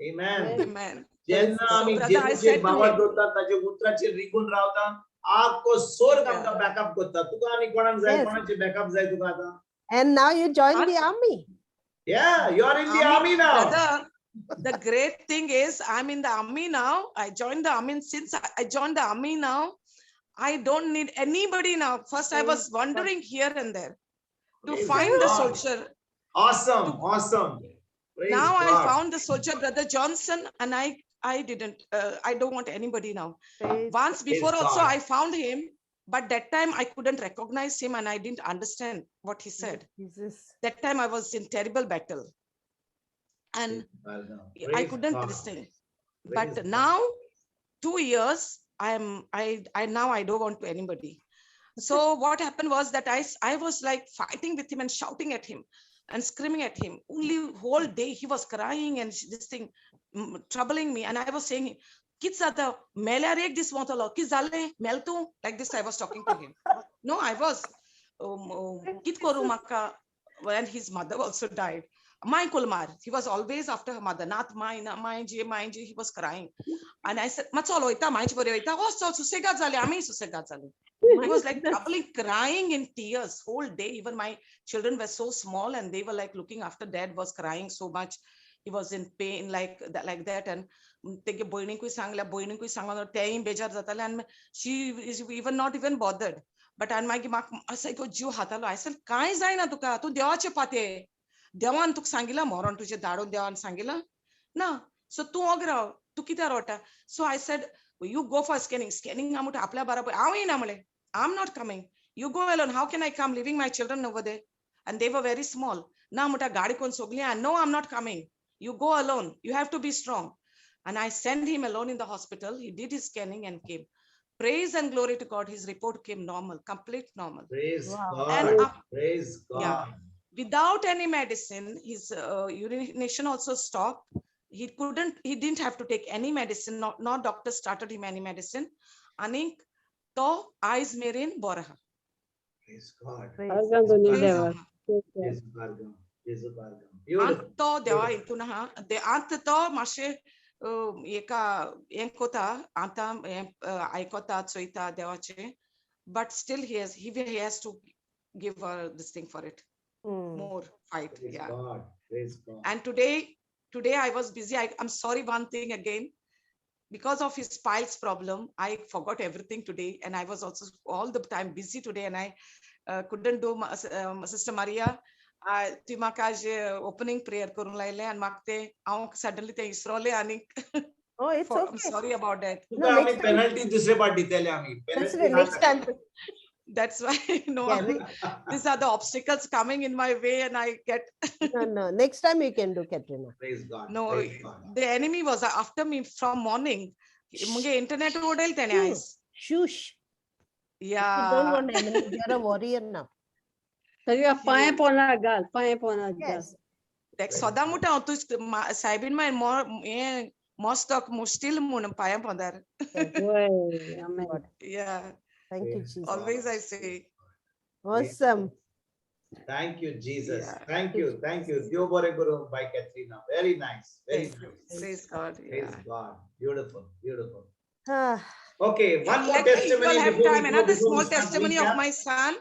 Amen. Amen. Jenna आम्ही JEZUCHE Bhava दोता ताजे उतराचे रिगून रावता आपको स्वर्ग आमका backup करता तुका आनी कोणाक जाय कोणाचे backup जाय तुका आता. And now you join the army. Yeah, you are in the army now. Brother, the great thing is I'm in the army now. I joined the army. Since I joined the army now, I don't need anybody now. First, I was wandering here and there to find the soldier. Awesome, awesome. Praise now God. I found the soldier, Brother Johnson, and I didn't. I don't want anybody now. Once before also I found him. But that time I couldn't recognize him and I didn't understand what he said. Jesus. That time I was in terrible battle. And I couldn't listen. But now, 2 years, now I don't want to anybody. So what happened was that I was like fighting with him and shouting at him and screaming at him. Only whole day he was crying and this thing troubling me. And I was saying, "Kids are the melarek this montolo, kids zale meltu," like this. I was talking to him. No, I was kit koru maka. When his mother also died. My Kulmar, he was always after her mother, not mine, mine, he was crying. And I said, Matsolo, ita, mine, oh, so susegad zale, ami susegad zale. He was like troubling, crying in tears whole day. Even my children were so small and they were like looking after dad was crying so much. He was in pain like that. And bhoinni kui sangla, teim bejar zatale. And she is even not even bothered. But and my asai ko jiv hatalo. I said, kai zai na tuka, tu dewache pate. Dewan tuk sangila, moron tuje dado dewan sangila. Na, so tu ogra, tu kita rota. So I said, you go for scanning. Scanning amuta apla barabar. Awi namale. I'm not coming. You go alone. How can I come leaving my children over there? And they were very small. Na muta gadi kon sogli. No, I'm not coming. You go alone. You have to be strong. And I sent him alone in the hospital. He did his scanning and came. Praise and glory to God. His report came normal, complete normal. Praise God. And Praise God. Yeah, without any medicine, his urination also stopped. He didn't have to take any medicine. Not doctor started him any medicine. Anik to eyes merin boraha. Praise God. Anto dewa itunaha. De anto mashe eka enkota anta aikota tsoita dewache. But still he has to give her this thing for it. More fight. Praise Yeah. God. Praise God. And today I was busy. I'm sorry, one thing again, because of his piles problem, I forgot everything today. And I was also all the time busy today. And I couldn't do Sister Maria. Opening prayer and suddenly they Israeli and Oh, it's okay. I'm sorry about that. No, next time. Next time. That's why these are the obstacles coming in my way, and I get No. Next time you can do, Katrina. Praise God. no. Praise God. The enemy was after me from morning. Internet eyes. Shush. Yeah. You don't want enemy. You're a warrior now. Yes. Like sodamuta tu saibin my more mostok mustil munam payam pandar. Yeah. Thank you, Jesus. Always I say. Awesome. Thank you, Jesus. Yeah. Thank you. Thank you. Diyo bore guru by Katrina. Very nice. Very Thank you. nice. Praise God. Praise Yeah. God. Beautiful. Beautiful. Ah, Okay, one more Let testimony. equal have before we time. go, Another before we small start testimony recap. of my son.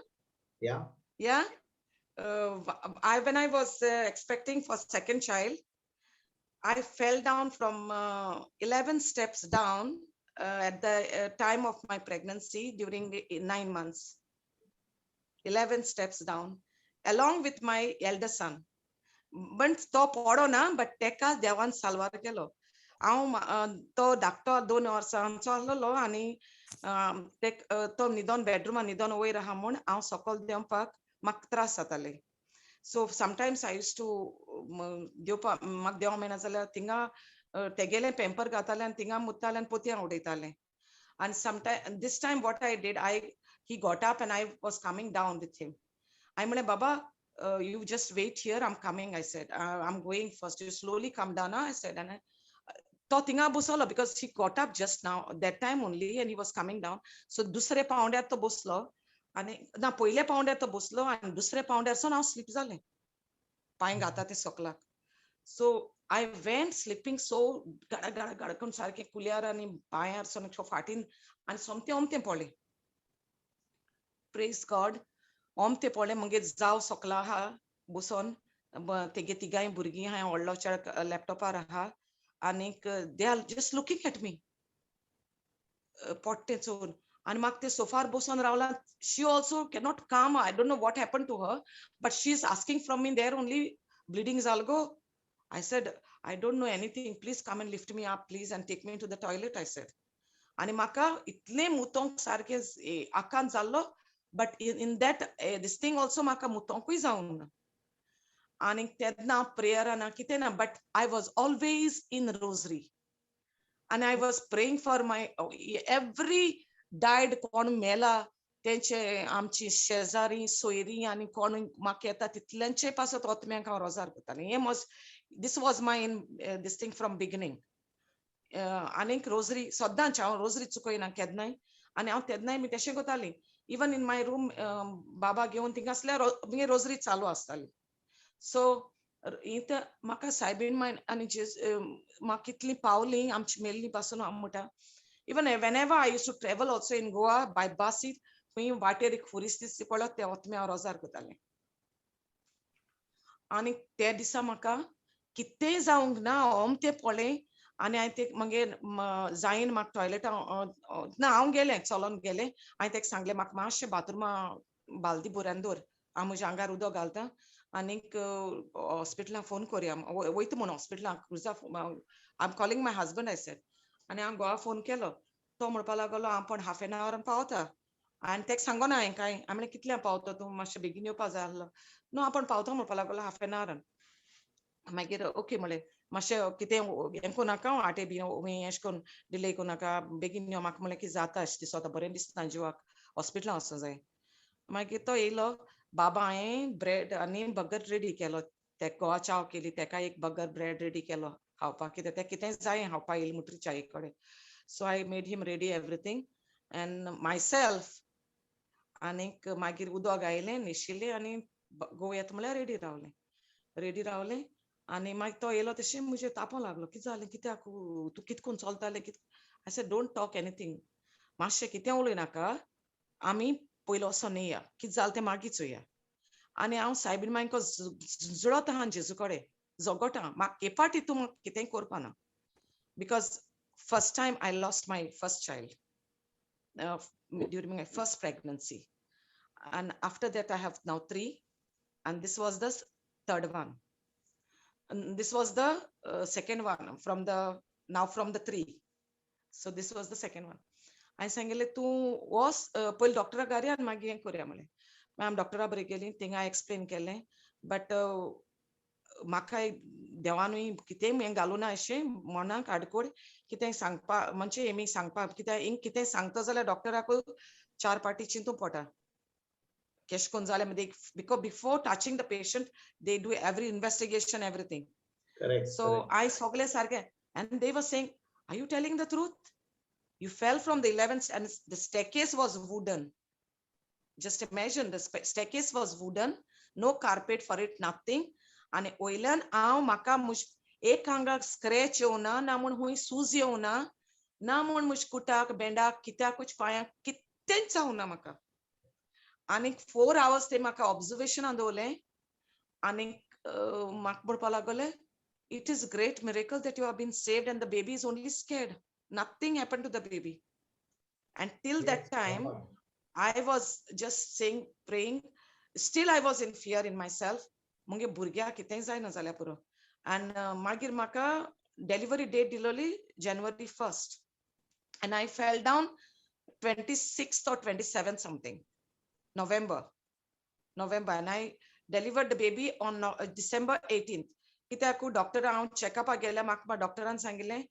Yeah. Yeah. When I was expecting for second child, I fell down from 11 steps down at the time of my pregnancy during the 9 months. 11 steps down, along with my elder son. But to podo na, but teka dewan salvar kelo. To doctor 2 वर्षांचो आसलो आणि तो निदान bedroom निदान वयर राहा म्हूण हांव सकल देवपाक म्हाका त्रास जाताले. So sometimes I used to देवपाक म्हाका देव मेळना जाल्यार थिंगा तेगेले पेंपर घाताले आनी थिंगा मुताले आनी पोतयां उडयताले. And sometimes this time what I did, he got up and I was coming down with him. I mean, Baba, you just wait here. I'm coming. I said, I'm going first. You slowly come down. I said, and because he got up just now, that time only, and he was coming down. So dusre poundyat to boslo, and na poile poundyat to boslo, and dusre poundyat so now sleep zale. Paing gata te soklak. So I went sleeping so gada kon sarke kuliara ani bayar so nekho fatin and somte pole. Praise God. Omte pole mange जाव सकला हा Busan तेगे तिगाय बुरगी हा व्हडलोच्या लॅपटॉपा राहा आणि they are just looking at me पोट्टे चोन आणि मग ते सोफार बसून रावला. She also cannot calm. I don't know what happened to her, but she's asking from me there only bleeding is algo. I said, I don't know anything. Please come and lift me up, please, and take me to the toilet. I said, आणि म्हाका इतले मुतोंक सारखे आकांत जाल्लो, but in that this thing also म्हाका मुतोंकूय जावंक ना. आणि तेन्ना प्रेयरान ना कितें ना, but I was always in rosary. And I was praying for my every died कोण मेला तेंचे आमची शेजारी सोयरी आणि कोण म्हाका येता तितल्यांचे पासत आत्म्यांक हांव रोजार करतालें. हे this was my this thing from beginning. आनीक रोजरी सदांच हांव रोजरी चुकयना केन्नाय. आनी हांव तेन्नाय मी तशें करतालीं. इवन इन माय रूम बाबा घेवन थिंगा आसल्यार मुगे रोजरी चालू आसताली. सो इथं म्हाका सायबीण मायन आनी म्हाका कितलीं पावलीं आमची मेल्लीं पासून हांव म्हणटा. Even whenever I used to travel also in Goa by bus, खंय वाटेर एक फुरीस दिसती पळय ते वतम्या हांव रोजार करतालें. आनी ते दिसा म्हाका कितेंय जावंक ना, ते पळय. आनी हांवें ते मागीर जायन म्हाका टॉयलेटा ना हांव गेलें, चलोन गेलें. हांवें ताका सांगलें म्हाका मातशें बाथरुमा बालदी भरून दवर, हांव म्हज्या आंगार उदक घालतां. आनीक हॉस्पिटलाक फोन करया, वयता म्हूण हॉस्पिटलाक. I am calling my husband I said. आनी हांव घोवा फोन केलो. तो म्हणपा लागलो हांव पण हाफ एन आवरान पावता. आनी ताका सांगो ना हांवें कांय. हांवें कितल्या पावता तूं, मातशें बेगीन येवपा जाय आसलो. नो हांव पण पावता म्हणपा लागलो हाफ एन आवरान. मागीर ओके म्हणलें मातशें कितें हें करूं नाका, आटे बी अशें करून डिले करूं नाका, बेगीन यो. म्हाका म्हणलें कितें जाता अशें दिसता, बरें दिसना जिवाक, हॉस्पिटलांत वचूं जाय. मागीर तो येयलो. बाबा हांवें ब्रेड आनी बगर रेडी केलो. तेका गोवा चाव केली, तेका एक बगर ब्रेड रेडी केलो खावपाक, कित्याक तेका कितेंय जाय खावपाक येयलें म्हणटरी च्याये कडेन. So I made him ready everything end myself. आनीक मागीर उदक घायलें, न्हिशिल्लें आनी घोव येता म्हळ्यार रेडी रावलें. आनी मागीर तो येयलो तशें म्हजें तापों लागलो. कितें जालें, कित्याक तूं कितें करून चलतालें? I said don't talk anything, मातशें कितें उलय नाका, आमी पयलो वचोन येया, कितें जालें तें मागीर चोया. आनी हांव सायबीण मांयको झुजळत आहा जेजू कडेन, झगडटा. म्हाका हे फावटी तूं म्हाका कितेंय करपा ना. Because first time I lost my first child during my first pregnancy, and after that I have now 3, and this was the third one, and this was the second one from the 3. So this was the second one. I सांगितले तू वस पयलीं डॉक्टरा घारया आनी मागीर हें करया म्हणलें. Ma'am डॉक्टरा बरें गेली, थिंगा एक्सप्लेन केलें. बट म्हाका देवानूय कितेंय हें घालूं ना अशें मनाक आडकोड कितेंय सांगपा म्हणजे हेमी सांगपा, कित्याक हिंग कितेंय सांगता जाल्यार डॉक्टराकूय 4 पाटी चिंतूं पडटा केश कोन्न जालें म्हणजे. Because before touching the patient they do every investigation everything. So I सगळें सारकें. And they were saying are you telling the truth? You fell from the 11th and the staircase was wooden. Just imagine, the staircase was wooden, no carpet for it, nothing. And oilan हांव म्हाका एक आंगाक scratch येवना ना, म्हूण हुंय सूज येवना ना, म्हूण म्हज्या कुटाक बेंडाक कित्याकूच पांयाक कितेंच जावना म्हाका. आनीक 4 hours ते म्हाका ऑब्जर्वेशनान दवरलें. आनीक म्हाका म्हणपा लागले it is great miracle that you have been saved and the baby is only scared. Nothing happened to the baby. And till that time, I was just saying, praying. Still, I was in fear in myself. Munge burgya kitay zaina zalya puro. And magir maka delivery date diloli January 1st. And I fell down 26th or 27th something, November. And I delivered the baby on December 18th. कित्याक doctor हांव चेकअपाक गेलें, म्हाका डॉक्टरान सांगिल्लें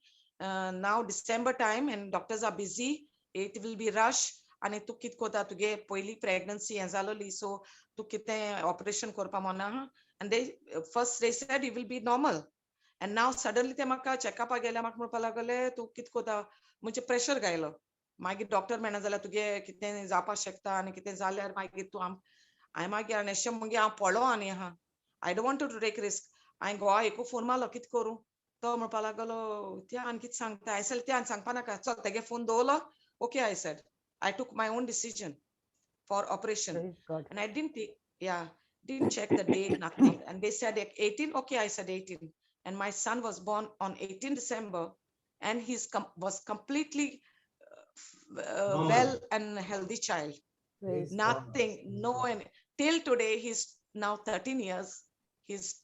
now December time and doctors are busy, it will be rush. आनी तूं कितें कोता, तुगे पयली प्रेग्नन्सी हें जालोली, सो तूं कितें ऑपरेशन करपा Mona. and they said you will be normal. and now suddenly ते म्हाका चेकअपाक गेल्या म्हाका म्हणपा लागले तूं कितें कोता, म्हणजे प्रेशर घायलो. मागीर डॉक्टर मेळना जाल्यार तुगे कितें जावपा शकता आनी कितें जाल्यार मागीर तूं हांवें मागीर आनी अशें मगे हांव पळो आनी आहा. I don't want to take risk. हांवें घोवा एकू फोन मारलो कितें करूं. तो म्हणपा लागलो ते आनी कितें सांगता. हांवें सेड ते आनी सांगपा नाका, चल तेगे फोन दवरलो. Okay I said I took my own decision for operation. And I didn't check the date, nothing. And they said 18. Okay, I said 18. And my son was born on 18 December, and he was completely well and healthy child. Nothing, no, and till today he's now 13 years. He's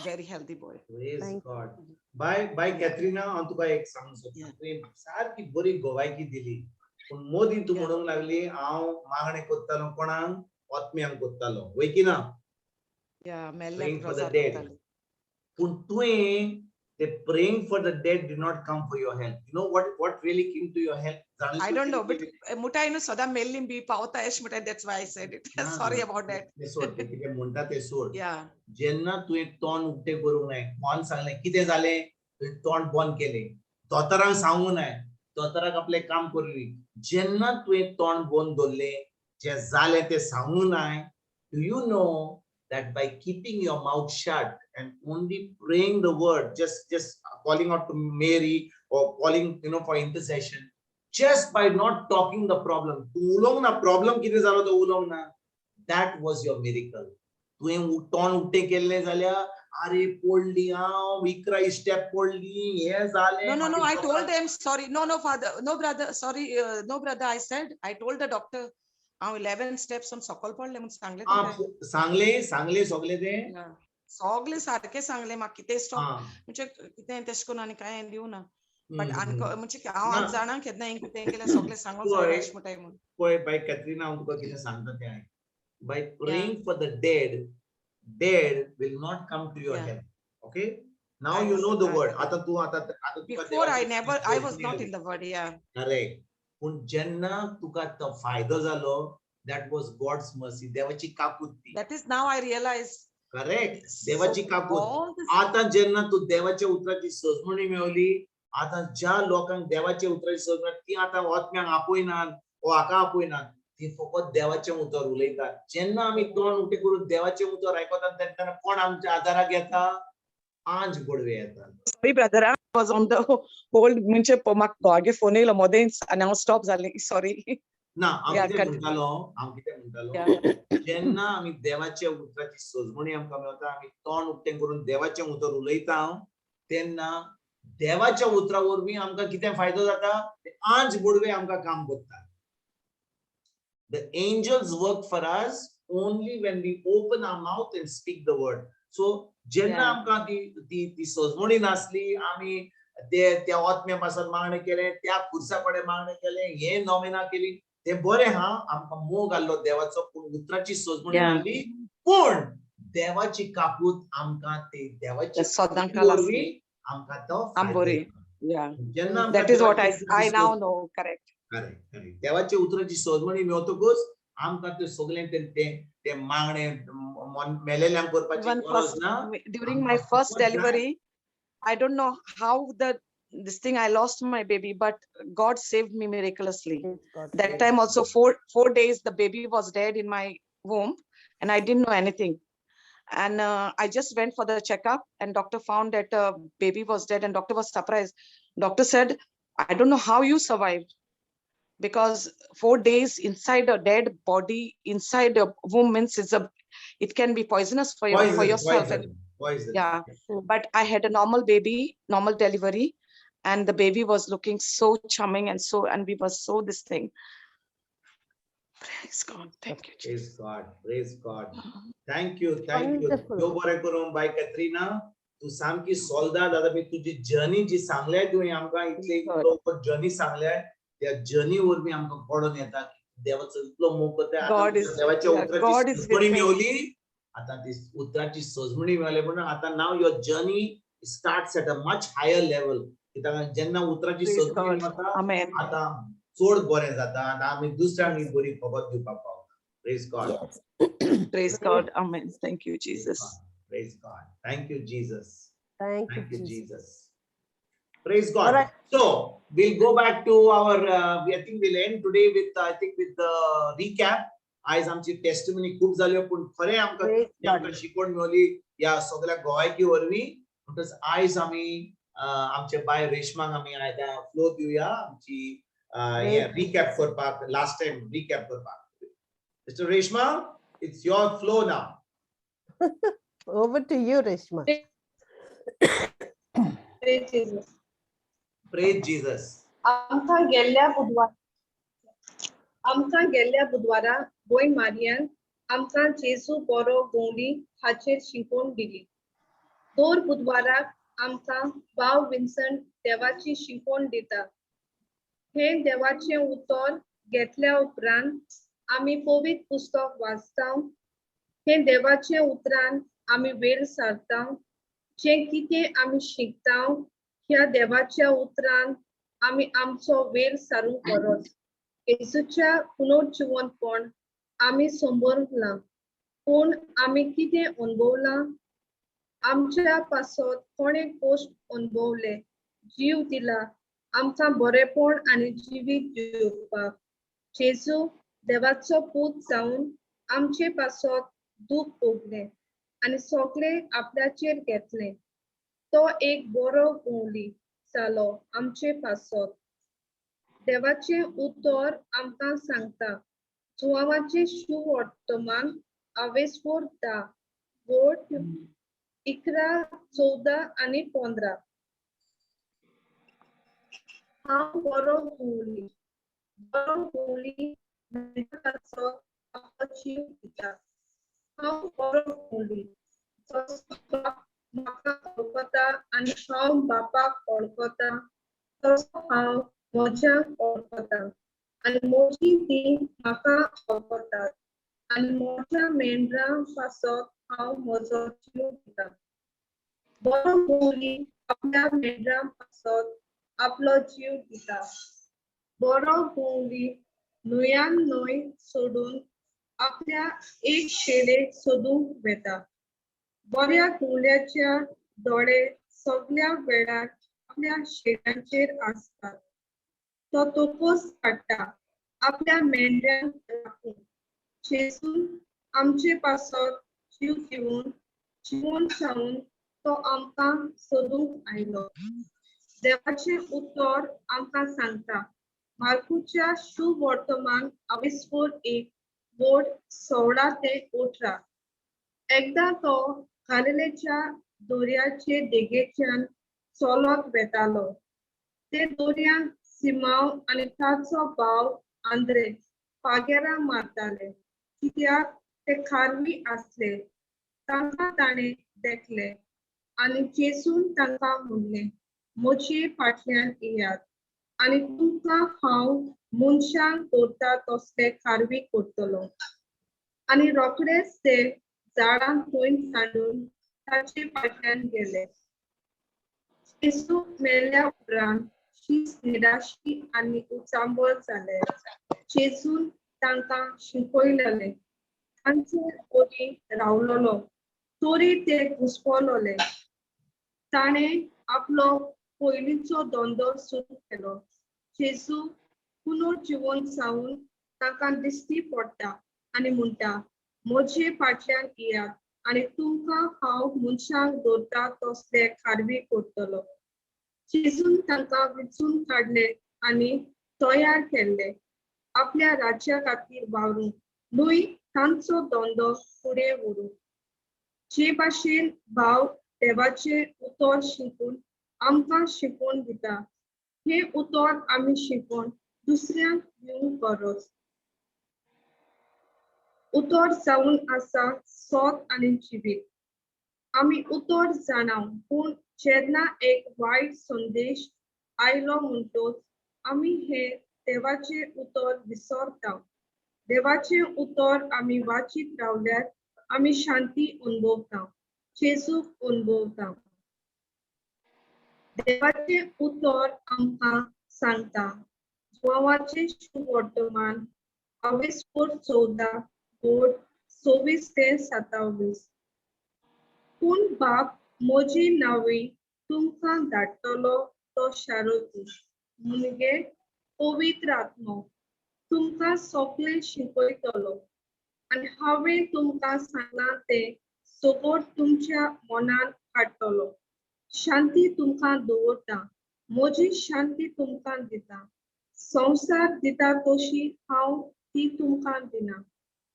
very healthy boy. Praise Thank God. By Katrina, हांव तुका एक सांगूंक Yeah. सोदता. तुवें सारकी बरी गोवायकी दिली. पूण मोदी तू Yeah. म्हणूंक लागली हांव मागणें कोत्तालो कोणाक? आत्म्यांक कोत्तालो. वय की ना? Yeah, Praying for the Rozar dead. Kottali. पूण तुवें the praying for the dead did not come for your health. You know what really came to your health? I don't know, but mutai no sada mellim bi pauta esh mutai. That's why I said it. Sorry about that. ते सोड, ते कितें म्हणटा ते सोड. Yeah. जेन्ना तुवें तोंड उक्तें करूंक नाय, कोण सांगलें कितें जालें, तुवें तोंड बंद केलें. दोतोरांक सांगूंक नाय, दोतोराक आपलें काम करूंक. जेन्ना तुवें तोंड बंद दवरलें, जें जालें तें सांगूंक नाय. Do you know that by keeping your mouth shut and only praying the word, just calling out to Mary or calling, for intercession, just by not talking the problem, problem कितें जालो तो उलोवंक ना, that was your miracle. तुवें तोंड उक्तें केल्लें जाल्यार अरे पडली हांव 11 स्टेप पडली हे जालें. No, I told them sorry. No, father, no brother, sorry, no brother. I told the doctor, 11 steps on सकल पडले म्हणून सांगले तें. सांगले सगळे ते. सगळे सारखे सांगले म्हाका कितें स्टॉप म्हणजे कितें तेश कोन आनी कांय दिवं ना. बट म्हणजे हांव आज जाणा केन्ना हें कितें केलें सगळे सांगोन जाय अशें म्हणटाय म्हणून. पळय बाय कॅट्रिना हांव तुका कितें सांगता तें आयक. By praying for the dead will not come to your health. Okay? Now you know the word. Before I was not in the word. Yeah. Correct. पण जेन्ना तुका तो फायदो जालो, that was God's mercy. देवाची काकुती. That is now I realize. Correct. देवाची काकुत. आता जेन्ना तू देवाच्या उतराची सजमणी मेळली, आता ज्या लोकांक देवाच्या उतराची सजमणी ती आता आत्म्यांक आपयनात वा हाका आपयनात, ती फकत देवाचे उतर उलयतात. जेन्ना आमी तोंड उक्तें करून देवाचे उतर आयकतात तेन्ना कोण आमच्या आदाराक येता? आंज गोडवे येतात. Sorry brother, I was on the hold म्हणजे म्हाका घोवागे फोन येयलो मदेंच आनी हांव स्टॉप जालें. सॉरी. ना हांव कितें म्हणटालो, जेन्ना आमी देवाच्या उतराची सजमणी आमकां मेळटा, आमी तोंड उक्तें करून देवाचें उतर उलयता, तेन्ना देवाच्या उतरा वरवीं आमकां कितें फायदो जाता? आंज गोडवे आमकां काम करतात. The angels work for us only when we open our mouth and speak the word. So जेन्ना आमकां ती सजमणी नासली, आमी त्या आत्म्या पासून मागणें केलें, त्या खुर्सा कडेन मागणें केलें, हे नॉमिना केली, ते बरें आमकां मोग आसलो देवाचो, पूण उतराची सजमणी नासली. पूण देवाची काकूत आमकां ते देवाची वरवीं आमकां तो जेन्ना that is what I now know. Correct. देवाची उतराची सजमणी मेळतकूच आमकां ते सगळें ते मागणें मेलेल्यांक करपाची गरज ना. During my first delivery, I don't know how this thing I lost my baby, but God saved me miraculously. That time also 4 days the baby was dead in my womb and I didn't know anything. And I just went for the checkup and doctor found that baby was dead and doctor was surprised. Doctor said, I don't know how you survived, because 4 days inside a dead body inside a womb means it can be poisonous for yourself. Poison. Yeah, but I had a normal baby, normal delivery, and the baby was looking so charming and we were so this thing. Praise God. Thank you, Jesus. Praise God. Thank you. देव बरें करूं bye Katrina. तू सामकी सोलदा दादा मी तुजी journey जी सांगल्या तुवें आमकां इतली journey सांगल्या, त्या जर्नी वरवीं आमकां कळून येता देवाचो इतलो मोग करता. देवाच्या उतराची सजमणी मेळली, आता ती उतराची सजमणी मेळ्ळी, पण आता now your journey starts at a much higher level. कित्याक जेन्ना उतराची सजमणी मेळटा आता चड बरें जाता आनी आमी दुसऱ्यांक बरी खबर दिवपाक पावता. Praise God. Praise God. Amen. Thank you, Jesus. Praise God. Thank you, Jesus. Thank you, Jesus. Praise God. Right. So we'll go back to our. I think we'll end today with the recap. आज आमची testimony खूप जाल्यो, पण खरें आमकां शिकवण मेळ्ळी ह्या सगळ्या गोवायकी वरवीं. म्हणटच आयज आमी आमचे बाय रेशमाक आमी आयज फ्लो दिवया आमची रिकॅप करपाक, लास्ट टाइम रिकॅप करपाक. Mr. Reshma, it's your flow now. Over to you, Reshma. Praise Jesus. Praise Jesus. आमकां गेल्ल्या बुधवारा भोयन मारियान आमकां जेजू बरो गवंडी हाचेर शिकवण दिली. दर बुधवाराक आमकां भाव विन्संट देवाची शिकवण दिता. हे देवाचे उतर घेतल्या उपरांत आमी पवित्र पुस्तक वाचता. हे देवाचे उतरान आमी वेळ सारता. जे कितें आमी शिकता ह्या देवाच्या उतरान आमी आमचो वेळ सारूंक गरज. येशूच्या पुनर्जीवनपण आमी संबरला, पूण आमी कितें अनुभवलां? आमच्या पासत कोणें गोश्ट अनुभवले, जीव दिला आमकां बरेपण आनी जिवीत दिवपाक. जेजू देवाचो पूत जावन आमचे पासत दूख भोगलें आनी सगळें आपल्याचेर घेतलें. तो एक बरो गवली जालो आमचे पासत. देवाचे उतर आमकां सांगता, जुवांवाचे सुवर्तमान आवेसवर 10 वोट 11, 14 आनी 15. हांव बरो गवली. बरो गवली आपलो जीव दिता. हांव बरो गवली. जसो बाप म्हाका वळखता आनी हांव बापाक वळखता, तसो हांव म्हज्याक वळखता आनी म्हजी तीं म्हाका वळखतात आनी म्हज्या मेंढरां पासत हांव म्हजो जीव दिता. बरो गवली आपल्या मेंढरां पासत आपलो जीव दिता. बरो गवली न्हंयान न्हंय सोडून आपल्या एक शेळेक सोदूंक वेता. बऱ्या गवल्याच्या दोळे सगळ्या वेळार आपल्या शेळ्यांचेर आसतात. तो तोपोस काडटा आपल्या मेंढऱ्यांक राखून. जेजून आमचे पासत जीव दिवन जिवंत जावन तो आमकां सोदूंक आयलो. देवाचे उतर आमकां सांगता, मार्कुच्या सुवर्तमान आवेसवर 1 वोट 16 ते 18. एकदा तो गालिलेच्या दोर्याचे देगेच्यान चलत वेतालो. ते दोर्यान सिमाव आनी ताचो भाव आंद्रे पागेरां मारताले, कित्याक ते खारवी आसले. तांकां ताणें देखले आनी जेजून तांकां म्हणलें, म्हजे फाटल्यान येयात आनी तुमकां हांव मनशांक करता तसले खारवी करतलो. आनी रोखडेच ते झाडां थंय सांडून ताचे फाटल्यान गेले. जेजू मेल्ल्या उपरांत शीस निराशी आनी उचांबळ जाले. जेजून तांकां शिकयलेलें, तांचेर ओरी रावलोलो, तरी ते घुस्पलोले. ताणें आपलो पयलींचो धंदो सुरू केलो. जेजू पुनर्जीवन जावन तांकां दिश्टी पडटा आनी म्हणटा, म्हजे फाटल्यान येयात आनी तुमकां हांव मनशांक दवरता तसले खारवी करतलो. जेजून तांकां वेंचून काडले आनी तयार केले आपल्या राज्या खातीर वावरूंक, न्हय तांचो धंदो फुडें व्हरूंक. जे भाशेन भाव देवाचे उतर शिकून आमकां शिकवण दिता, हे उतर आमी शिकून दुसऱ्यांक दिवंक गरज. उतर जावन आसा सोत आनी जिवीत. आमी उतर जाणाव, पूण जेन्ना एक वायट संदेश आयलो म्हणटच आमी हे देवाचे उतर विसरता. देवाचे उतर आमी वाचीत रावल्यार आमी शांती अनुभवता, जेजूक अनुभवता. देवाचे उतर आमकां सांगता, जुवांवाचे सुवर्तमान आवेसवर 14 वोट 26 ते 27. पूण बाप म्हजे नांवे तुमकां धाडटलो तो शारोती, म्हणजे पवित्र आत्मो, तुमकां सगळें शिकयतलो आनी हांवें तुमकां सांगलां तें सगळें तुमच्या मनान हाडटलो. शांती तुमकां दवरता, म्हजी शांती तुमकां दिता. संवसार दिता तशी हांव ती तुमकां दिना.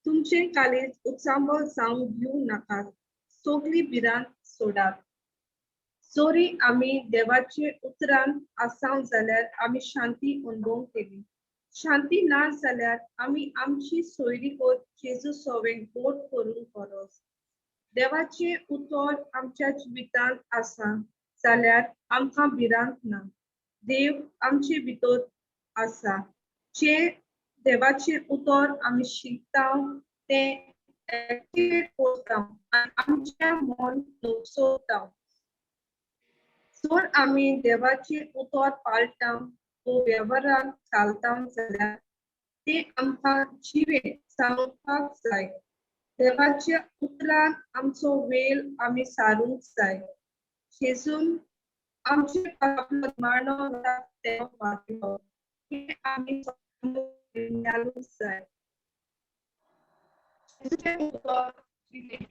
तुमचे काळीज उचांबळ जावंक दिवं नाकात, सगळी भिरांत सोडात. जरी आमी देवाचे उतरान आसां जाल्यार आमी शांती अनुभव केली. शांती ना जाल्यार आमी आमची सोयरी जेजू सवें गोड करूंक गरज. देवाचे उतर आमच्या जिवितांत आसा जाल्यार आमकां भिरांत ना. देव आमचे भितर आसा. जे देवाचे उतर आमी शिकता ते एक्टिवेट करता आनी आमचें मन सोदता. जर आमी देवाचे उतर पाळटा वा वेव्हारांत घालता जाल्यार ते आमकां जिवें सांगपाक जाय. देवाच्या उतरान आमचो वेळ आमी सारूंक जाय. जेजून आमचे पाप मारणो देव वागलो हे आमी घालूंक जाय. जेजूचें उतर दिलें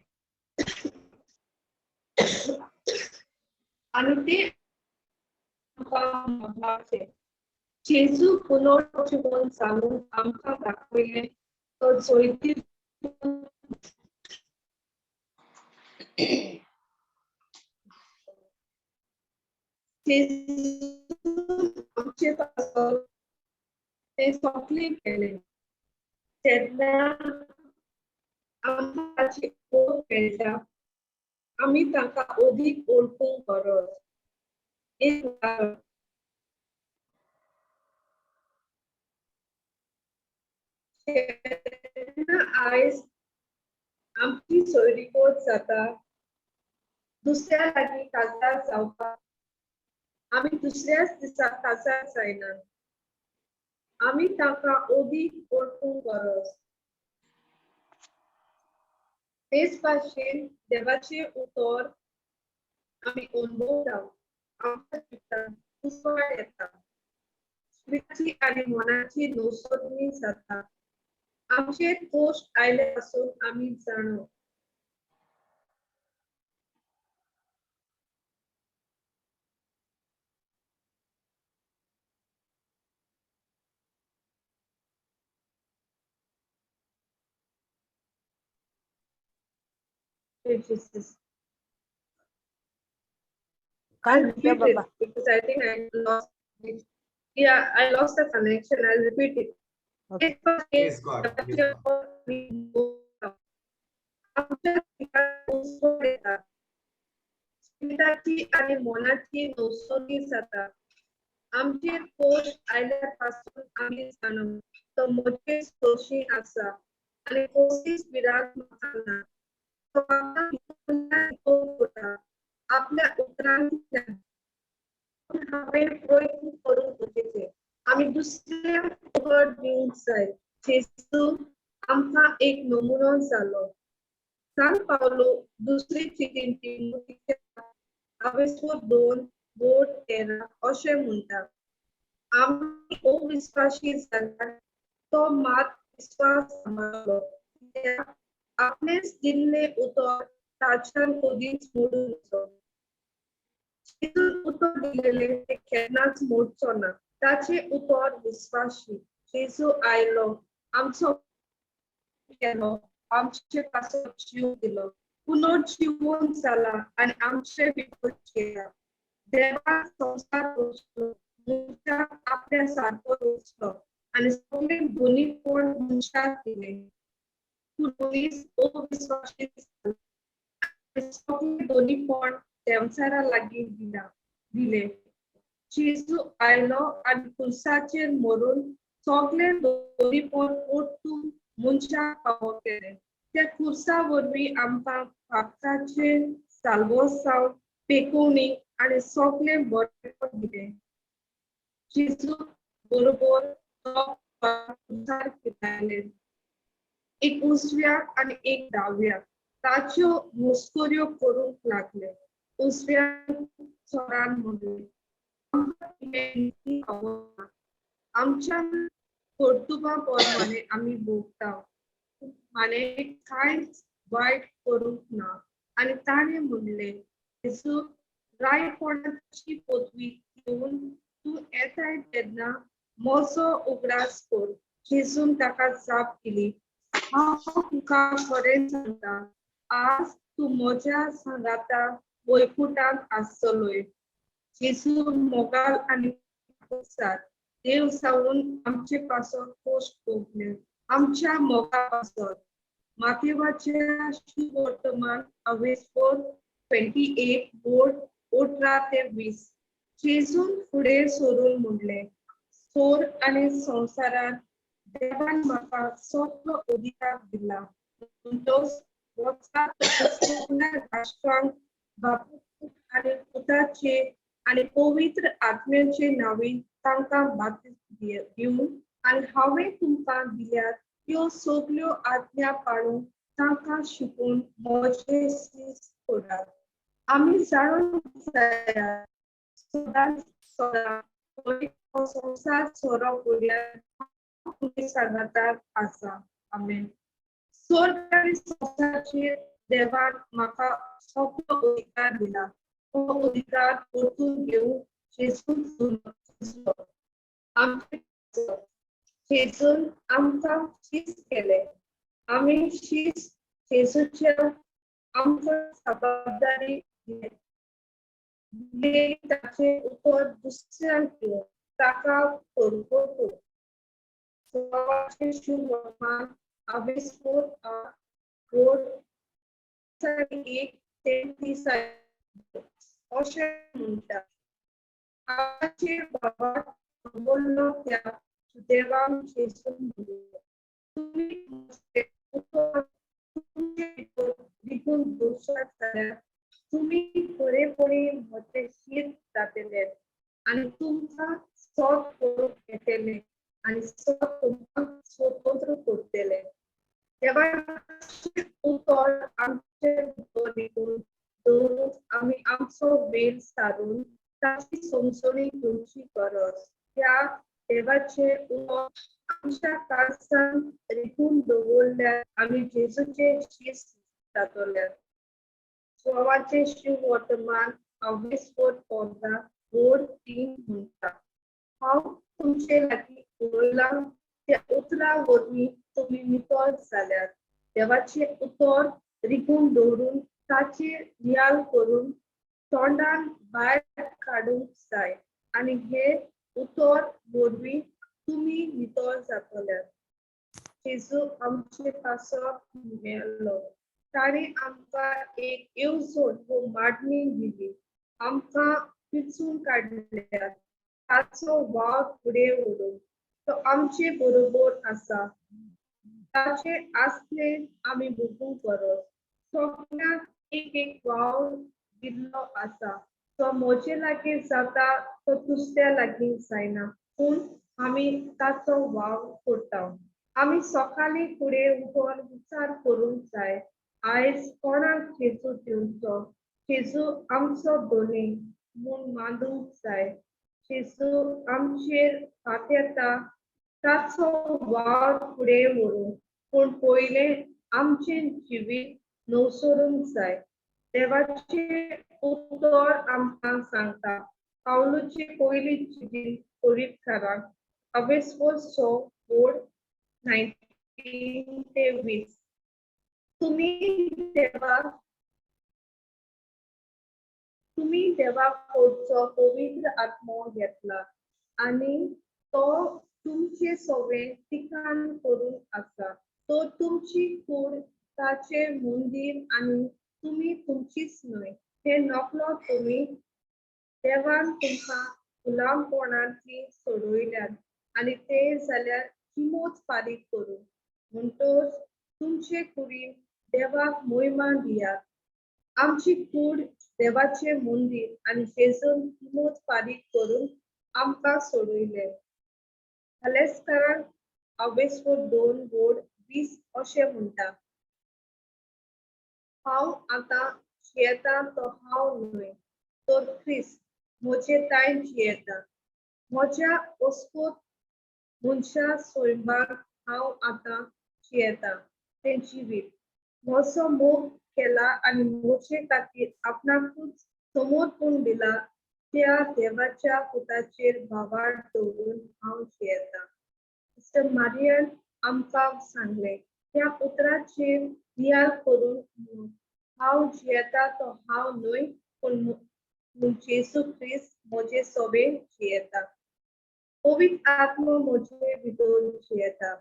आनी ते आमकां मोगाचें. जेजू पुनर्जीवन जावन आमकां दाखयलें तो जैती आमचे पासून ते सोंपले गेले तेन्ना आमकां ओळख मेळटा. आमी ताका अदीक ओळखूंक गरज. एक उदाहरण आयज आमची सोयरीकोट जाता दुसऱ्या लागीं काजार जावपाक आमी दुसऱ्याच दिसा काजार जायना. आमी ताका अदीक ओळखूंक गरज. तेच भाशेन देवाचे उतर आमी अनुभवता. आमच्या जिवितांत उसवाड येता. जिविताची आनी मनाची नवसोदणी जाता. आमचे कश्ट आयले पासून आमी जाणो. Jesus. I'll repeat it because I think I lost it. Yeah, I lost the connection. I'll repeat it. Okay. Praise God. Praise God. जिविताची आणि मनाची नवसोदणी जाता. आमचे कश्ट आयल्या पासून आमी जाणो तो मोठे दोशी आसा आणि कोणीच विराट म्हाका ना. तो आमकां आपल्या उतरांतल्यान हांवें प्रयत्न करूंक गरजेचें. आमी दुसऱ्यांक उतर दिवंक जाय. जेजू आमकां एक नमुनो जालो. सांत पावलो दुसरी चिठीन तिमोथेच्या 2:13 अशें म्हणटा. आमी अविस्वासी जाल्यार तो मात विस्वास सांबाळलो. आपणेच दिल्ले उतर ताच्यान कधीच मोडूं नजो. जेजून उतर दिलेले ते केन्नाच मोडचो ना. ताचे उतर विस्वासी. जेजू आयलो आमचो केलो आमचे पासून जीव दिलो. पुनर्जीवन जाला आनी आमचे भितर केला. देवान संसार रचलो. मनशाक आपल्या सारको रचलो आनी सगळे दोनीपण मनशाक दिले. मनीस अविस्वासी सगळे दोनीपण देवचारा लागीं दिले. जेजू आयलो आनी क्रुसाचेर मरून सगळे दोनीपण परतून मनशाक फावो केले. त्या क्रुसा वरवीं आमकां पापकाचे साल्वोस जावन पेकोवणी आनी सगळे बरेपण दिलें. जेजू बरोबर क्रुसार किताले. एक उजव्याक आनी एक दाव्याक ताच्यो मुस्कोऱ्यो करूंक लागले. उजव्याक स्वरान म्हणलें आमच्या कर्तुबा प्रमाणे आमी भोगता. हाणें कांयच वायट करूंक ना. आनी ताणें म्हणलें जेजू रायपणाची पदवी घेवन तूं येताय तेन्ना म्हजो उगडास कर. जेजून ताका जाप दिली हांव तुका खरें सांगता आज तूं म्हज्या सांगाता वैकुंठांत आसतलोय. जेजू मोगाल आनी देव जावन आमचे पासून कश्ट भोगले. आमच्या मोगा पासून माथेवाच्या वर्तमान 28 बोर्ड 18 ते 20 जेजून फुडें सरून म्हणले सोर आणि संसारात देवान म्हाका सगळो अधिकार दिला म्हणटोच वचपाक राष्ट्रांक बापूक आणि पुताचे आणि पवित्र आत्म्याचे नावे तांकां बातीस दिवन आणि हांवें तुमकां दिल्यात त्यो सगळ्यो आज्ञा पाळून तांकां शिकून म्हजे सीस करात आमी जाणून जाया सदांच सदां संसार सोरो करूया सांगातात आसा आमेन स्वर्ग आणि संसाराचेर देवान म्हाका सगळो अधिकार दिला तो अधिकार परतून घेवून जेजून जेजून आमकां शीस केले आमी शीस जेजूच्या आमकां जबाबदारी दिली ताचे उतर दुसऱ्यांक घेवन ताका परगो देवाचे शुभ वर्तमान 1 ते 30 अशें म्हणटा आमचे बाबा बोललो त्या देवान जेजून म्हणले तुम्ही देखून दोशात जाल्यार तुम्ही बरेपणी मजेशीर जातले आणि तुमचा सत करून घेतले आणि सत तुमकां स्वतंत्र करतले देवाचे उतर आमचे भितर देखून दवरून आमी आमचो वेळ सारून ताची समजणी घेवची गरज त्या देवाचे उतर आमच्या काळजांत रिकून दवरल्यार आमी जेजूचे शीस जातले देवाचे शुभ वर्तमान 15 बोर्ड 3 म्हणटा हांव तुमचे लागीं उलयलां त्या उतरा वरवीं तुमी नितळ जाल्यात देवाचे उतर रिकून दवरून ताचेर नियाळ करून तोंडान भायर काडूंक जाय आनी हे उतर वरवीं तुमी नितळ जातल्यात जेजू आमचे पासत मेळ्ळो ताणें आमकां एक येवजण व मांडणी दिली आमकां पिंचून काडल्यात ताचो वाव फुडें व्हरून तो आमचे बरोबर आसा ताचे आसले आमी भोगूंक गरज सगळ्यांक एक वाव दिल्लो आसा तो म्हजे लागीं जाता तो दुसऱ्या लागीं जायना पूण आमी ताचो वाव करता आमी सकाळीं फुडें उठोन विचार करूंक जाय आयज कोणाक जेजू दिवचो जेजू आमचो दोनी म्हूण मानूंक जाय जेजू आमचेर फातेता ताचो वाव फुडें व्हरून पूण पयलें आमचें जिवीत नवसरूंक जाय देवाचे उतर आमकां सांगता पावलुची पयली चिठी कोरिंथकारांक 6 बोर्ड 19 ते 20 तुम्ही देवा कडचो पवित्र आत्मो घेतला आणि तो तुमचे सगळे ठिकाण करून आसा तो तुमची कूड ताचे मंदिर आणि तुम्ही तुमचीच न्हय हे नकलो तुम्ही देवान तुमकां गुलामपणाची सोडयल्यात आणि ते जाल्यार किमोच फारीक करून म्हणटोच तुमचे कुडीन देवाक महिमा दियात आमची कूड देवाचे मंदिर आणि जेजून किमोच फारीक करून आमकां सोडयले हालेसकारांक 2 बोर्ड 20 अशें म्हणटा हांव आतां जियेता तो हांव न्हय तो ख्रिस्त म्हजे तायन जियेता म्हज्या वस्कोत मनशा स्वयंपाक हांव आतां जियेता तें जिवीत म्हजो मोग केला आणि म्हजे खातीर आपणाकूच समर्पण दिला त्या देवाच्या पुताचेर भावार दवरून हांव जियेता सिस्टर मारियन आमकां सांगले त्या उतराचेर नियाळ करून हांव जियेता तो हांव न्हय पूण जेजू ख्रिस्त म्हजे सोबे जियेता पवित्र आत्मो म्हजे भितर जियेता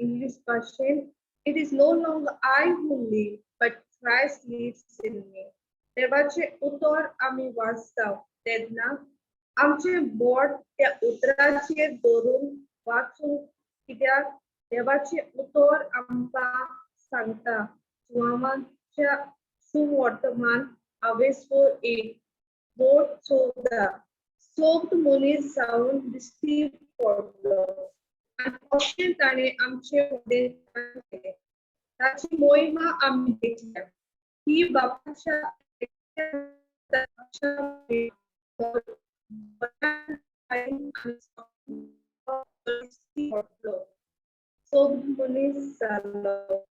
इंग्लीश भाशेन It is no longer I who live, but Christ lives in me. देवाचे उतर आम्ही वाचताव तेन्ना आमचे बोट त्या उतराचेर दवरून वाचून कित्याक देवाचे उतर आमकां सांगता सुवामांच्या सुवर्तमान आवेसवर एक बोट चोवता सोक्त मनीस जावन दिश्टी पडलो आनी अशें ताणें आमचे उद्देश केले ताची मोहिमा आमी देखल्या ही बापाच्या सोब मनीस जालो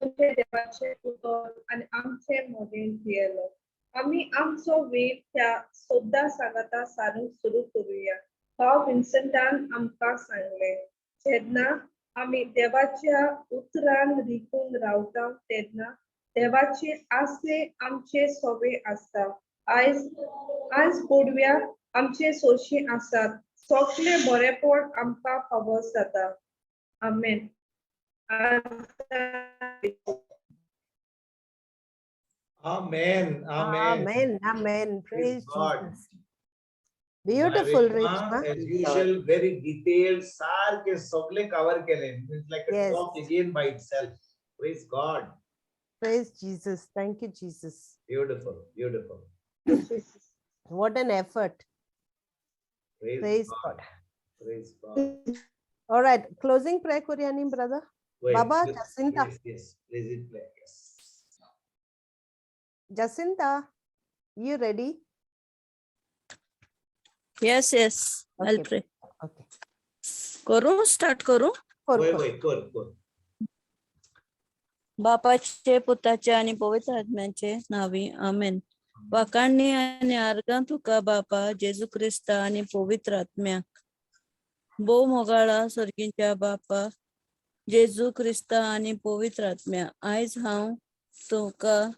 देवाचे उतर आनी आमचे मोदेन भियेलो आमी आमचो वेळ त्या सोबदा सांगाता सारूंक सुरू करूया भाव विन्संटान आमकां सांगले जेन्ना आमी देवाच्या उतरान रिकून रावता तेन्ना देवाचे आसले आमचे सोबे आसता आयज गोडव्या आमचे सोशी आसात सोगले बरेपण आमकां फावो जाता आमेन Amen. Amen. Amen. Amen. Praise God. Jesus. Beautiful, Reshma, Reshma. as usual, very detailed. सारखे सगळे cover केले. It's like a Yes. talk again by itself. Praise God. Praise Jesus. Thank you, Jesus. Beautiful, beautiful. What an effort. Praise God. Praise God. All right. Closing prayer, Koreani brother. Wait, Baba, yes, Jacinta. Yes, yes. Please it play. Yes. Jacinta, you ready? Yes, yes. I'll Okay. pray. Okay. करू start करू Wait, good. बापाचे पुताचे आणि पवित्र आत्म्याचे नावी आमेन वाकाणणी आणि आर्गां तुका बापा जेजू Crysta आणि पवित्र आत्म्याक भोव मोगाळा सर्गींच्या बापा जेजू क्रिस्ता आणि पवित्र आत्म्या आयज हांव तुका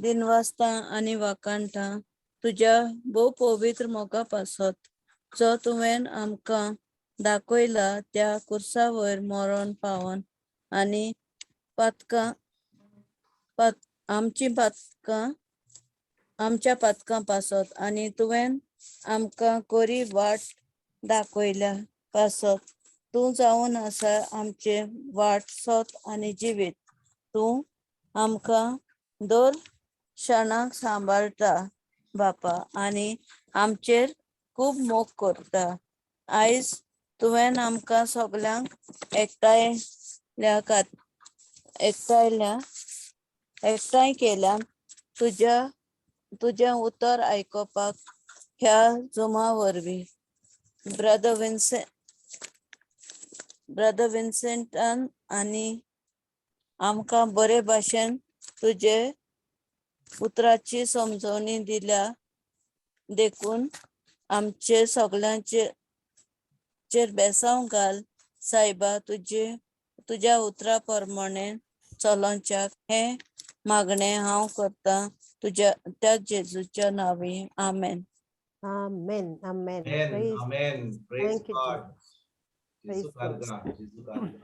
दिनवासता आणि वाकाणटा तुझ्या भोव पवित्र मोगा पासत जो तुवें आमकां दाखयला त्या कुर्सा वयर मरण पावन आणि आमच्या पातकां पासत आणि तुवें आमकां कोरी वाट दाखयल्या पासत तूं जावन आसा आमचे वाट सोत आणि जिवीत तूं आमकां दर क्षणाक सांबाळटा बापा आणि आमचेर खूब मोग करता आयज तुवें आमकां सगळ्यांक एकठांय केल्या तुझे उतर आयकोपाक ह्या जुमा वरवीं ब्रदर विन्सेंटान आनी आमकां बरे भाशेन तुझे उतराची समजवणी दिल्या देखून आमचे सगळ्यांचेर बेसांव घाल सायबा तुझ्या उतरा प्रमाणे चलोवच्याक हे मागणे हांव करता तुझ्या त्या जेजूच्या नांवी आमेन Amen. Amen. Amen. Praise. Amen. Praise Thank you, God. Jesus. Praise God. Jesus.